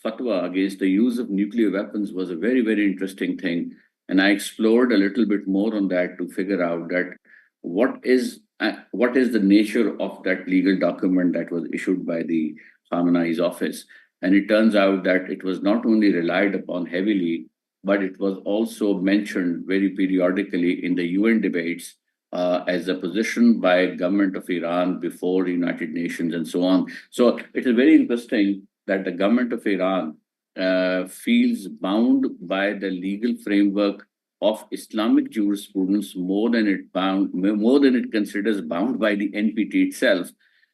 fatwa against the use of nuclear weapons was a very, very interesting thing. And I explored a little bit more on that to figure out that what is the nature of that legal document that was issued by the Khamenei's office. And it turns out that it was not only relied upon heavily, but it was also mentioned very periodically in the UN debates as a position by government of Iran before the United Nations and so on. So it is very interesting that the government of Iran feels bound by the legal framework of Islamic jurisprudence more than it considers bound by the NPT itself.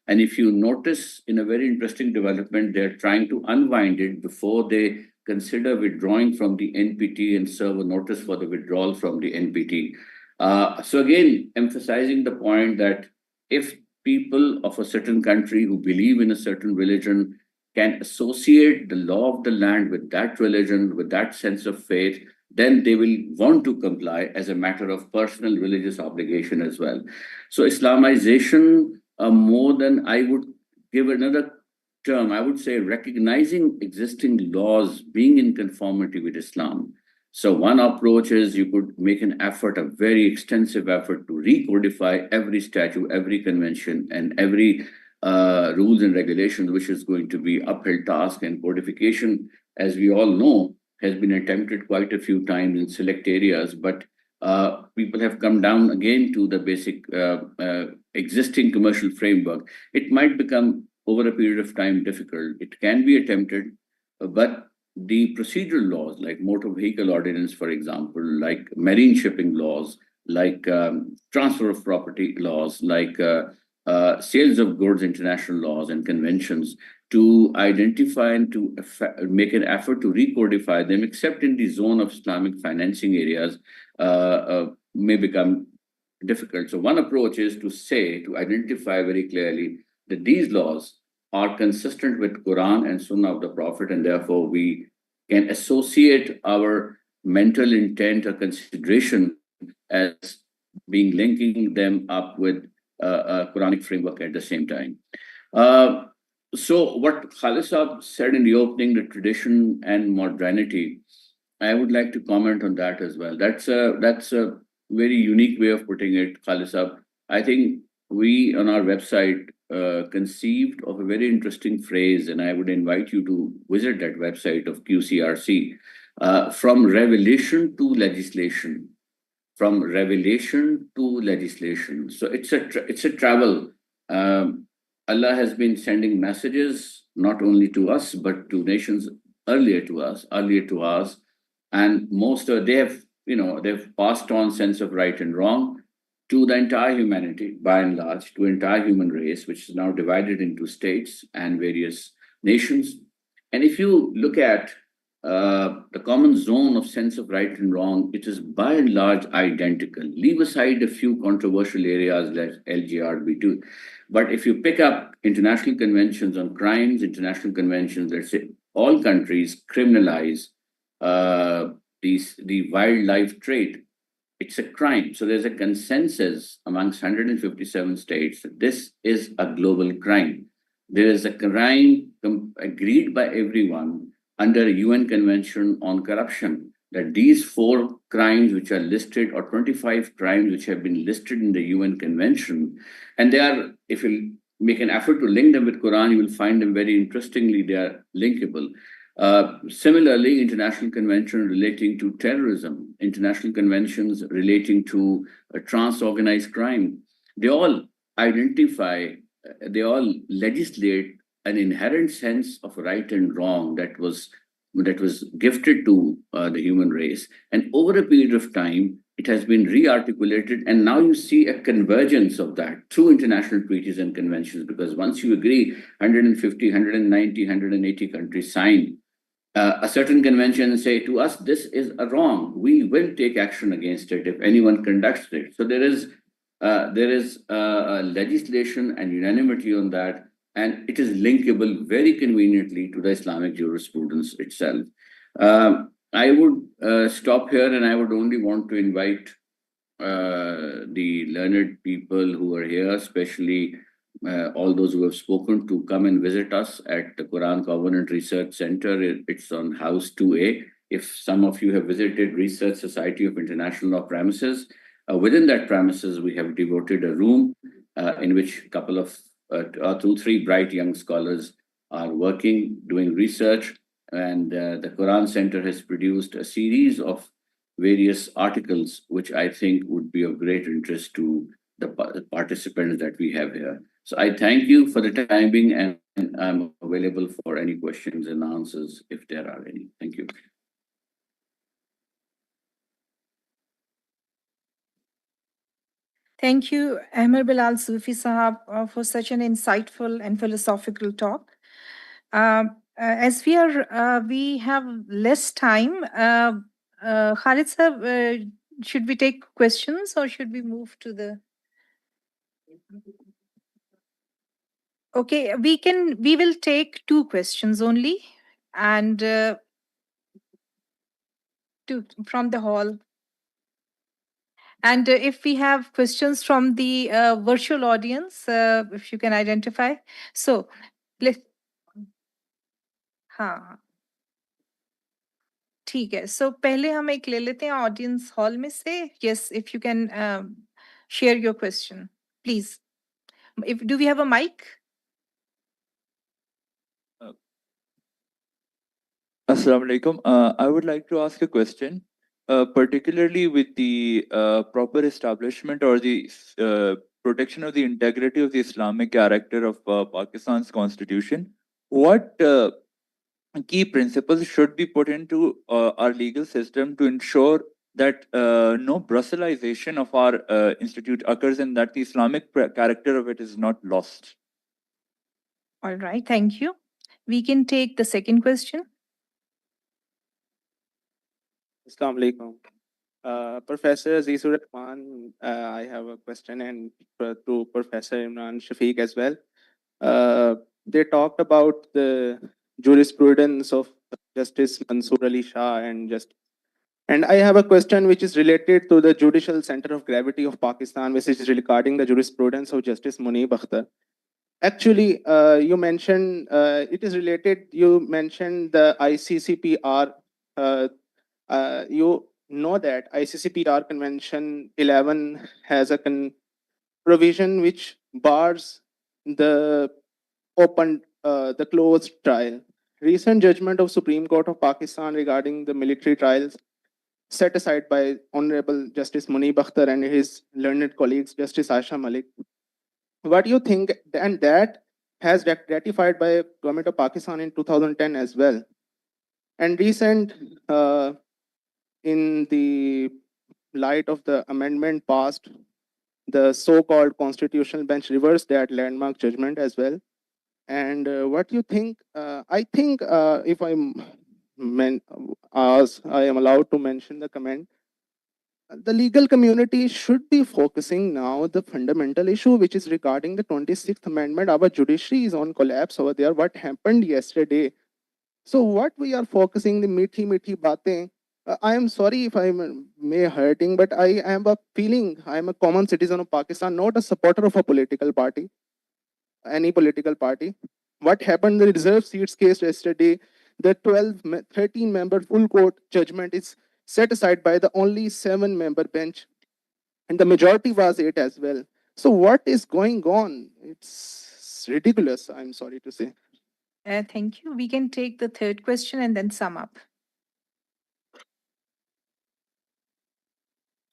And if you notice, in a very interesting development, they're trying to unwind it before they consider withdrawing from the NPT and serve a notice for the withdrawal from the NPT. So again, emphasizing the point that if people of a certain country who believe in a certain religion can associate the law of the land with that religion, with that sense of faith, then they will want to comply as a matter of personal religious obligation as well. So Islamization, more than I would give another term, I would say recognizing existing laws being in conformity with Islam. So one approach is you could make an effort, a very extensive effort, to recodify every statute, every convention, and every rules and regulations, which is going to be uphill task. And codification, as we all know, has been attempted quite a few times in select areas, but people have come down again to the basic existing commercial framework. It might become over a period of time difficult. It can be attempted, but the procedural laws like motor vehicle ordinance, for example, like marine shipping laws, like transfer of property laws, like sales of goods, international laws and conventions, to identify and to make an effort to recodify them, except in the zone of Islamic financing areas, may become difficult. So one approach is to identify very clearly that these laws are consistent with Quran and Sunnah of the Prophet, and therefore we can associate our mental intent or consideration as being linking them up with Quranic framework at the same time. So what Khalid Saab said in the opening, the tradition and modernity, I would like to comment on that as well. That's a very unique way of putting it, Khalid Saab. I think we on our website conceived of a very interesting phrase, and I would invite you to visit that website of QCRC. From revelation to legislation, from revelation to legislation. So it's a travel. Allah has been sending messages not only to us but to nations earlier to us, and most of they've passed on sense of right and wrong to the entire humanity, by and large, to entire human race, which is now divided into states and various nations. And if you look at the common zone of sense of right and wrong, it is by and large identical. Leave aside a few controversial areas like LGRB2. But if you pick up international conventions on crimes, international conventions, let's say all countries criminalize the wildlife trade. It's a crime. So there's a consensus amongst 157 states that this is a global crime. There is a crime agreed by everyone under a UN Convention on Corruption, that these 4 crimes which are listed, or 25 crimes which have been listed in the UN Convention, and they are, if you make an effort to link them with Quran, you will find them very interestingly, they are linkable. Similarly, international convention relating to terrorism, international conventions relating to trans-organized crime, they all identify, they all legislate an inherent sense of right and wrong that was gifted to the human race. And over a period of time, it has been re-articulated, and now you see a convergence of that through international treaties and conventions, because once you agree, 150, 190, 180 countries sign a certain convention and say to us, this is a wrong, we will take action against it if anyone conducts it. So there is legislation and unanimity on that, and it is linkable very conveniently to the Islamic jurisprudence itself. I would stop here, and I would only want to invite the learned people who are here, especially all those who have spoken, to come and visit us at the Quran Covenant Research Center. It's on House 2A. If some of you have visited Research Society of International Law premises, within that premises, we have devoted a room in which a couple of 2-3 bright young scholars are working, doing research. And the Quran Center has produced a series of various articles, which I think would be of great interest to the participants that we have here. So I thank you for the time being, and I'm available for any questions and answers if there are any. Thank you. Thank you, Ahmed Bilal Sufi Sahab, for such an insightful and philosophical talk. As we have less time, Khalid Sahab, should we take questions or should we move to the... Okay, we will take 2 questions only, and from the hall. And if we have questions from the virtual audience, if you can identify. So, let's... हाँ, ठीक है. So पहले हम एक ले लेते हैं audience hall में से. Yes, if you can share your question, please. Do we have a mic? Assalamu alaikum. I would like to ask a question, particularly with the proper establishment or the protection of the integrity of the Islamic character of Pakistan's constitution. What key principles should be put into our legal system to ensure that no Brusselsization of our institute occurs and that the Islamic character of it is not lost? All right, thank you. We can take the second question. Assalamu alaikum. Professor Azizur Rahman, I have a question, and to Professor Imran Shafiq as well. They talked about the jurisprudence of Justice Mansoor Ali Shah and Justice And I have a question which is related to the judicial center of gravity of Pakistan, which is regarding the jurisprudence of Justice Munib Akhtar. Actually, you mentioned, it is related, you mentioned the ICCPR. You know that ICCPR Convention 11 has a provision which bars the the closed trial. Recent judgment of Supreme Court of Pakistan regarding the military trials set aside by Honorable Justice Munib Akhtar and his learned colleagues, Justice Asha Malik. What do you think? And that has ratified by Government of Pakistan in 2010 as well. And recent, in the light of the amendment passed, the so-called constitutional bench reversed that landmark judgment as well. And what do you think? I think if I am allowed to mention the comment, the legal community should be focusing now the fundamental issue, which is regarding the 26th Amendment. Our judiciary is on collapse over there. What happened yesterday? So what we are focusing the meethi baatein. I am sorry if I'm may hurting, but I am a feeling I am a common citizen of Pakistan, not a supporter of a political party, any political party. What happened in the reserve seats case yesterday? The 13-member full court judgment is set aside by the only 7-member bench, and the majority was 8 as well. So what is going on? It's ridiculous, I'm sorry to say. Thank you. We can take the third question and then sum up.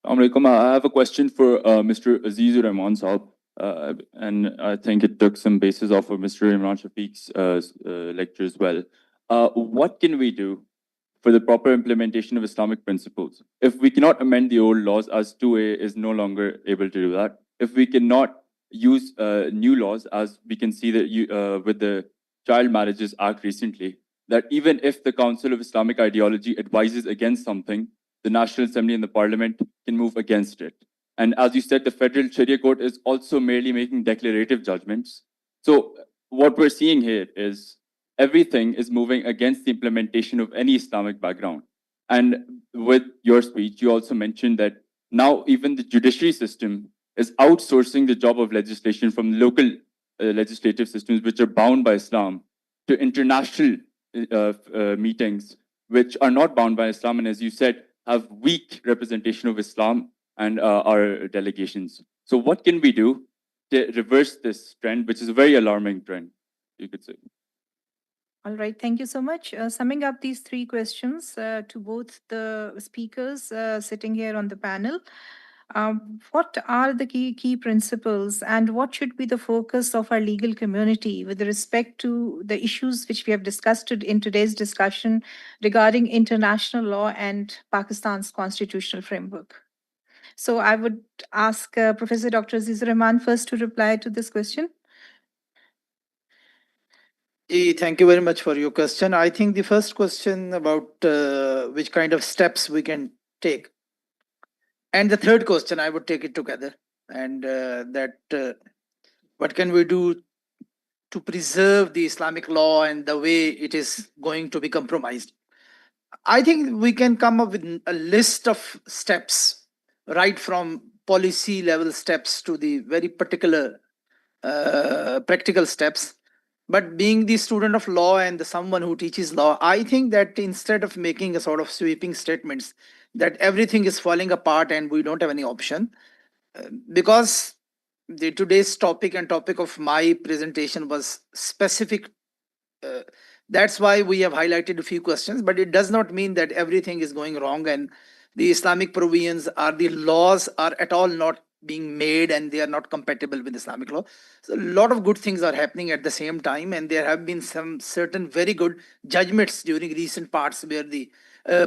Assalamualaikum. I have a question for Mr. Azizur Rahman Saab, and I think it took some basis off of Mr. Imran Shafiq's lecture as well. What can we do for the proper implementation of Islamic principles? If we cannot amend the old laws, as 2A is no longer able to do that, if we cannot use new laws, as we can see that with the Child Marriages Act recently, that even if the Council of Islamic Ideology advises against something, the National Assembly and the Parliament can move against it. And as you said, the Federal Sharia Court is also merely making declarative judgments. So what we're seeing here is everything is moving against the implementation of any Islamic background. And with your speech, you also mentioned that now even the judiciary system is outsourcing the job of legislation from local legislative systems, which are bound by Islam, to international meetings, which are not bound by Islam, and as you said, have weak representation of Islam and our delegations. So what can we do to reverse this trend, which is a very alarming trend, you could say? All right, thank you so much. Summing up these three questions to both the speakers sitting here on the panel, what are the key principles and what should be the focus of our legal community with respect to the issues which we have discussed in today's discussion regarding international law and Pakistan's constitutional framework? So I would ask Professor Dr. Azizur Rahman first to reply to this question. Thank you very much for your question. I think the first question about which kind of steps we can take, and the third question I would take it together, and what can we do to preserve the Islamic law and the way it is going to be compromised. I think we can come up with a list of steps, right from policy level steps to the very particular practical steps. But being the student of law and someone who teaches law, I think that instead of making a sort of sweeping statements that everything is falling apart and we don't have any option, because the today's topic and topic of my presentation was specific, that's why we have highlighted a few questions, but it does not mean that everything is going wrong and the Islamic provisions or the laws are at all not being made and they are not compatible with Islamic law. So a lot of good things are happening at the same time, and there have been some certain very good judgments during recent parts where the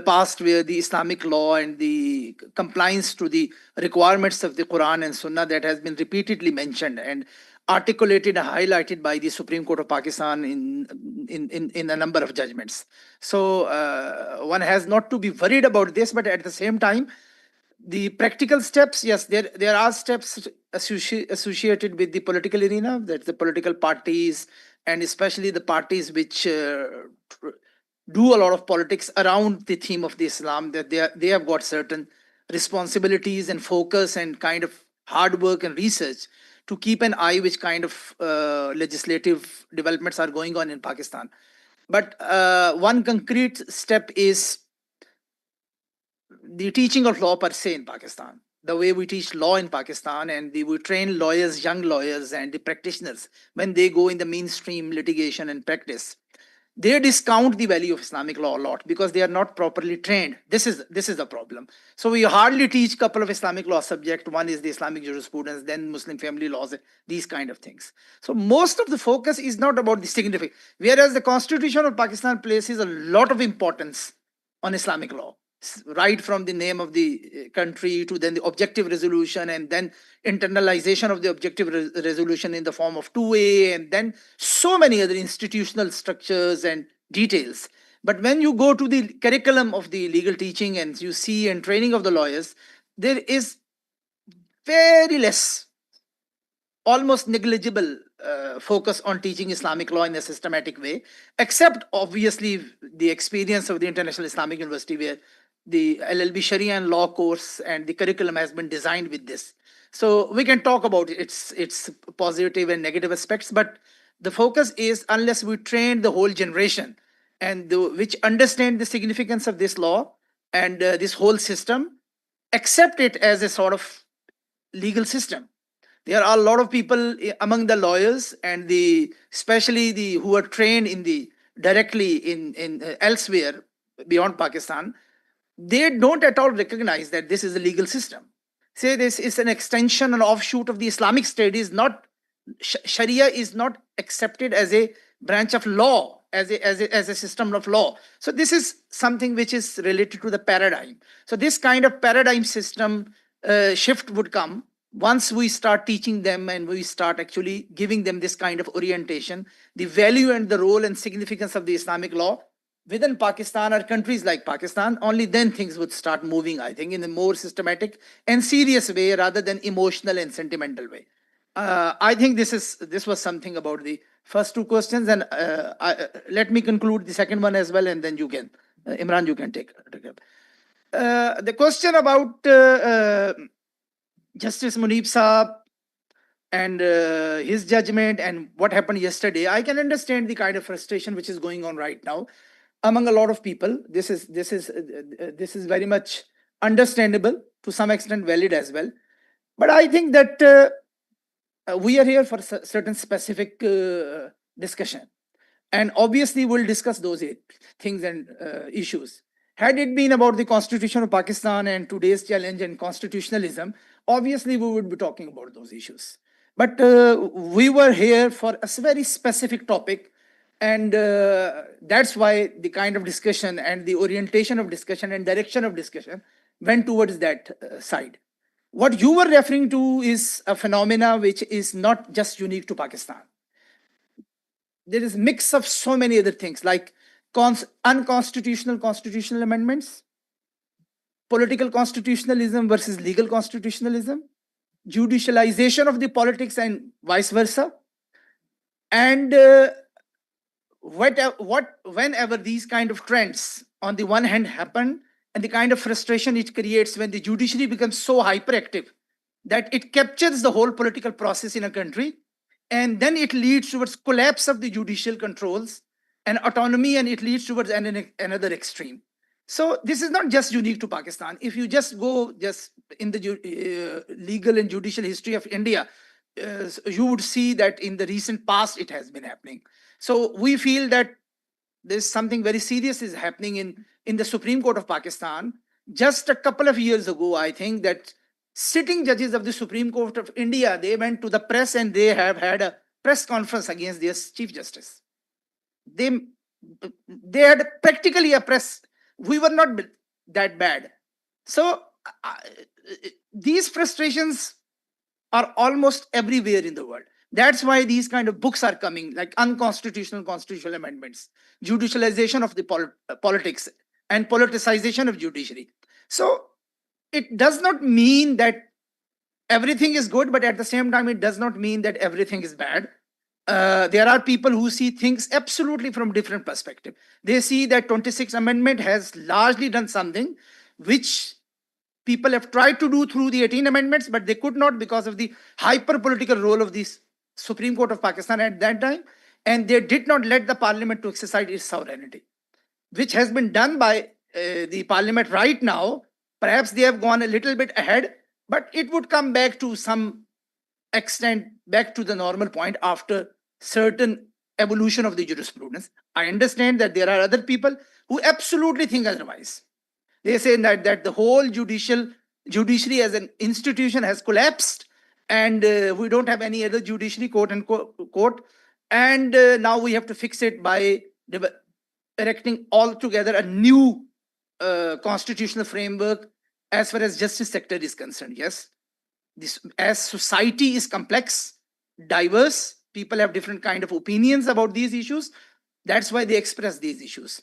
past where the Islamic law and the compliance to the requirements of the Quran and Sunnah that has been repeatedly mentioned and articulated and highlighted by the Supreme Court of Pakistan in a number of judgments. So one has not to be worried about this, but at the same time, the practical steps, yes, there are steps associated with the political arena, that the political parties and especially the parties which do a lot of politics around the theme of the Islam, that they have got certain responsibilities and focus and kind of hard work and research to keep an eye which kind of legislative developments are going on in Pakistan. But one concrete step is the teaching of law per se in Pakistan. The way we teach law in Pakistan, and we train lawyers, young lawyers, and the practitioners when they go in the mainstream litigation and practice, they discount the value of Islamic law a lot because they are not properly trained. This is the problem. So we hardly teach a couple of Islamic law subjects. One is the Islamic jurisprudence, then Muslim family laws, these kind of things. So most of the focus is not about the significance, whereas the Constitution of Pakistan places a lot of importance on Islamic law, right from the name of the country to then the objective resolution, and then internalization of the objective resolution in the form of 2A, and then so many other institutional structures and details. But when you go to the curriculum of the legal teaching and you see and training of the lawyers, there is very less, almost negligible focus on teaching Islamic law in a systematic way, except obviously the experience of the International Islamic University, where the LLB Sharia and law course and the curriculum has been designed with this. So we can talk about its positive and negative aspects, but the focus is, unless we train the whole generation and which understand the significance of this law and this whole system, accept it as a sort of legal system. There are a lot of people among the lawyers and especially the who are trained in the directly in elsewhere beyond Pakistan. They don't at all recognize that this is a legal system. Say this is an extension and offshoot of the Islamic State. Is not Sharia is not accepted as a branch of law, as a system of law. So this is something which is related to the paradigm. So this kind of paradigm system shift would come once we start teaching them and we start actually giving them this kind of orientation, the value and the role and significance of the Islamic law within Pakistan or countries like Pakistan. Only then things would start moving, I think, in a more systematic and serious way rather than emotional and sentimental way. I think this was something about the first two questions, and let me conclude the second one as well, and then you can, Imran, you can take up. The question about Justice Munib Saab and his judgment and what happened yesterday, I can understand the kind of frustration which is going on right now among a lot of people. This is very much understandable, to some extent valid as well. But I think that we are here for certain specific discussion, and obviously we'll discuss those things and issues. Had it been about the Constitution of Pakistan and today's challenge and constitutionalism, obviously we would be talking about those issues. But we were here for a very specific topic, and that's why the kind of discussion and the orientation of discussion and direction of discussion went towards that side. What you were referring to is a phenomena which is not just unique to Pakistan. There is a mix of so many other things, like unconstitutional constitutional amendments, political constitutionalism versus legal constitutionalism, judicialization of the politics and vice versa. And whenever these kind of trends on the one hand happen, and the kind of frustration it creates when the judiciary becomes so hyperactive that it captures the whole political process in a country, and then it leads towards collapse of the judicial controls and autonomy, and it leads towards another extreme. So this is not just unique to Pakistan. If you just go in the legal and judicial history of India, you would see that in the recent past it has been happening. So we feel that there's something very serious is happening in the Supreme Court of Pakistan. Just a couple of years ago, I think that sitting judges of the Supreme Court of India, they went to the press and they have had a press conference against their Chief Justice. They had practically a press. We were not that bad. So these frustrations are almost everywhere in the world. That's why these kind of books are coming, like unconstitutional constitutional amendments, judicialization of the politics, and politicization of judiciary. So it does not mean that everything is good, but at the same time, it does not mean that everything is bad. there are people who see things absolutely from different perspective. They see that 26th Amendment has largely done something which people have tried to do through the 18 amendments, but they could not because of the hyper-political role of the Supreme Court of Pakistan at that time, and they did not let the parliament to exercise its sovereignty, which has been done by the parliament right now. Perhaps they have gone a little bit ahead, but it would come back to some extent back to the normal point after certain evolution of the jurisprudence. I understand that there are other people who absolutely think otherwise. They say that the whole judiciary as an institution has collapsed, and we don't have any other judiciary, quote unquote, and now we have to fix it by erecting altogether a new constitutional framework as far as justice sector is concerned. Yes, this, as society is complex, diverse, people have different kind of opinions about these issues. That's why they express these issues.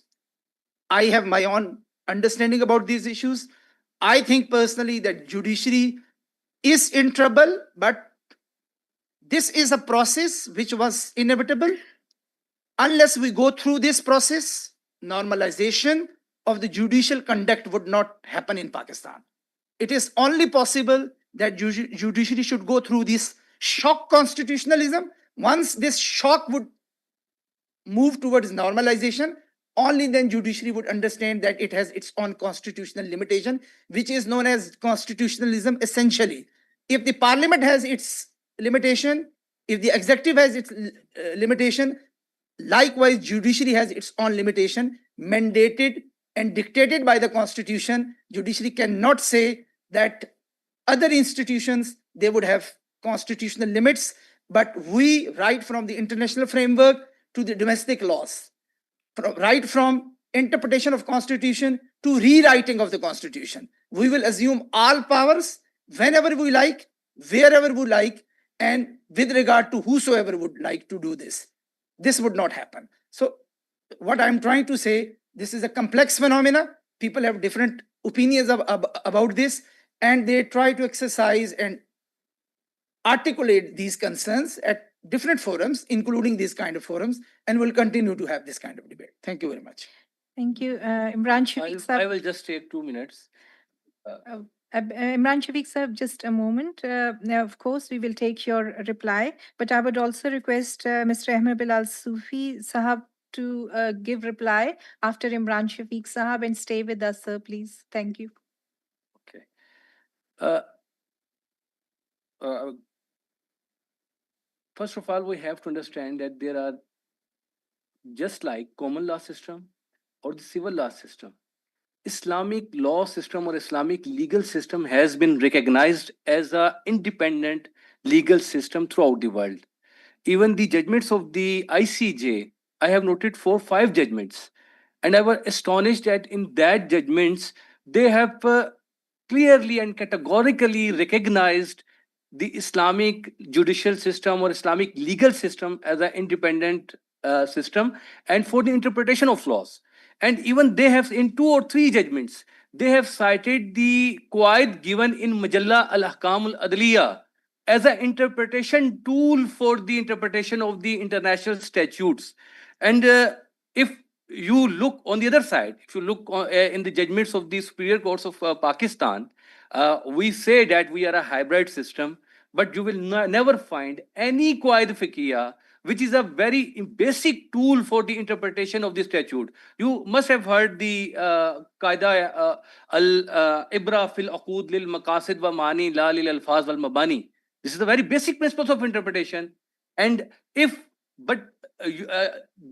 I have my own understanding about these issues. I think personally that judiciary is in trouble, but this is a process which was inevitable. Unless we go through this process, normalization of the judicial conduct would not happen in Pakistan. It is only possible that judiciary should go through this shock constitutionalism. Once this shock would move towards normalization, only then judiciary would understand that it has its own constitutional limitation, which is known as constitutionalism essentially. If the parliament has its limitation, if the executive has its limitation, likewise judiciary has its own limitation mandated and dictated by the constitution. Judiciary cannot say that other institutions, they would have constitutional limits, but we, right from the international framework to the domestic laws, right from interpretation of constitution to rewriting of the constitution, we will assume all powers whenever we like, wherever we like, and with regard to whosoever would like to do this. This would not happen. So what I'm trying to say, this is a complex phenomena. People have different opinions about this, and they try to exercise and articulate these concerns at different forums, including these kind of forums, and will continue to have this kind of debate. Thank you very much. Thank you. Imran Shafiq sir. I will just take 2 minutes. Imran Shafiq sir, just a moment. Now, of course, we will take your reply, but I would also request Mr. Ahmed Bilal Sufi Sahab to give reply after Imran Shafiq Sahab and stay with us, sir, please. Thank you. Okay. First of all, we have to understand that there are, just like common law system or the civil law system, Islamic law system or Islamic legal system has been recognized as an independent legal system throughout the world. Even the judgments of the ICJ, I have noted 4 or 5 judgments, and I was astonished that in that judgments, they have clearly and categorically recognized the Islamic judicial system or Islamic legal system as an independent system and for the interpretation of laws. And even they have, in 2 or 3 judgments, they have cited the qawaid given in Majalla al-Ahkam al-Adliya as an interpretation tool for the interpretation of the international statutes. And if you look on the other side, if you look in the judgments of the superior courts of Pakistan, we say that we are a hybrid system, but you will never find any qawaid fiqhiyya which is a very basic tool for the interpretation of the statute. You must have heard the qaida al-ibra fil aqud lil maqasid wa mani la lil alfaz wal mabani. This is the very basic principles of interpretation. And the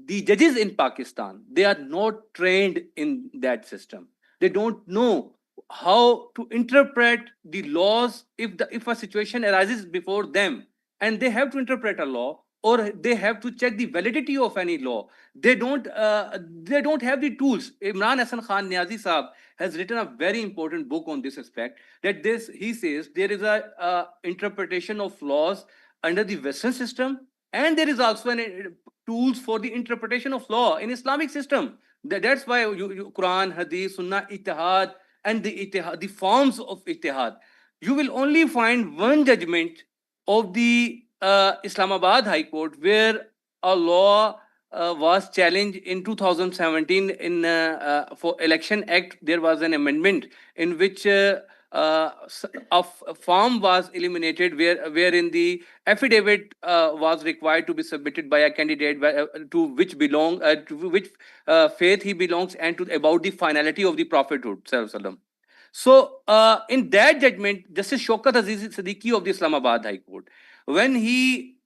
judges in Pakistan, they are not trained in that system. They don't know how to interpret the laws if a situation arises before them and they have to interpret a law, or they have to check the validity of any law. They don't have the tools. Imran Hassan Khan Niazi Saab has written a very important book on this aspect. He says there is a interpretation of laws under the Western system, and there is also tools for the interpretation of law in Islamic system. That's why Quran, Hadith, Sunnah, Ittihad, and the forms of Ittihad. You will only find one judgment of the Islamabad High Court, where a law was challenged in 2017 in for Election Act. There was an amendment in which a form was eliminated wherein the affidavit was required to be submitted by a candidate to which faith he belongs and to about the finality of the prophethood. So, in that judgment, Justice Shaukat Aziz Siddiqui of the Islamabad High Court, when he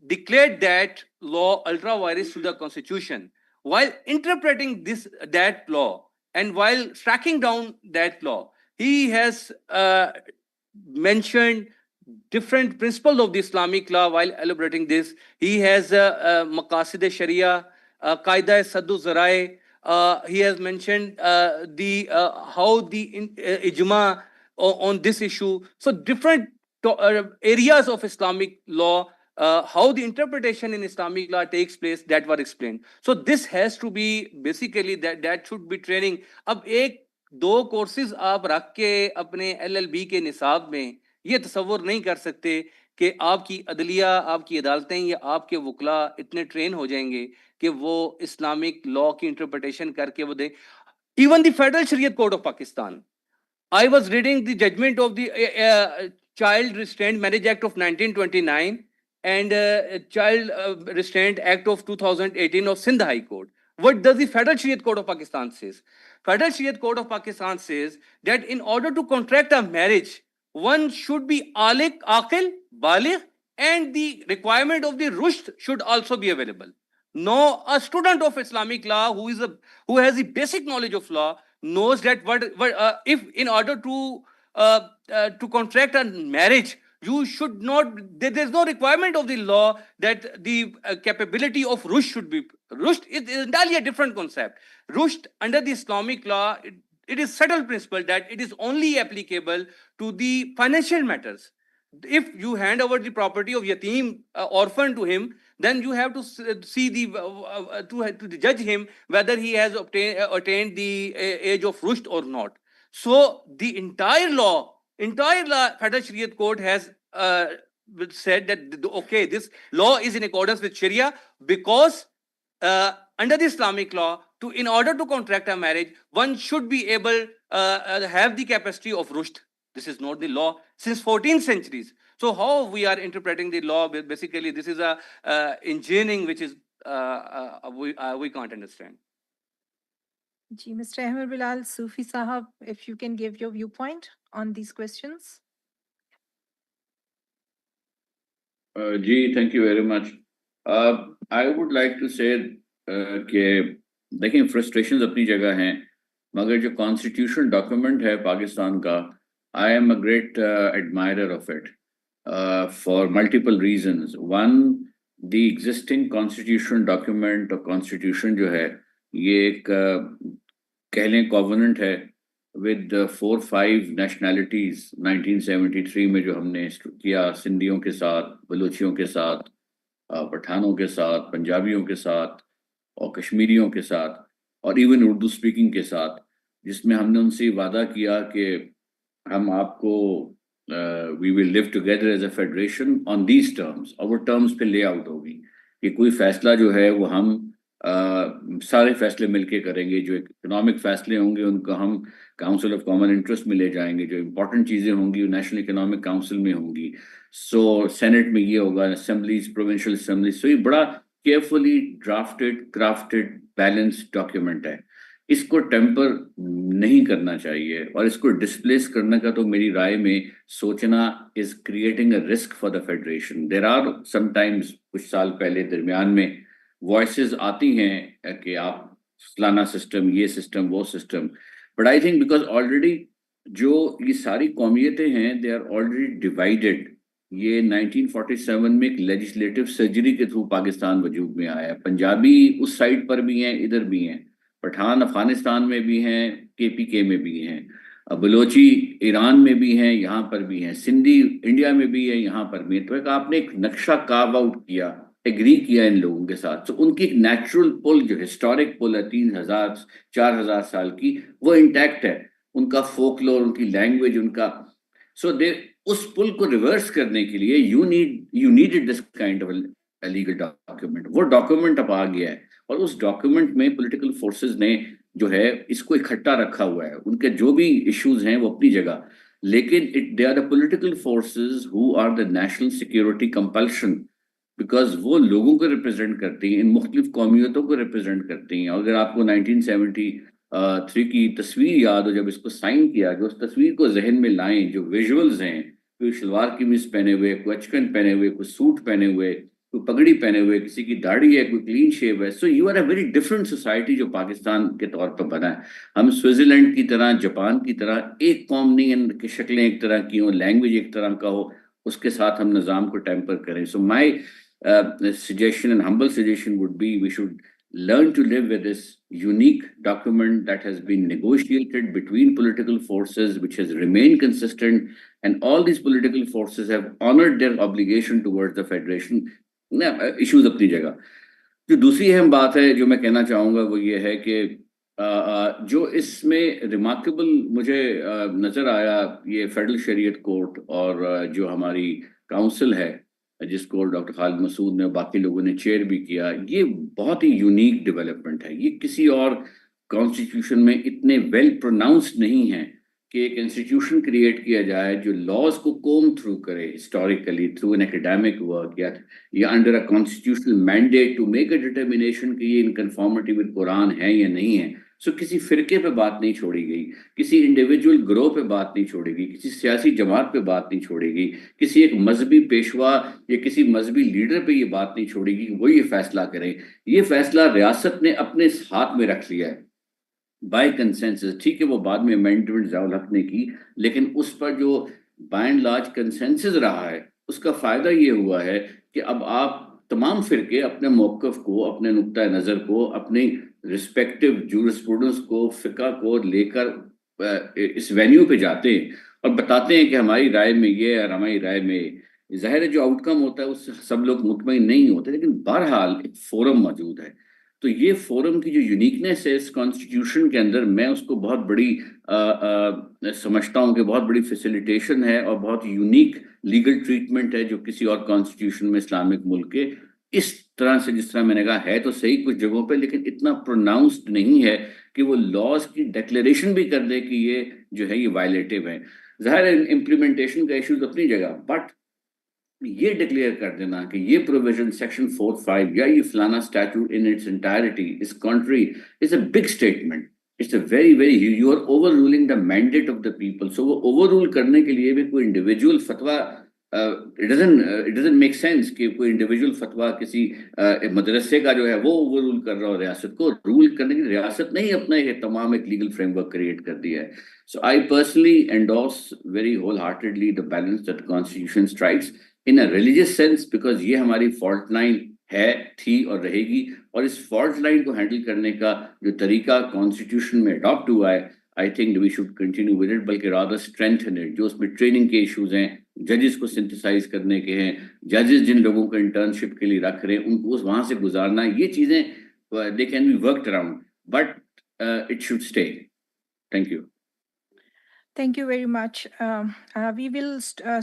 declared that law ultra vires to the Constitution, while interpreting that law and while tracking down that law, he has mentioned different principles of the Islamic law while elaborating this. He has Maqasid Sharia, Qaida Saddu Zarai. He has mentioned how the ijma on this issue. So different areas of Islamic law, how the interpretation in Islamic law takes place, that were explained. So this has to be basically that should be training. अब एक दो courses आप रख के अपने LLB के निसाब में ये तसव्वुर नहीं कर सकते कि आपकी अदलिया, आपकी अदालतें या आपके वकला इतने ट्रेन हो जाएंगे कि वो इस्लामिक लॉ की इंटरप्रिटेशन करके वो दे. Even the Federal Sharia Court of Pakistan, I was reading the judgment of the Child Restraint Marriage Act of 1929 and Child Restraint Act of 2018 of Sindh High Court. What does the Federal Sharia Court of Pakistan says? Federal Sharia Court of Pakistan says that in order to contract a marriage, one should be aqil, baligh, and the requirement of the rushd should also be available. No, a student of Islamic law who has the basic knowledge of law knows that if in order to contract a marriage, you should not, there's no requirement of the law that the capability of rushd should be. Rushd is entirely a different concept. Rushd under the Islamic law, it is settled principle that it is only applicable to the financial matters. If you hand over the property of yatim orphan to him, then you have to see to judge him whether he has attained the age of rushd or not. So the entire law, Federal Sharia Court has said that okay, this law is in accordance with Sharia because under the Islamic law, in order to contract a marriage, one should be able have the capacity of rushd. This is not the law since 14th centuries. So how we are interpreting the law? Basically, this is a engineering which is we can't understand. Ji, Mr. Ahmed Bilal, Sufi Sahab, if you can give your viewpoint on these questions. Ji, thank you very much. I would like to say कि देखिए frustrations अपनी जगह हैं, मगर जो constitution document है पाकिस्तान का, I am a great admirer of it for multiple reasons. One, the existing constitution document or constitution जो है ये एक कह लें covenant है with 4-5 nationalities 1973 में जो हमने किया, सिंधियों के साथ, बलूचियों के साथ, पठानों के साथ, पंजाबियों के साथ और कश्मीरियों के साथ और इवन उर्दू स्पीकिंग के साथ, जिसमें हमने उनसे वादा किया कि हम आपको we will live together as a federation on these terms. और वो टर्म्स पे ले आउट होगी कि कोई फैसला जो है वो हम सारे फैसले मिलके करेंगे, जो इकोनॉमिक फैसले होंगे उनको हम काउंसिल ऑफ कॉमन इंटरेस्ट में ले जाएंगे, जो इम्पोर्टेंट चीज़ें होंगी वो नेशनल इकोनॉमिक काउंसिल में होंगी, सो सेनेट में ये होगा, असेंबलीज, प्रोविंशियल असेंबलीज. सो ये बड़ा carefully drafted, crafted, balanced document है. इसको टेम्पर नहीं करना चाहिए और इसको डिस्प्लेस करने का तो मेरी राय में सोचना is creating a risk for the federation. There are sometimes कुछ साल पहले दरमियान में वॉइसेस आती हैं कि आप फलाना सिस्टम, ये सिस्टम, वो system, but I think because already जो ये सारी कौमियतें हैं दे आर ऑलरेडी डिवाइडेड. ये 1947 में एक लेजिस्लेटिव सर्जरी के थ्रू पाकिस्तान वजूद में आया. पंजाबी उस साइड पर भी हैं, इधर भी हैं, पठान अफगानिस्तान में भी हैं, KPK में भी हैं, बलोची ईरान में भी हैं, यहाँ पर भी हैं, सिंधी इंडिया में भी है, यहाँ पर भी है. तो एक आपने एक नक्शा कार्व आउट किया, एग्री किया इन लोगों के साथ. तो उनकी एक नेचुरल पुल, जो हिस्टोरिक पुल है 3000-4000 साल की, वो इंटैक्ट है. उनका फोकलोर, उनकी लैंग्वेज, उनका सो दे اس پل کو ریورس کرنے کے لیے you needed this kind of a legal document. وہ ڈاکومنٹ اب آ گیا ہے اور اس ڈاکومنٹ میں پولیٹیکل فورسز نے جو ہے اس کو اکٹھا رکھا ہوا ہے. ان کے جو بھی ایشوز ہیں وہ اپنی جگہ, لیکن they are the political forces who are the national security compulsion, because وہ لوگوں کو ریپرزینٹ کرتی ہیں, ان مختلف قومیتوں کو ریپرزینٹ کرتی ہیں. اگر آپ کو 1973 کی تصویر یاد ہو جب اس کو سائن کیا گیا, اس تصویر کو ذہن میں لائیں, جو ویژولز ہیں, کوئی شلوار قمیض پہنے ہوئے, کوئی اچکن پہنے ہوئے, کوئی سوٹ پہنے ہوئے, کوئی پگڑی پہنے ہوئے, کسی کی داڑھی ہے, کوئی کلین شیو ہے. So you are a very different society جو پاکستان کے طور پر بنا ہے. ہم سوئٹزرلینڈ کی طرح, جاپان کی طرح ایک قوم نہیں ہیں کہ شکلیں ایک طرح کی ہوں, لینگویج ایک طرح کا ہو, اس کے ساتھ ہم نظام کو ٹیمپر کریں. سو مائی suggestion and humble suggestion would be we should learn to live with this unique document that has been negotiated between political forces, which has remained consistent, and all these political forces have honored their obligation towards the federation. Issues اپنی جگہ. جو دوسری اہم بات ہے جو میں کہنا چاہوں گا وہ یہ ہے کہ جو اس میں ریمارکیبل مجھے نظر آیا, یہ فیڈرل شریعت کورٹ اور جو ہماری کاؤنسل ہے جس کو ڈاکٹر خالد مسعود نے باقی لوگوں نے چیئر بھی کیا, یہ بہت ہی یونیک ڈیولپمنٹ ہے. یہ کسی اور کانسٹیٹیوشن میں اتنے ویل پروناؤنسڈ نہیں ہیں کہ ایک انسٹیٹیوشن کریٹ کیا جائے جو لاز کو کوم تھرو کرے historically through an academic work یا under a constitutional mandate to make a determination کہ یہ ان کنفارمٹی ود قرآن ہے یا نہیں ہے. سو کسی فرقے پہ بات نہیں چھوڑی گئی, کسی انڈیویجول گروہ پہ بات نہیں چھوڑی گئی, کسی سیاسی جماعت پہ بات نہیں چھوڑی گئی, کسی ایک مذہبی پیشوا یا کسی مذہبی لیڈر پہ یہ بات نہیں چھوڑی گئی کہ وہ یہ فیصلہ کریں. یہ فیصلہ ریاست نے اپنے ہاتھ میں رکھ لیا ہے بائی کنسنسس. ٹھیک ہے وہ بعد میں امینڈمنٹ ضیاء الحق نے کی, لیکن اس پر جو بائی اینڈ لارج کنسنسس رہا ہے اس کا فائدہ یہ ہوا ہے کہ اب آپ تمام فرقے اپنے موقف کو, اپنے نقطۂ نظر کو, اپنی رسپیکٹو جورسپروڈنس کو, فقہ کو لے کر اس وینیو پہ جاتے ہیں اور بتاتے ہیں کہ ہماری رائے میں یہ اور ہماری رائے میں. ظاہر ہے جو آؤٹ کم ہوتا ہے اس سے سب لوگ مطمئن نہیں ہوتے, لیکن بہرحال ایک فورم موجود ہے. تو یہ فورم کی جو یونیکنیس ہے اس کانسٹیٹیوشن کے اندر, میں اس کو بہت بڑی سمجھتا ہوں کہ بہت بڑی فیسیلیٹیشن ہے اور بہت یونیک لیگل ٹریٹمنٹ ہے جو کسی اور کانسٹیٹیوشن میں اسلامک ملک کے اس طرح سے, جس طرح میں نے کہا ہے تو صحیح کچھ جگہوں پہ, لیکن اتنا پروناؤنسڈ نہیں ہے کہ وہ لاز کی ڈیکلیریشن بھی کر دے کہ یہ جو ہے یہ وائلیٹو ہیں. ظاہر ہے امپلیمنٹیشن کا ایشوز اپنی جگہ, بٹ یہ ڈکلیئر کر دینا کہ یہ پروویژن سیکشن 45 یا یہ فلانا statute in its entirety is country is a big statement. It's a very very you are overruling the mandate of the people. So overrule role کرنے کے لیے بھی کوئی انڈیویجول فتویٰ it doesn't make sense کہ کوئی individual فتویٰ کسی مدرسے کا جو ہے وہ اوور رول کر رہا ہو ریاست کو. رول کرنے کی ریاست نے ہی اپنا یہ تمام ایک لیگل فریم ورک کریٹ کر دیا ہے. So I personally endorse very wholeheartedly the balance that the Constitution strikes in a religious sense, because یہ ہماری فالٹ لائن ہے, تھی اور رہے گی, اور اس فالٹ لائن کو ہینڈل کرنے کا جو طریقہ کانسٹیٹیوشن میں اڈاپٹ ہوا ہے I think we should continue with it, بلکہ rather strengthen it. جو اس میں ٹریننگ کے ایشوز ہیں, ججز کو سنتھسائز کرنے کے ہیں, ججز جن لوگوں کو انٹرنشپ کے لیے رکھ رہے ہیں ان کو وہاں سے گزارنا, یہ چیزیں they can be worked around, but it should stay. Thank you. Thank you very much. We will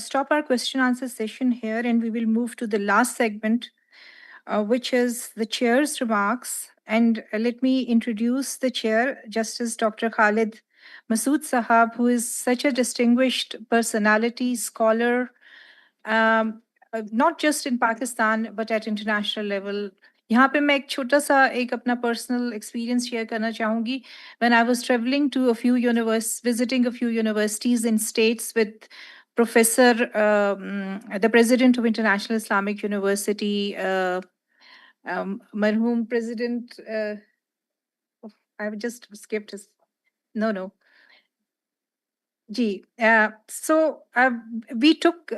stop our question answer session here, and we will move to the last segment, which is the chair's remarks. And let me introduce the chair, Justice Dr. Khalid Masood Sahab, who is such a distinguished personality, scholar, not just in Pakistan, but at international level. یہاں پہ میں ایک چھوٹا سا ایک اپنا personal experience share کرنا چاہوں گی. When I was travelling to visiting a few universities in states with Professor, the President of International Islamic University, marhoom President, I've just skipped his, no. Ji, so we took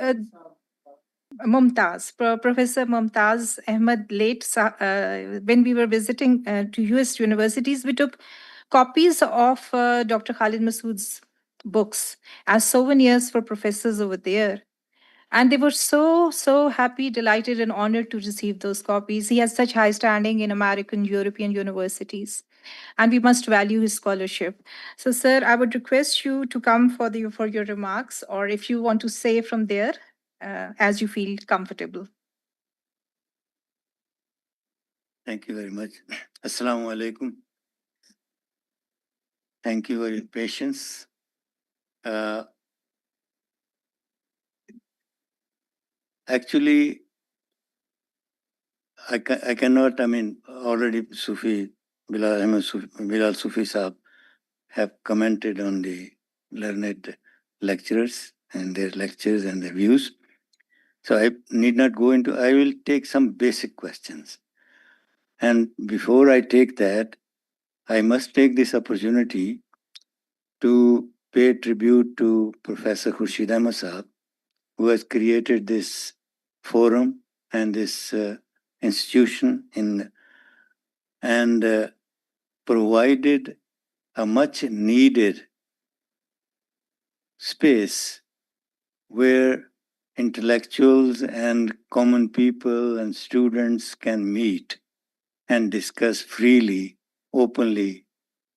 Mumtaz, Professor Mumtaz Ahmed late, when we were visiting to US universities, we took copies of Dr. Khalid Masood's books as souvenirs for professors over there. And they were so happy, delighted, and honored to receive those copies. He has such high standing in American, European universities. and we must value his scholarship. So, sir, I would request you to come for your remarks, or if you want to say from there, as you feel comfortable. Thank you very much. Assalamu alaikum. Thank you for your patience. Actually, I cannot, already Bilal Sufi Saab have commented on the learned lecturers and their lectures and their views. So I need not go into, I will take some basic questions. And before I take that, I must take this opportunity to pay tribute to Professor Khurshid Ahmad Saab, who has created this forum and this institution and provided a much needed space where intellectuals and common people and students can meet and discuss freely, openly,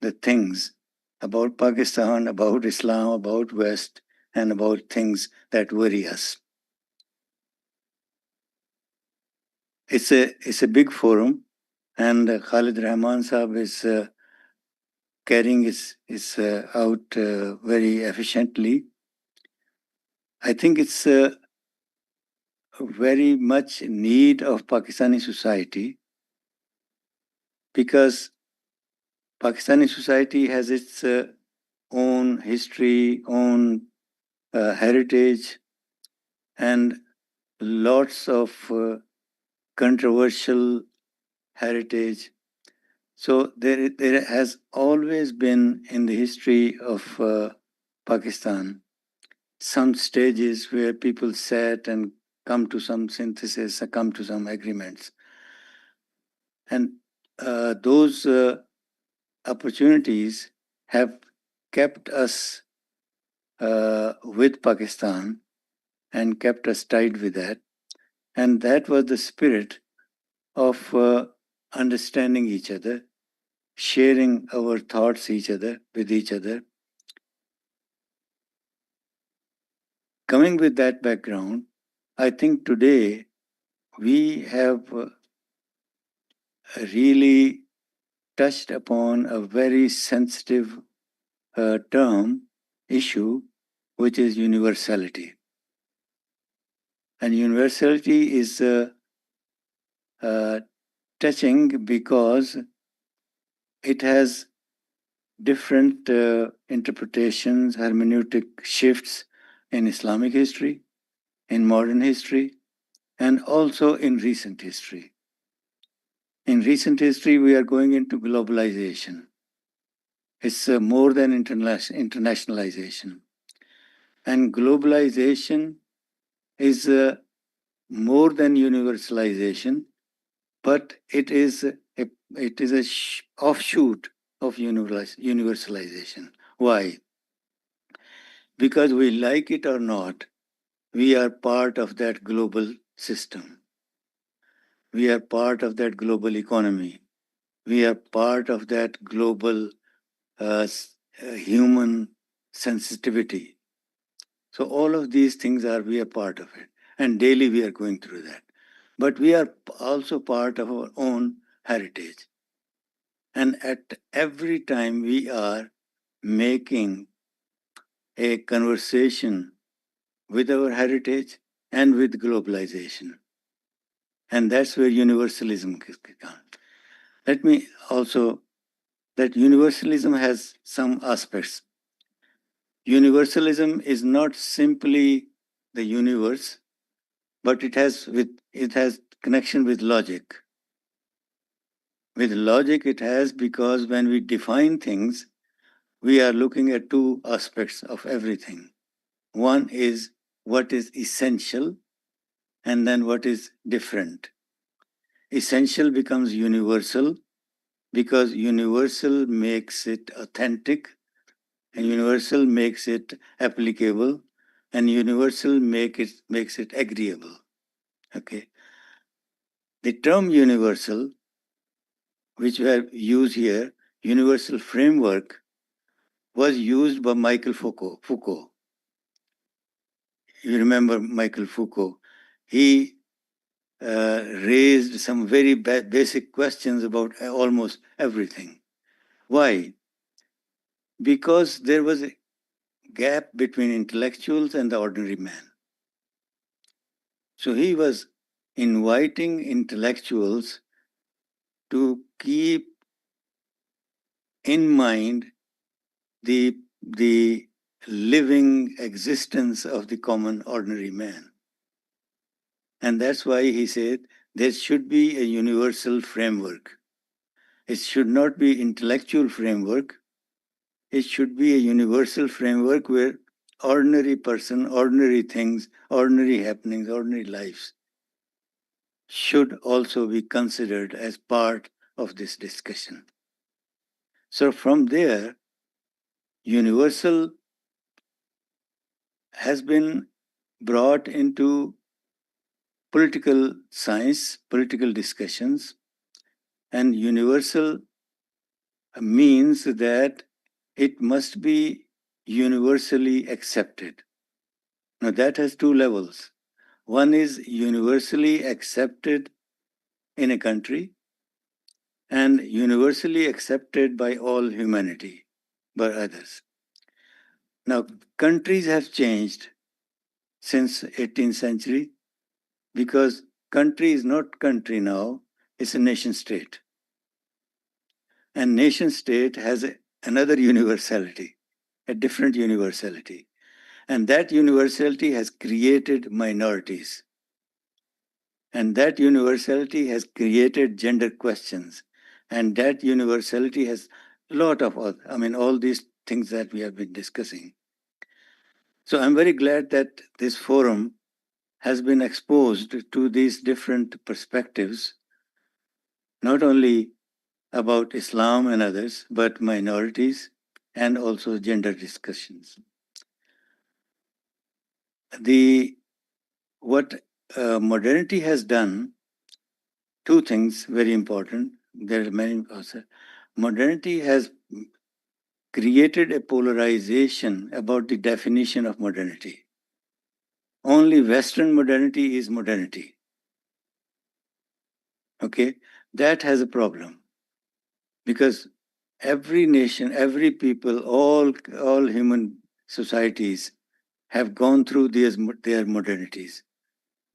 the things about Pakistan, about Islam, about West, and about things that worry us. It's a big forum, and Khalid Rahman Saab is carrying it out very efficiently. I think it's very much need of Pakistani society, because Pakistani society has its own history, own heritage, and lots of controversial heritage. So there has always been in the history of Pakistan some stages where people sat and come to some synthesis, come to some agreements. And those opportunities have kept us with Pakistan and kept us tied with that. And that was the spirit of understanding each other, sharing our thoughts with each other. Coming with that background, I think today we have really touched upon a very sensitive issue, which is universality. And universality is touching because it has different interpretations, hermeneutic shifts in Islamic history, in modern history, and also in recent history. In recent history, we are going into globalization. It's more than internationalization. And globalization is more than universalization, but it is a offshoot of universalization. Why? Because we like it or not, we are part of that global system. We are part of that global economy. We are part of that global human sensitivity. So all of these things we are part of it. And daily we are going through that. But we are also part of our own heritage. And at every time we are making a conversation with our heritage and with globalization. And that's where universalism comes. Let me also, that universalism has some aspects. Universalism is not simply the universe, but it has connection with logic. With logic it has, because when we define things, we are looking at two aspects of everything. One is what is essential, and then what is different. Essential becomes universal because universal makes it authentic, and universal makes it applicable, and universal makes it agreeable. Okay. The term universal, which we have used here, universal framework was used by Michael Foucault. You remember Michael Foucault? He raised some very basic questions about almost everything. Why? Because there was a gap between intellectuals and the ordinary man. So he was inviting intellectuals to keep in mind the living existence of the common ordinary man. And that's why he said there should be a universal framework. It should not be intellectual framework. It should be a universal framework where ordinary person, ordinary things, ordinary happenings, ordinary lives should also be considered as part of this discussion. So from there, universal has been brought into political science, political discussions, and universal means that it must be universally accepted. Now that has two levels. One is universally accepted in a country and universally accepted by all humanity, by others. Now countries have changed since 18th century because country is not country now, it's a nation state. And nation state has another universality, a different universality. And that universality has created minorities. And that universality has created gender questions. And that universality has a lot of, all these things that we have been discussing. So I'm very glad that this forum has been exposed to these different perspectives, not only about Islam and others, but minorities and also gender discussions. What modernity has done, two things very important. There are many also. Modernity has created a polarization about the definition of modernity. Only Western modernity is modernity. Okay, that has a problem because every nation, every people, all human societies have gone through their modernities.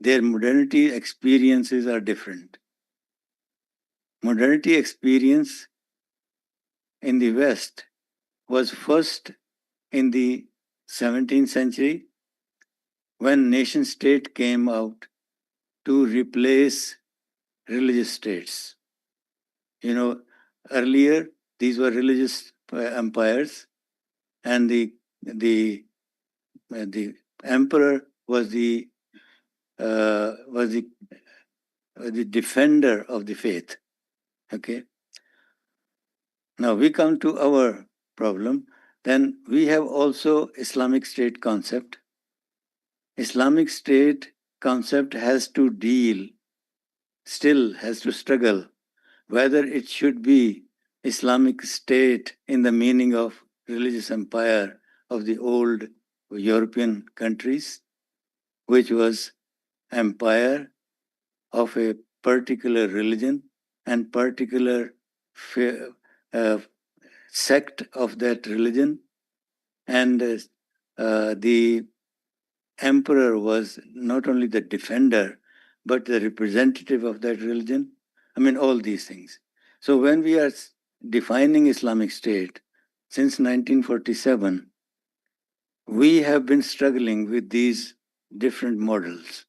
Their modernity experiences are different. Modernity experience in the West was first in the 17th century when nation state came out to replace religious states. You know, earlier these were religious empires, and the emperor was the defender of the faith. Okay. Now we come to our problem. Then we have also Islamic State concept. Islamic State concept has to deal, still has to struggle, whether it should be Islamic State in the meaning of religious empire of the old European countries, which was empire of a particular religion and particular sect of that religion, and the emperor was not only the defender but the representative of that religion. All these things. So when we are defining Islamic State since 1947, we have been struggling with these different models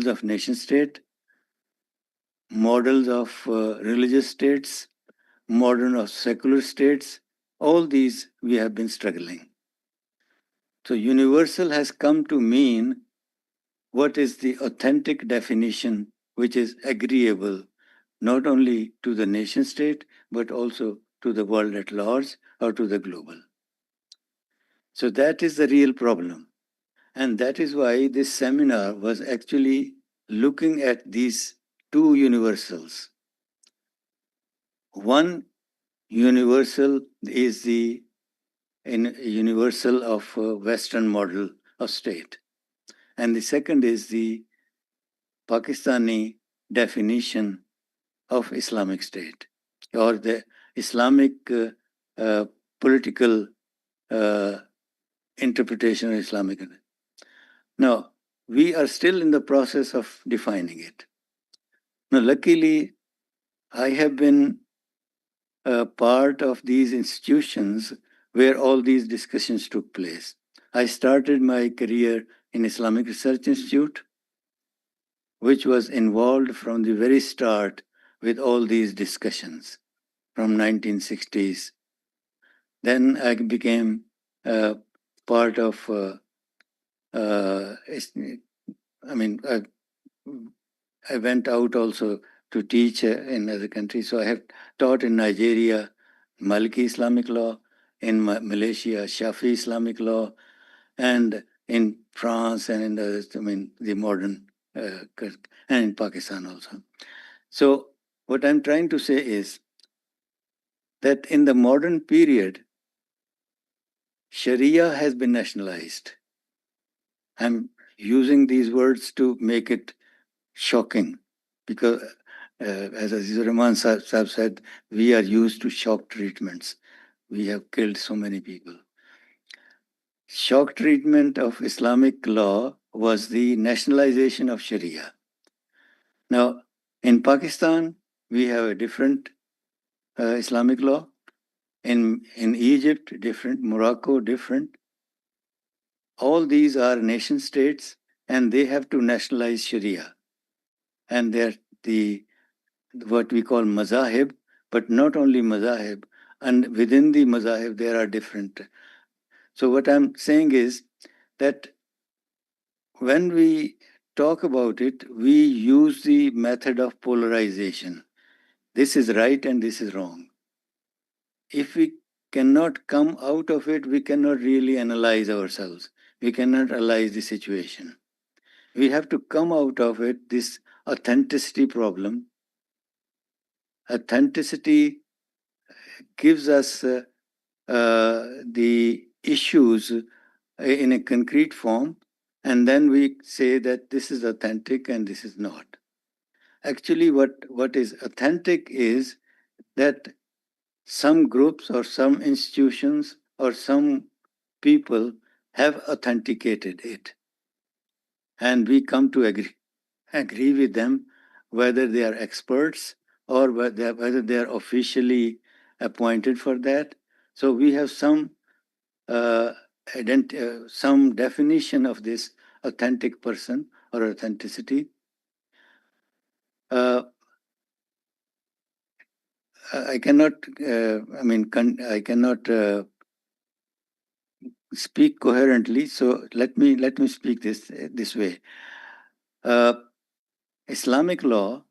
of nation state, models of religious states, modern of secular states. All these we have been struggling. So universal has come to mean what is the authentic definition which is agreeable not only to the nation state but also to the world at large or to the global. So that is the real problem. And that is why this seminar was actually looking at these two universals. One universal is the universal of Western model of state. And the second is the Pakistani definition of Islamic State or the Islamic political interpretation of Islamic. Now, we are still in the process of defining it. Now, luckily, I have been a part of these institutions where all these discussions took place. I started my career in Islamic Research Institute, which was involved from the very start with all these discussions from 1960s. Then I became part of, I went out also to teach in other countries. So I have taught in Nigeria, Maliki Islamic law, in Malaysia, Shafi Islamic law, and in France and in the modern, and in Pakistan also. So what I'm trying to say is that in the modern period, Sharia has been nationalized. I'm using these words to make it shocking because, as Azizur Rahman Sahib said, we are used to shock treatments. We have killed so many people. Shock treatment of Islamic law was the nationalization of Sharia. Now, in Pakistan, we have a different Islamic law. In Egypt, different. Morocco, different. All these are nation states, and they have to nationalize Sharia. And they're what we call mazahib, but not only mazahib. And within the mazahib, there are different. So what I'm saying is that when we talk about it, we use the method of polarization. This is right and this is wrong. If we cannot come out of it, we cannot really analyze ourselves. We cannot analyze the situation. We have to come out of it, this authenticity problem. Authenticity gives us the issues in a concrete form, and then we say that this is authentic and this is not. Actually, what is authentic is that some groups or some institutions or some people have authenticated it. And we come to agree with them, whether they are experts or whether they are officially appointed for that. So we have some definition of this authentic person or authenticity. I cannot, I cannot speak coherently. So let me speak this way. Islamic law.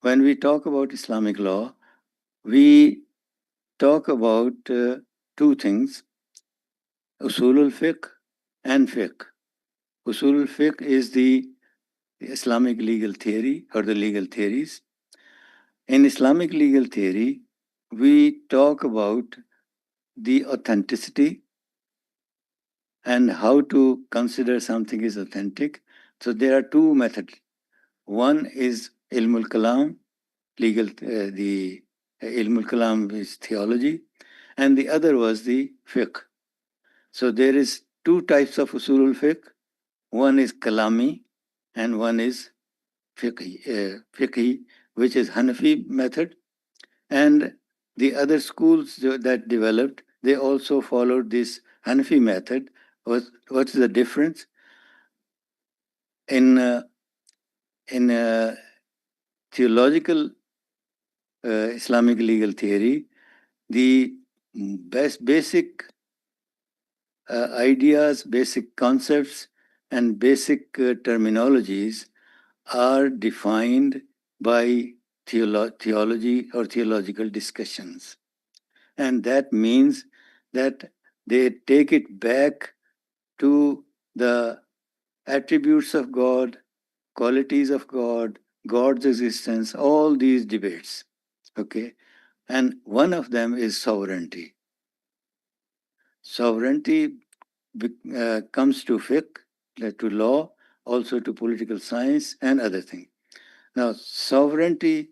When we talk about Islamic law, we talk about two things: usul al-fiqh and fiqh. Usul al-fiqh is the Islamic legal theory or the legal theories. In Islamic legal theory, we talk about the authenticity and how to consider something is authentic. So there are two methods. One is ilm al-kalam, legal, the ilm al-kalam is theology, and the other was the fiqh. So there is two types of usul al-fiqh. One is kalami and one is fiqhi, which is Hanafi method. And the other schools that developed, they also followed this Hanafi method. What's the difference? In theological Islamic legal theory, the basic ideas, basic concepts, and basic terminologies are defined by theology or theological discussions. And that means that they take it back to the attributes of God, qualities of God, God's existence, all these debates. Okay, and one of them is sovereignty. Sovereignty comes to fiqh, to law, also to political science and other things. Now, sovereignty,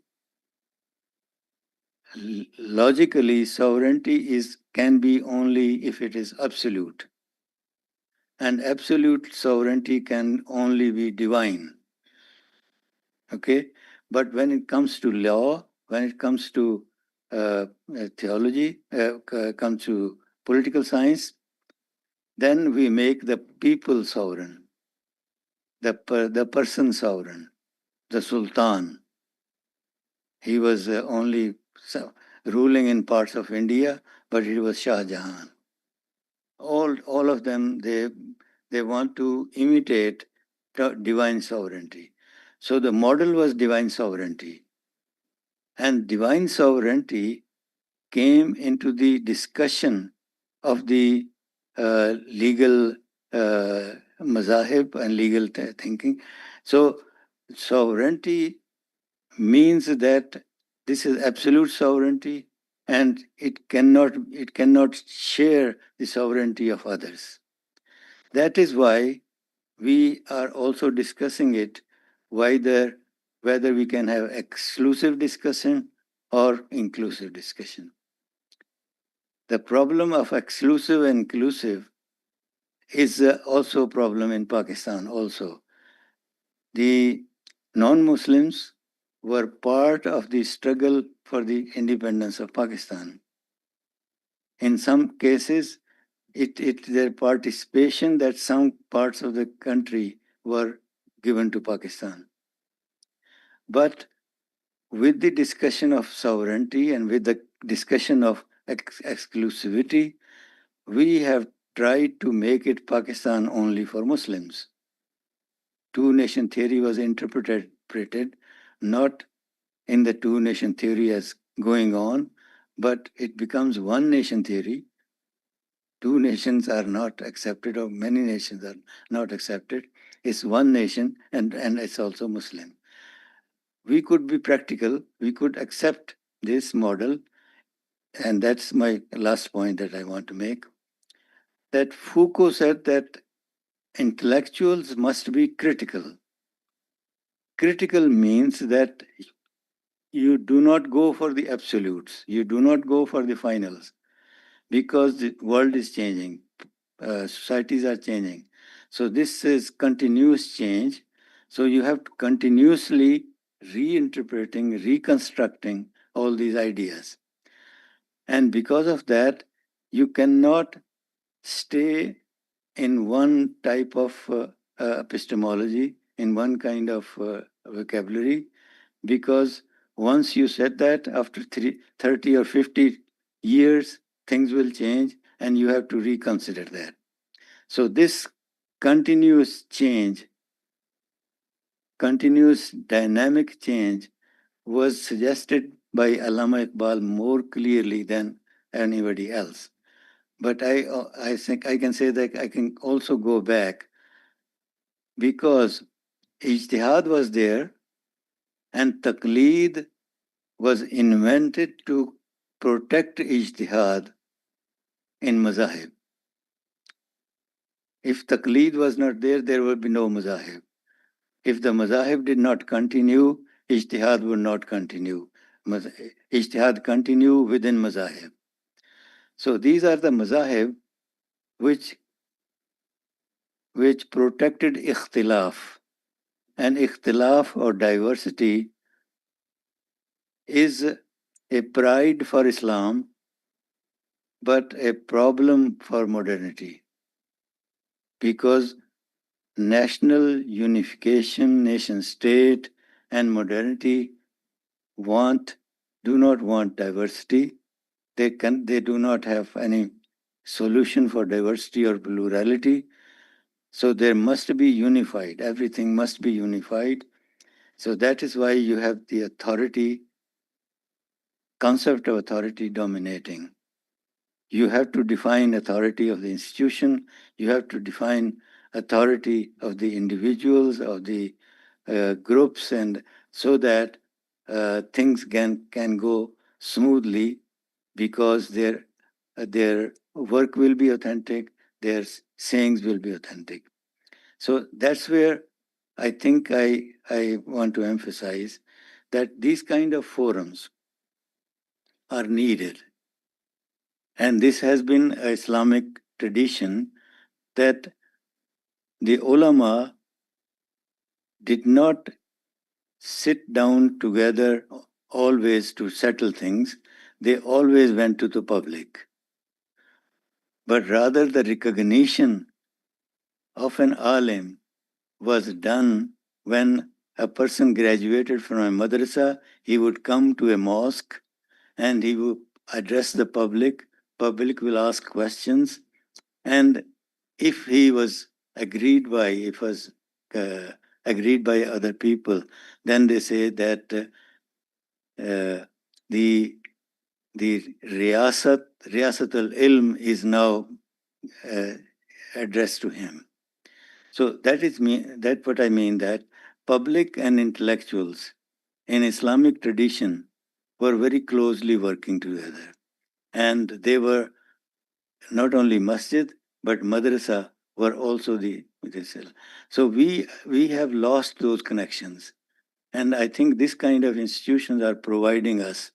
logically, sovereignty can be only if it is absolute. And absolute sovereignty can only be divine. Okay? But when it comes to law, when it comes to theology, comes to political science, then we make the people sovereign, the person sovereign, the sultan. He was only ruling in parts of India, but it was Shah Jahan. All of them, they want to imitate divine sovereignty. So the model was divine sovereignty. And divine sovereignty came into the discussion of the legal mazahib and legal thinking. So sovereignty means that this is absolute sovereignty and it cannot share the sovereignty of others. That is why we are also discussing it, whether we can have exclusive discussion or inclusive discussion. The problem of exclusive and inclusive is also a problem in Pakistan also. The non-Muslims were part of the struggle for the independence of Pakistan. In some cases, their participation that some parts of the country were given to Pakistan. But with the discussion of sovereignty and with the discussion of exclusivity, we have tried to make it Pakistan only for Muslims. Two-nation theory was interpreted not in the two-nation theory as going on, but it becomes one-nation theory. Two nations are not accepted, or many nations are not accepted. It's one nation, and it's also Muslim. We could be practical. We could accept this model, and that's my last point that I want to make. That Foucault said that intellectuals must be critical. Critical means that you do not go for the absolutes. You do not go for the finals, because the world is changing. Societies are changing. So this is continuous change. So you have to continuously reinterpreting, reconstructing all these ideas. And because of that, you cannot stay in one type of epistemology, in one kind of vocabulary, because once you said that, after 30 or 50 years, things will change and you have to reconsider that. So this continuous change, continuous dynamic change was suggested by Allama Iqbal more clearly than anybody else. But I think I can say that I can also go back, because ijtihad was there and taqleed was invented to protect ijtihad in mazahib. If taqleed was not there, there would be no mazahib. If the mazahib did not continue, ijtihad would not continue. Ijtihad continue within mazahib. So these are the mazahib which protected ikhtilaf. And ikhtilaf or diversity is a pride for Islam, but a problem for modernity. Because national unification, nation state, and modernity do not want diversity. They do not have any solution for diversity or plurality. So there must be unified. Everything must be unified. So that is why you have the authority, concept of authority dominating. You have to define authority of the institution. You have to define authority of the individuals, of the groups, and so that things can go smoothly because their work will be authentic, their sayings will be authentic. So that's where I think I want to emphasize that these kind of forums are needed. And this has been an Islamic tradition that the ulama did not sit down together always to settle things. They always went to the public. But rather the recognition of an alim was done when a person graduated from a madrasa, he would come to a mosque and he would address the public. Public will ask questions, and if he was agreed by, agreed by other people, then they say that the riyasat al-ilm is now addressed to him. So that what I mean, that public and intellectuals in Islamic tradition were very closely working together. And they were not only masjid, but madrasa were also the madrasa. So we have lost those connections. And I think this kind of institutions are providing us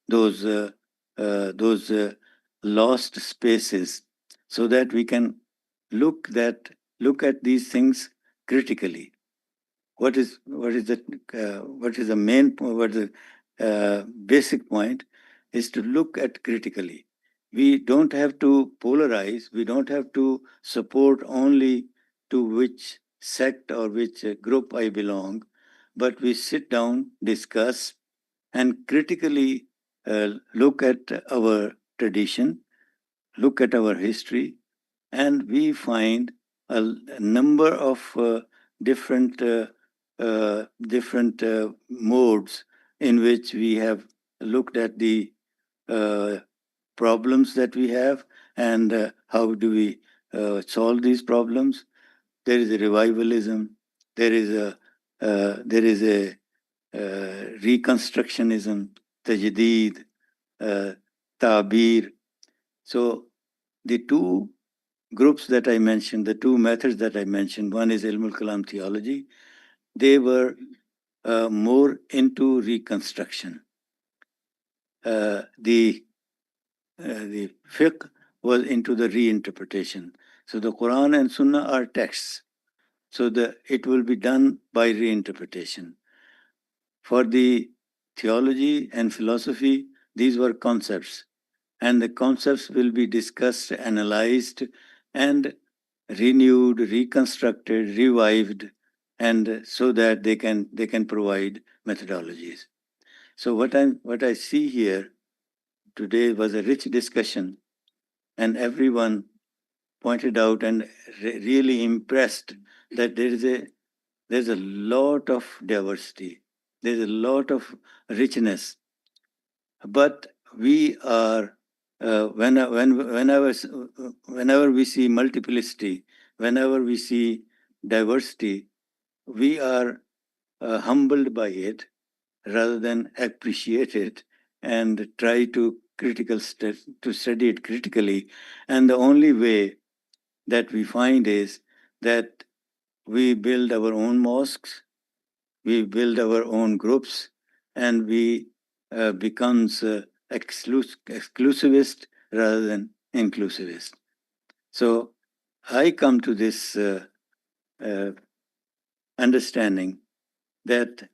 those lost spaces so that we can look at these things critically. What is the main point? What is the basic point is to look at critically. We don't have to polarize. We don't have to support only to which sect or which group I belong, but we sit down, discuss, and critically look at our tradition, look at our history, and we find a number of different modes in which we have looked at the problems that we have and how do we solve these problems. There is a revivalism. There is a reconstructionism, tajdeed, ta'bir. So the two groups that I mentioned, the two methods that I mentioned, one is Ilmul Kalam theology. They were more into reconstruction. The fiqh was into the reinterpretation. So the Quran and Sunnah are texts. So it will be done by reinterpretation. For the theology and philosophy, these were concepts. And the concepts will be discussed, analyzed, and renewed, reconstructed, revived, and so that they can provide methodologies. So what I see here today was a rich discussion, and everyone pointed out and really impressed that there's a lot of diversity, there's a lot of richness, but we are whenever we see multiplicity, whenever we see diversity, we are humbled by it rather than appreciate it and try to study it critically. And the only way that we find is that we build our own mosques, we build our own groups, and we becomes exclusivist rather than inclusivist. So I come to this understanding that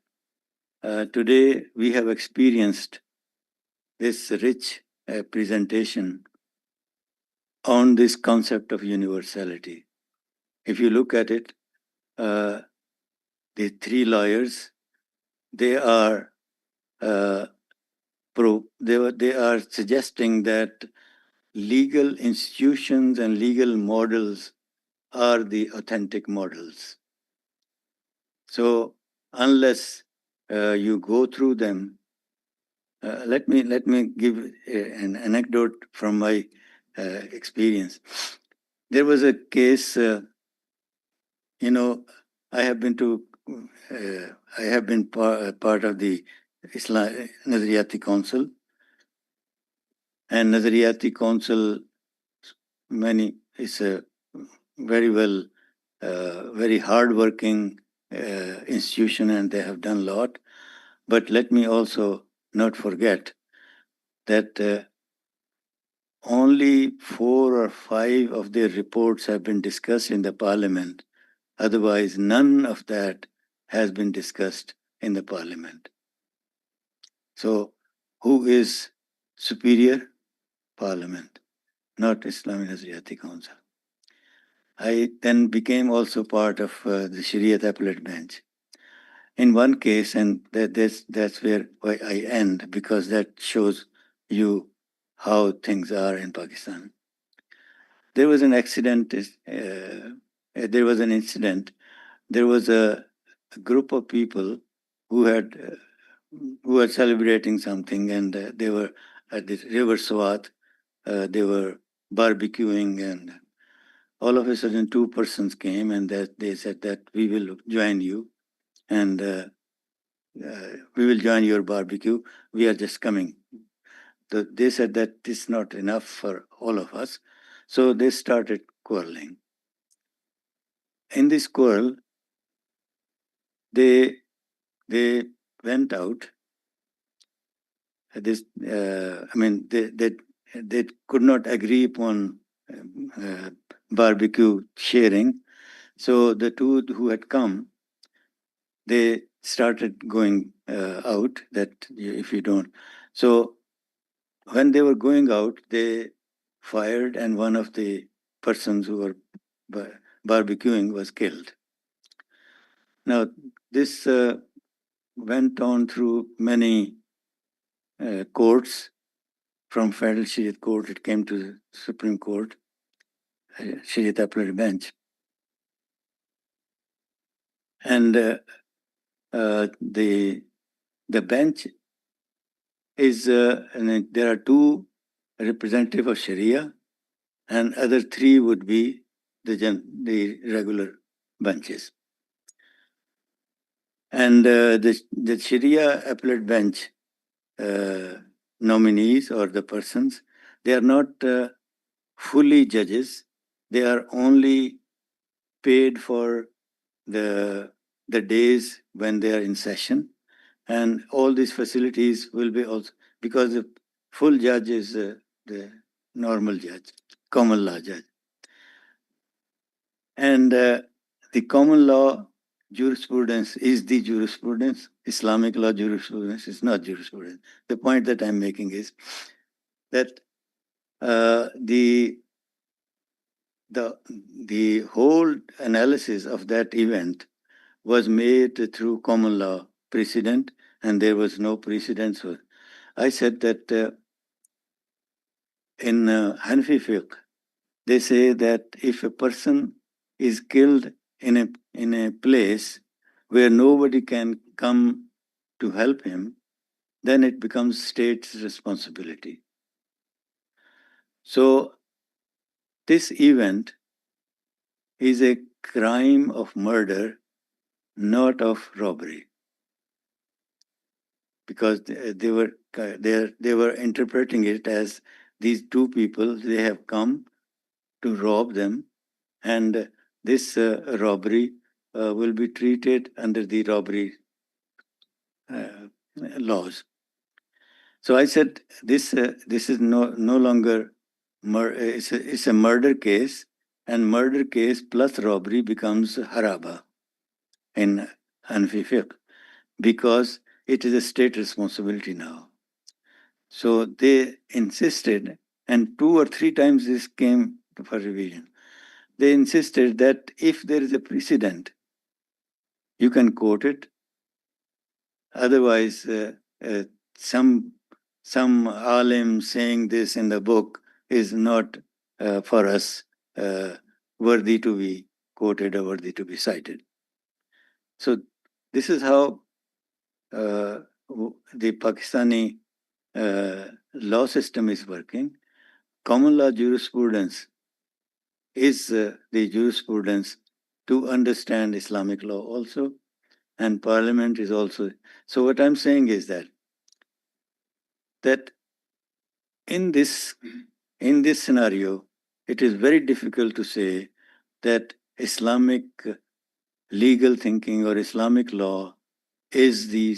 today we have experienced this rich presentation on this concept of universality. If you look at it, the three lawyers, they are they are suggesting that legal institutions and legal models are the authentic models. So unless you go through them, let me give an anecdote from my experience. There was a case, I have been part of the Nazariyati Council. And Nazariyati Council is a very well, very hard-working institution, and they have done a lot. But let me also not forget that only 4 or 5 of their reports have been discussed in the parliament. Otherwise, none of that has been discussed in the parliament. So, who is superior? Parliament, not Islamic Nazariyati Council. I then became also part of the Sharia appellate bench. In one case, and that's where I end, because that shows you how things are in Pakistan. There was an accident. There was an incident. There was a group of people who were celebrating something, and they were at the River Swat. They were barbecuing, and all of a sudden 2 persons came, and that they said that we will join you, and we will join your barbecue. We are just coming. They said that it's not enough for all of us. So they started quarreling. In this quarrel, they went out. They could not agree upon barbecue sharing. So the 2 who had come, they started going out, that if you don't. So when they were going out, they fired, and one of the persons who were barbecuing was killed. Now, this went on through many courts. From Federal Sharia Court, it came to the Supreme Court, Sharia appellate bench. And the bench is, and there are 2 representatives of Sharia, and other 3 would be the regular benches. And the Sharia appellate bench nominees, or the persons, they are not fully judges. They are only paid for the days when they are in session, and all these facilities will be also, because the full judge is the normal judge, common law judge. And the common law jurisprudence is the jurisprudence. Islamic law jurisprudence is not jurisprudence. The point that I'm making is that the whole analysis of that event was made through common law precedent, and there was no precedent. So I said that in Hanafi fiqh, they say that if a person is killed in a place where nobody can come to help him, then it becomes state's responsibility. So this event is a crime of murder, not of robbery, because they were interpreting it as these 2 people, they have come to rob them, and this robbery will be treated under the robbery laws. So I said this is no longer it's a murder case, and murder case plus robbery becomes haraba in Hanafi fiqh, because it is a state responsibility now. So they insisted, and 2 or 3 times this came for revision. They insisted that if there is a precedent, you can quote it. Otherwise, some alim saying this in the book is not for us worthy to be quoted or worthy to be cited. So this is how the Pakistani law system is working. Common law jurisprudence is the jurisprudence to understand Islamic law also, and parliament is also. So what I'm saying is that that in this scenario, it is very difficult to say that Islamic legal thinking or Islamic law is the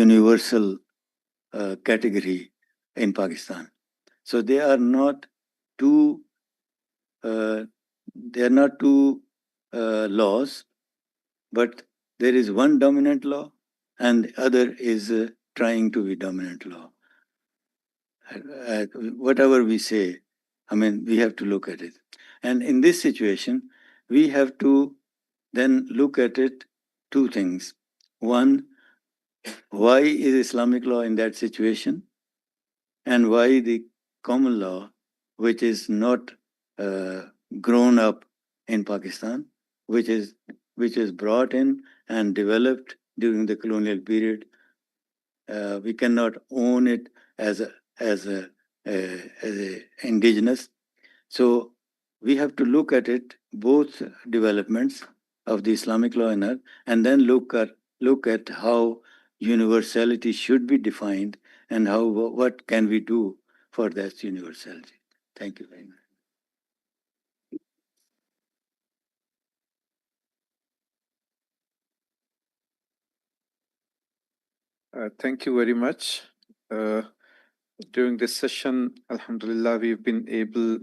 universal category in Pakistan. So they are not two laws, but there is one dominant law and the other is trying to be dominant law. Whatever we say, I mean, we have to look at it. And in this situation, we have to then look at it two things. One, why is Islamic law in that situation? And why the common law, which is not grown up in Pakistan, which is brought in and developed during the colonial period, we cannot own it as a indigenous. So we have to look at it, both developments of the Islamic law and then look at how universality should be defined and what can we do for that universality. Thank you very much. Thank you very much. During this session, Alhamdulillah, we've been able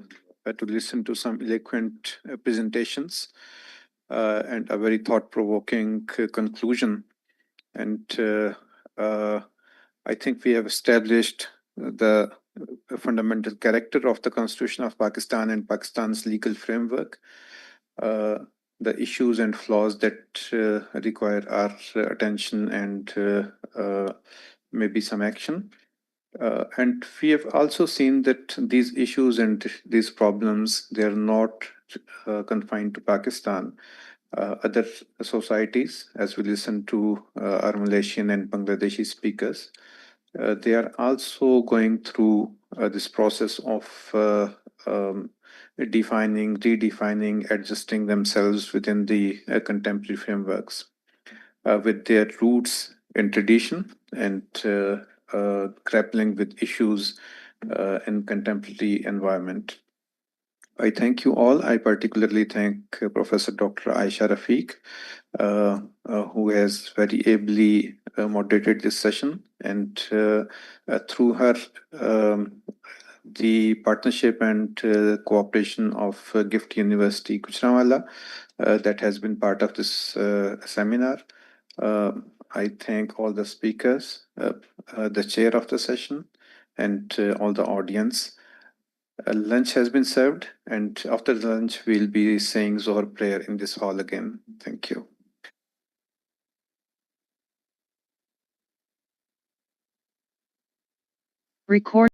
to listen to some eloquent presentations and a very thought-provoking conclusion. And I think we have established the fundamental character of the Constitution of Pakistan and Pakistan's legal framework, the issues and flaws that require our attention and maybe some action. And we have also seen that these issues and these problems, they are not confined to Pakistan. Other societies, as we listen to our Malaysian and Bangladeshi speakers, they are also going through this process of defining, redefining, adjusting themselves within the contemporary frameworks with their roots in tradition and grappling with issues in contemporary environment. I thank you all. I particularly thank Professor Dr. Aisha Rafiq, who has very ably moderated this session. And through her, the partnership and cooperation of Gift University Gujranwala that has been part of this seminar. I thank all the speakers, the chair of the session, and all the audience. Lunch has been served, and after the lunch, we'll be saying Zohar prayer in this hall again. Thank you. Record.